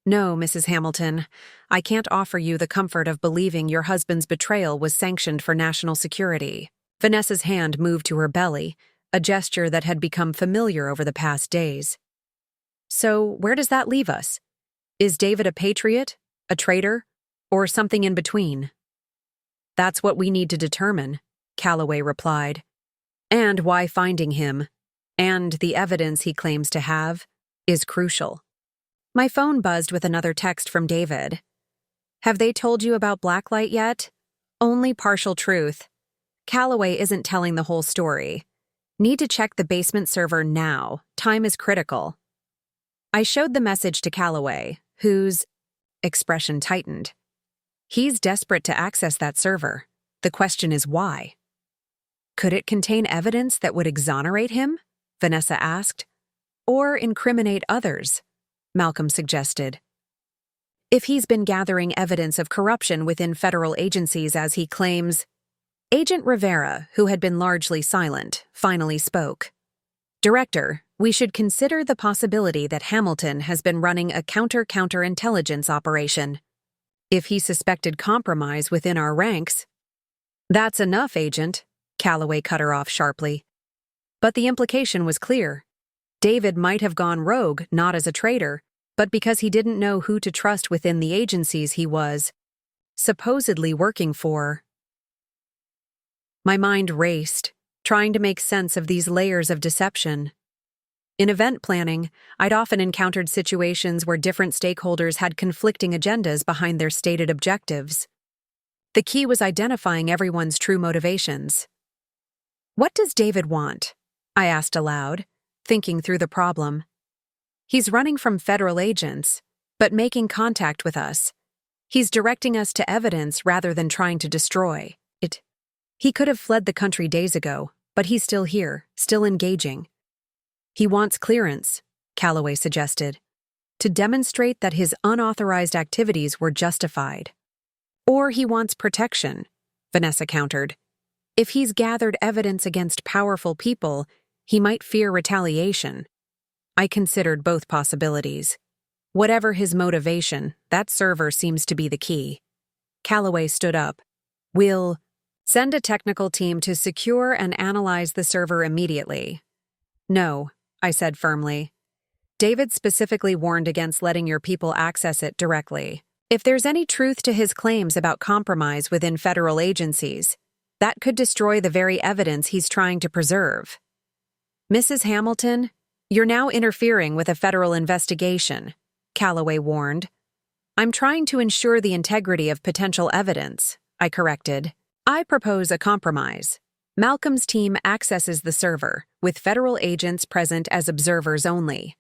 No, Mrs. Hamilton, I can't offer you the comfort of believing your husband's betrayal was sanctioned for national security. Vanessa's hand moved to her belly, a gesture that had become familiar over the past days. So, where does that leave us? Is David a patriot, a traitor, or something in between? That's what we need to determine, Calloway replied. And why finding him, and the evidence he claims to have, is crucial. My phone buzzed with another text from David. Have they told you about Blacklight yet? Only partial truth. Calloway isn't telling the whole story. Need to check the basement server now. Time is critical. I showed the message to Calloway, whose expression tightened. He's desperate to access that server. The question is why? Could it contain evidence that would exonerate him? Vanessa asked. Or incriminate others? Malcolm suggested. If he's been gathering evidence of corruption within federal agencies as he claims, Agent Rivera, who had been largely silent, finally spoke. Director, we should consider the possibility that Hamilton has been running a counterintelligence operation. If he suspected compromise within our ranks. That's enough, Agent, Calloway cut her off sharply. But the implication was clear. David might have gone rogue not as a traitor, but because he didn't know who to trust within the agencies he was supposedly working for. My mind raced, trying to make sense of these layers of deception. In event planning, I'd often encountered situations where different stakeholders had conflicting agendas behind their stated objectives. The key was identifying everyone's true motivations. What does David want? I asked aloud, thinking through the problem. He's running from federal agents, but making contact with us. He's directing us to evidence rather than trying to destroy it. He could have fled the country days ago, but he's still here, still engaging. He wants clearance, Calloway suggested, to demonstrate that his unauthorized activities were justified. Or he wants protection, Vanessa countered. If he's gathered evidence against powerful people, he might fear retaliation. I considered both possibilities. Whatever his motivation, that server seems to be the key. Calloway stood up. We'll send a technical team to secure and analyze the server immediately. No, I said firmly. David specifically warned against letting your people access it directly. If there's any truth to his claims about compromise within federal agencies, that could destroy the very evidence he's trying to preserve. Mrs. Hamilton, you're now interfering with a federal investigation, Calloway warned. I'm trying to ensure the integrity of potential evidence, I corrected. I propose a compromise. Malcolm's team accesses the server, with federal agents present as observers only.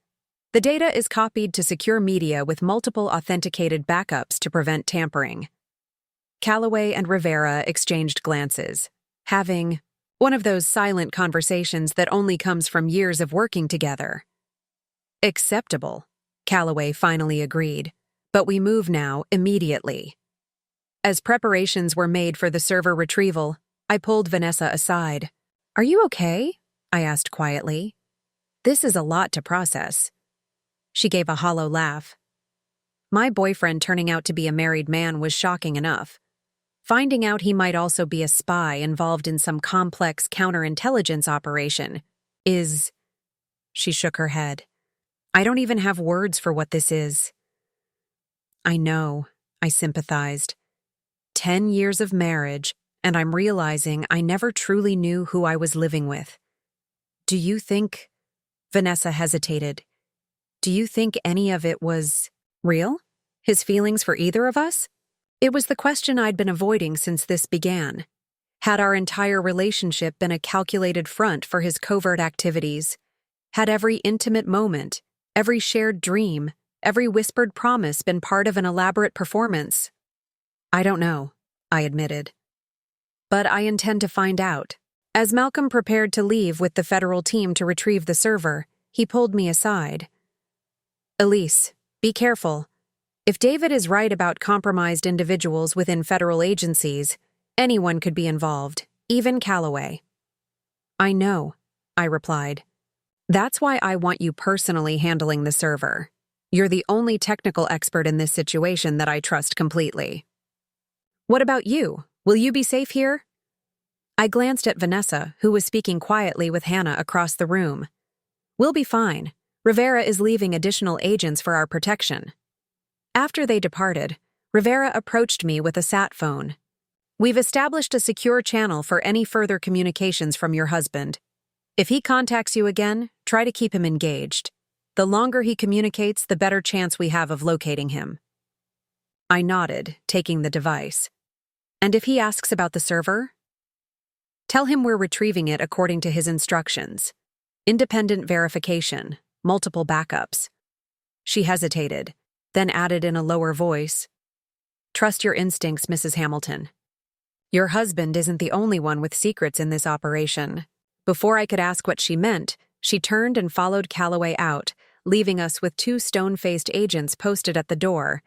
The data is copied to secure media with multiple authenticated backups to prevent tampering. Calloway and Rivera exchanged glances, having one of those silent conversations that only comes from years of working together. Acceptable, Calloway finally agreed, but we move now immediately. As preparations were made for the server retrieval, I pulled Vanessa aside. Are you okay? I asked quietly. This is a lot to process. She gave a hollow laugh. My boyfriend turning out to be a married man was shocking enough, finding out he might also be a spy involved in some complex counterintelligence operation is... She shook her head. I don't even have words for what this is. I know, I sympathized. 10 years of marriage, and I'm realizing I never truly knew who I was living with. Do you think... Vanessa hesitated. Do you think any of it was real? His feelings for either of us? It was the question I'd been avoiding since this began. Had our entire relationship been a calculated front for his covert activities? Had every intimate moment, every shared dream, every whispered promise been part of an elaborate performance? I don't know, I admitted. But I intend to find out. As Malcolm prepared to leave with the federal team to retrieve the server, he pulled me aside. Elise, be careful. If David is right about compromised individuals within federal agencies, anyone could be involved, even Calloway. I know, I replied. That's why I want you personally handling the server. You're the only technical expert in this situation that I trust completely. What about you? Will you be safe here? I glanced at Vanessa, who was speaking quietly with Hannah across the room. We'll be fine. Rivera is leaving additional agents for our protection. After they departed, Rivera approached me with a sat phone. We've established a secure channel for any further communications from your husband. If he contacts you again, try to keep him engaged. The longer he communicates, the better chance we have of locating him. I nodded, taking the device. And if he asks about the server? Tell him we're retrieving it according to his instructions. Independent verification, multiple backups. She hesitated, then added in a lower voice, Trust your instincts, Mrs. Hamilton. Your husband isn't the only one with secrets in this operation. Before I could ask what she meant, she turned and followed Calloway out, leaving us with 2 stone-faced agents posted at the door.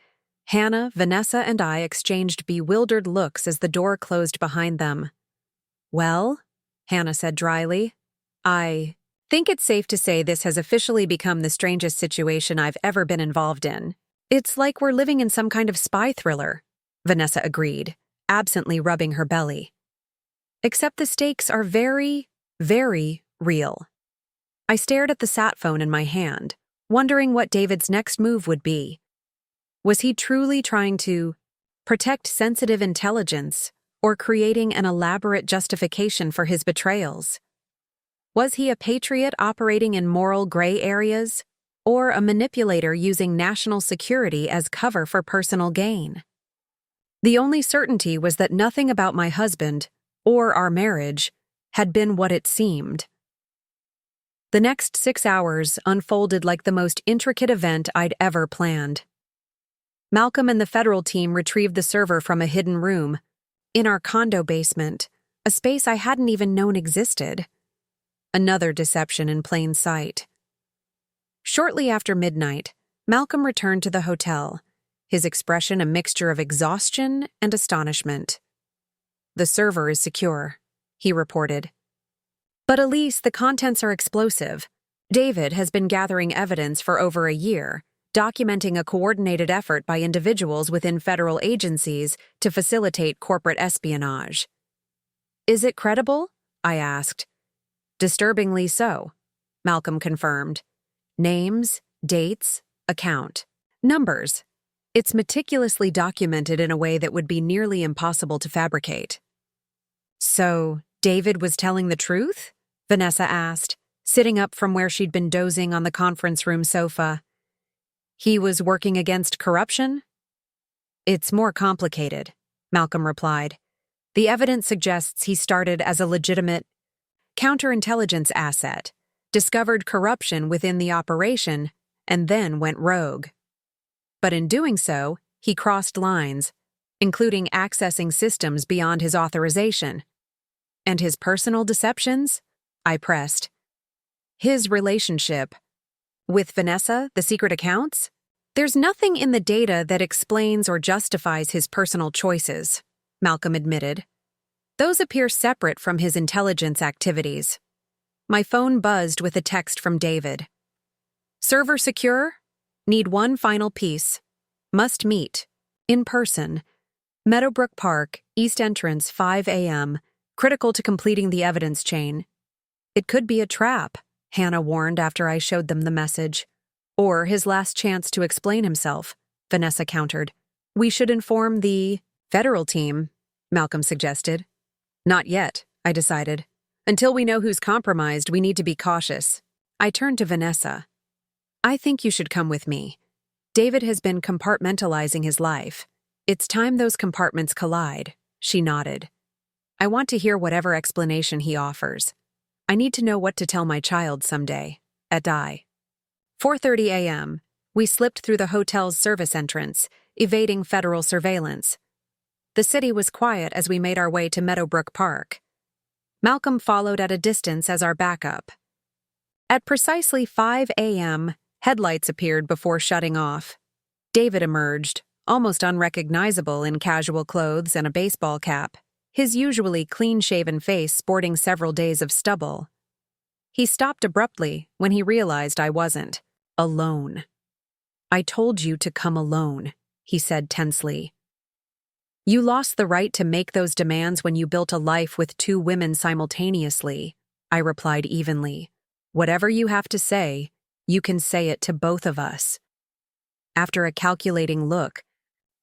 Hannah, Vanessa, and I exchanged bewildered looks as the door closed behind them. Well, Hannah said dryly, I think it's safe to say this has officially become the strangest situation I've ever been involved in. It's like we're living in some kind of spy thriller, Vanessa agreed, absently rubbing her belly. Except the stakes are very, very real. I stared at the sat phone in my hand, wondering what David's next move would be. Was he truly trying to protect sensitive intelligence or creating an elaborate justification for his betrayals? Was he a patriot operating in moral gray areas, or a manipulator using national security as cover for personal gain? The only certainty was that nothing about my husband, or our marriage, had been what it seemed. The next 6 hours unfolded like the most intricate event I'd ever planned. Malcolm and the federal team retrieved the server from a hidden room, in our condo basement, a space I hadn't even known existed. Another deception in plain sight. Shortly after midnight, Malcolm returned to the hotel, his expression a mixture of exhaustion and astonishment. The server is secure, he reported. But Elise, the contents are explosive. David has been gathering evidence for over a year, documenting a coordinated effort by individuals within federal agencies to facilitate corporate espionage. Is it credible? I asked. Disturbingly so, Malcolm confirmed. Names, dates, account, numbers. It's meticulously documented in a way that would be nearly impossible to fabricate. So, David was telling the truth? Vanessa asked, sitting up from where she'd been dozing on the conference room sofa. He was working against corruption? It's more complicated, Malcolm replied. The evidence suggests he started as a legitimate counterintelligence asset, discovered corruption within the operation, and then went rogue. But in doing so, he crossed lines, including accessing systems beyond his authorization. And his personal deceptions? I pressed. His relationship with Vanessa, the secret accounts? There's nothing in the data that explains or justifies his personal choices, Malcolm admitted. Those appear separate from his intelligence activities. My phone buzzed with a text from David. Server secure? Need one final piece. Must meet. In person. Meadowbrook Park, East Entrance, 5 a.m., critical to completing the evidence chain. It could be a trap, Hannah warned after I showed them the message. Or his last chance to explain himself, Vanessa countered. We should inform the federal team, Malcolm suggested. Not yet, I decided. Until we know who's compromised, we need to be cautious. I turned to Vanessa. I think you should come with me. David has been compartmentalizing his life. It's time those compartments collide, she nodded. I want to hear whatever explanation he offers. I need to know what to tell my child someday. At 4:30 a.m., we slipped through the hotel's service entrance, evading federal surveillance. The city was quiet as we made our way to Meadowbrook Park. Malcolm followed at a distance as our backup. At precisely 5 a.m., headlights appeared before shutting off. David emerged, almost unrecognizable in casual clothes and a baseball cap, his usually clean-shaven face sporting several days of stubble. He stopped abruptly when he realized I wasn't alone. I told you to come alone, he said tensely. You lost the right to make those demands when you built a life with 2 women simultaneously, I replied evenly. Whatever you have to say, you can say it to both of us. After a calculating look,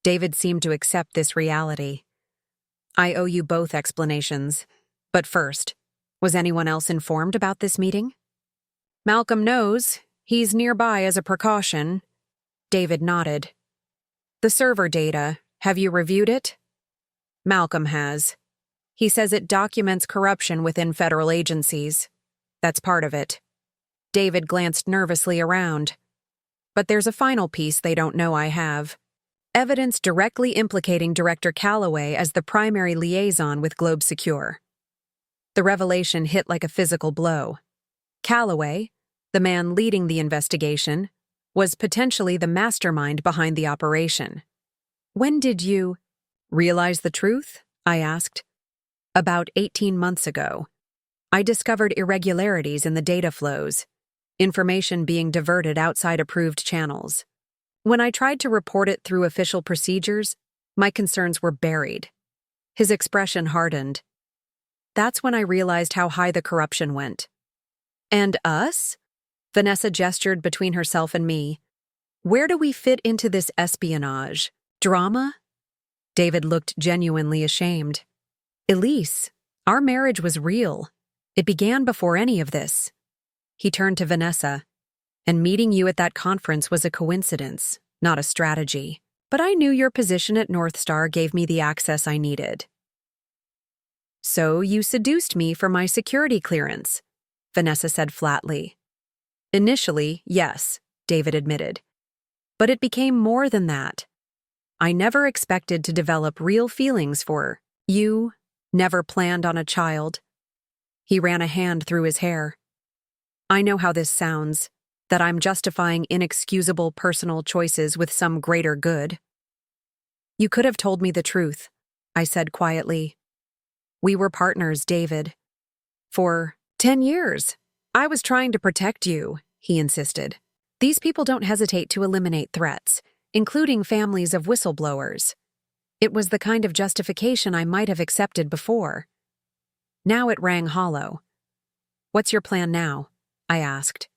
David seemed to accept this reality. I owe you both explanations. But first, was anyone else informed about this meeting? Malcolm knows. He's nearby as a precaution. David nodded. The server data, have you reviewed it? Malcolm has. He says it documents corruption within federal agencies. That's part of it. David glanced nervously around. But there's a final piece they don't know I have. Evidence directly implicating Director Calloway as the primary liaison with Globe Secure. The revelation hit like a physical blow. Calloway, the man leading the investigation, was potentially the mastermind behind the operation. When did you realize the truth? I asked. About 18 months ago. I discovered irregularities in the data flows, information being diverted outside approved channels. When I tried to report it through official procedures, my concerns were buried. His expression hardened. That's when I realized how high the corruption went. And us? Vanessa gestured between herself and me. Where do we fit into this espionage? Drama? David looked genuinely ashamed. Elise, our marriage was real. It began before any of this. He turned to Vanessa. And meeting you at that conference was a coincidence, not a strategy. But I knew your position at North Star gave me the access I needed. So you seduced me for my security clearance, Vanessa said flatly. Initially, yes, David admitted. But it became more than that. I never expected to develop real feelings for you, never planned on a child. He ran a hand through his hair. I know how this sounds. That I'm justifying inexcusable personal choices with some greater good. You could have told me the truth, I said quietly. We were partners, David. For 10 years. I was trying to protect you, he insisted. These people don't hesitate to eliminate threats, including families of whistleblowers. It was the kind of justification I might have accepted before. Now it rang hollow. What's your plan now? I asked.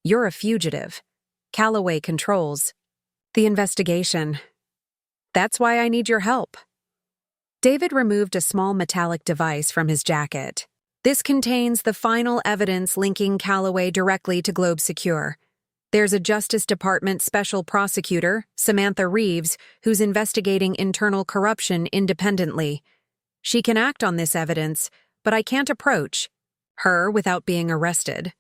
You're a fugitive. Calloway controls the investigation. That's why I need your help. David removed a small metallic device from his jacket. This contains the final evidence linking Calloway directly to Globe Secure. There's a Justice Department special prosecutor, Samantha Reeves, who's investigating internal corruption independently. She can act on this evidence, but I can't approach her without being arrested.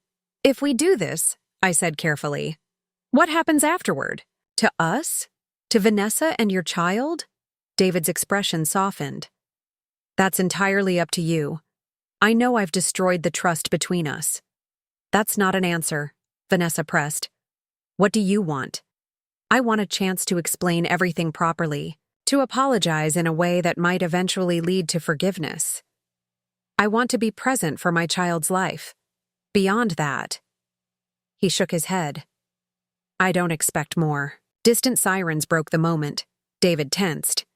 If we do this, I said carefully, what happens afterward? To us? To Vanessa and your child? David's expression softened. That's entirely up to you. I know I've destroyed the trust between us. That's not an answer, Vanessa pressed. What do you want? I want a chance to explain everything properly, to apologize in a way that might eventually lead to forgiveness. I want to be present for my child's life. Beyond that. He shook his head. I don't expect more. Distant sirens broke the moment. David tensed.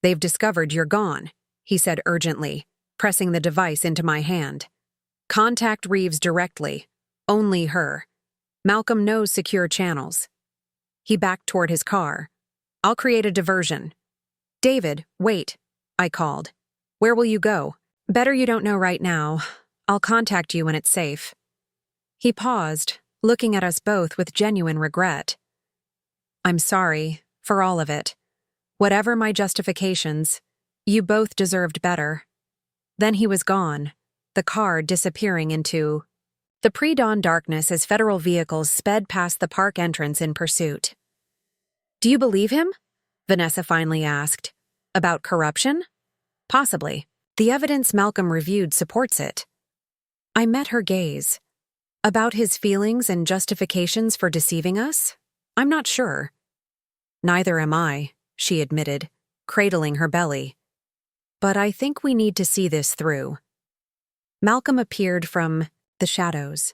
"They've discovered you're gone," he said urgently, pressing the device into my hand. "Contact Reeves directly. Only her. Malcolm knows secure channels." He backed toward his car. "I'll create a diversion." "David, wait," I called. "Where will you go?" "Better you don't know right now. I'll contact you when it's safe." He paused, looking at us both with genuine regret. "I'm sorry, for all of it. Whatever my justifications, you both deserved better." Then he was gone, the car disappearing into the pre-dawn darkness as federal vehicles sped past the park entrance in pursuit. "Do you believe him?" Vanessa finally asked. "About corruption?" "Possibly. The evidence Malcolm reviewed supports it." I met her gaze. "About his feelings and justifications for deceiving us? I'm not sure." "Neither am I," she admitted, cradling her belly. "But I think we need to see this through." Malcolm appeared from the shadows.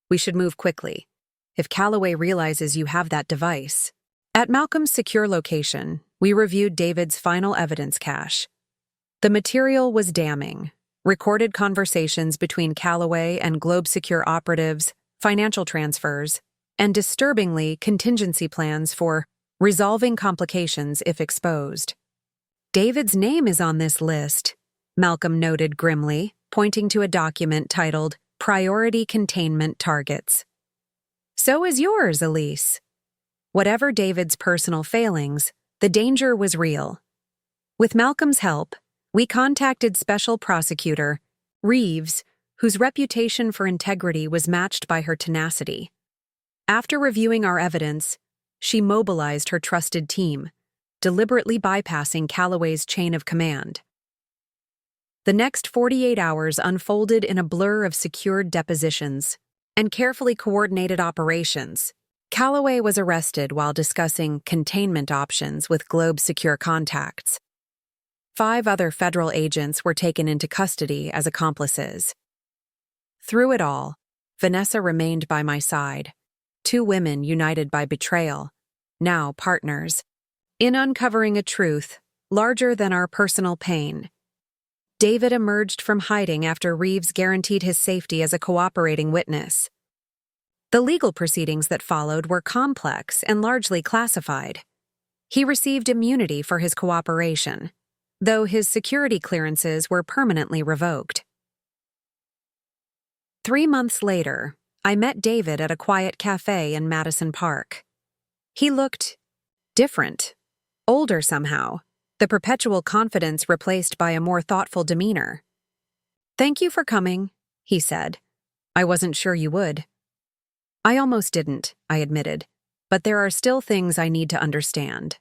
"We should move quickly. If Calloway realizes you have that device." At Malcolm's secure location, we reviewed David's final evidence cache. The material was damning. Recorded conversations between Calloway and Globe Secure operatives, financial transfers, and disturbingly contingency plans for resolving complications if exposed. "David's name is on this list," Malcolm noted grimly, pointing to a document titled Priority Containment Targets. "So is yours, Elise." Whatever David's personal failings, the danger was real. With Malcolm's help, we contacted Special Prosecutor Reeves, whose reputation for integrity was matched by her tenacity. After reviewing our evidence, she mobilized her trusted team, deliberately bypassing Calloway's chain of command. The next 48 hours unfolded in a blur of secured depositions and carefully coordinated operations. Calloway was arrested while discussing containment options with Globe Secure contacts. 5 other federal agents were taken into custody as accomplices. Through it all, Vanessa remained by my side, 2 women united by betrayal, now partners, in uncovering a truth larger than our personal pain. David emerged from hiding after Reeves guaranteed his safety as a cooperating witness. The legal proceedings that followed were complex and largely classified. He received immunity for his cooperation, though his security clearances were permanently revoked. 3 months later, I met David at a quiet cafe in Madison Park. He looked different, older somehow, the perpetual confidence replaced by a more thoughtful demeanor. "Thank you for coming," he said. "I wasn't sure you would." "I almost didn't," I admitted, "but there are still things I need to understand."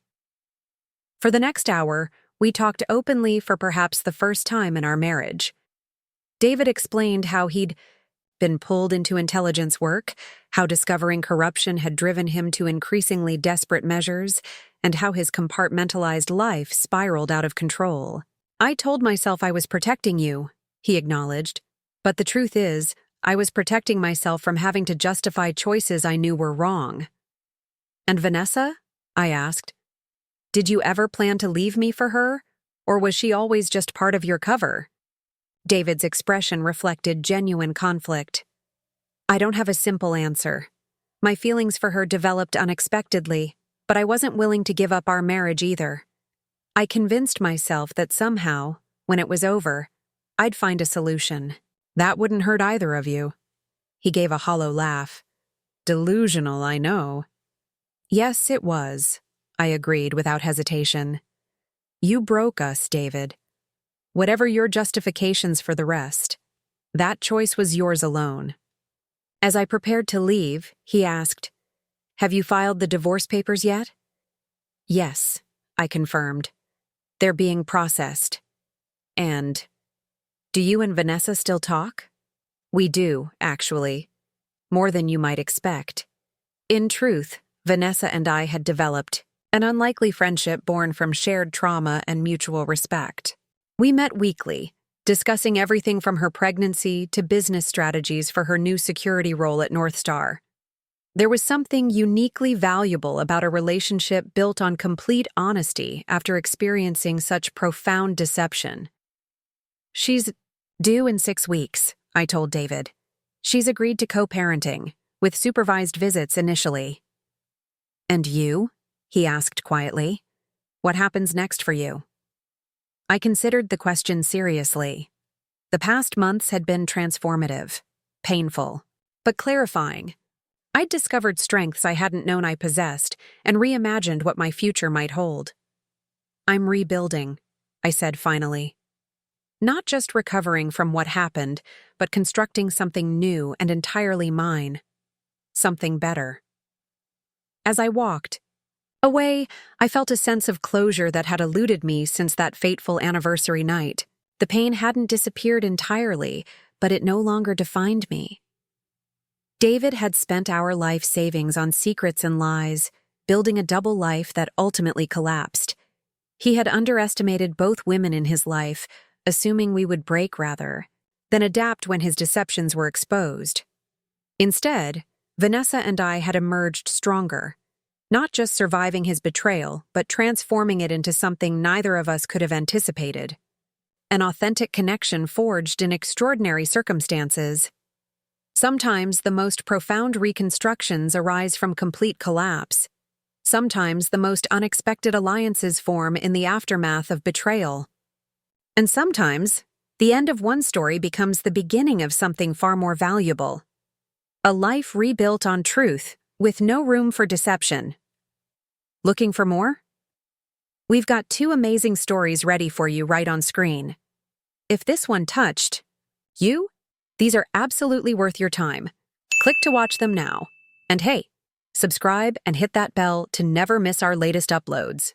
For the next hour, we talked openly for perhaps the first time in our marriage. David explained how he'd been pulled into intelligence work, how discovering corruption had driven him to increasingly desperate measures, and how his compartmentalized life spiraled out of control. "I told myself I was protecting you," he acknowledged, "but the truth is, I was protecting myself from having to justify choices I knew were wrong." "And Vanessa?" I asked. "Did you ever plan to leave me for her, or was she always just part of your cover?" David's expression reflected genuine conflict. "I don't have a simple answer. My feelings for her developed unexpectedly, but I wasn't willing to give up our marriage either. I convinced myself that somehow, when it was over, I'd find a solution. That wouldn't hurt either of you." He gave a hollow laugh. "Delusional, I know." "Yes, it was," I agreed without hesitation. "You broke us, David. Whatever your justifications for the rest, that choice was yours alone." As I prepared to leave, he asked, "Have you filed the divorce papers yet?" "Yes," I confirmed. "They're being processed." "And do you and Vanessa still talk?" "We do, actually. More than you might expect." In truth, Vanessa and I had developed an unlikely friendship born from shared trauma and mutual respect. We met weekly, discussing everything from her pregnancy to business strategies for her new security role at North Star. There was something uniquely valuable about a relationship built on complete honesty after experiencing such profound deception. She's due in 6 weeks, I told David. She's agreed to co-parenting, with supervised visits initially. And you? He asked quietly. What happens next for you? I considered the question seriously. The past months had been transformative, painful, but clarifying. I'd discovered strengths I hadn't known I possessed and reimagined what my future might hold. I'm rebuilding, I said finally. Not just recovering from what happened, but constructing something new and entirely mine. Something better. As I walked away, I felt a sense of closure that had eluded me since that fateful anniversary night. The pain hadn't disappeared entirely, but it no longer defined me. David had spent our life savings on secrets and lies, building a double life that ultimately collapsed. He had underestimated both women in his life, assuming we would break rather than adapt when his deceptions were exposed. Instead, Vanessa and I had emerged stronger, not just surviving his betrayal, but transforming it into something neither of us could have anticipated. An authentic connection forged in extraordinary circumstances. Sometimes the most profound reconstructions arise from complete collapse. Sometimes the most unexpected alliances form in the aftermath of betrayal. And sometimes, the end of one story becomes the beginning of something far more valuable. A life rebuilt on truth, with no room for deception. Looking for more? We've got 2 amazing stories ready for you right on screen. If this one touched you, these are absolutely worth your time. Click to watch them now. And hey, subscribe and hit that bell to never miss our latest uploads.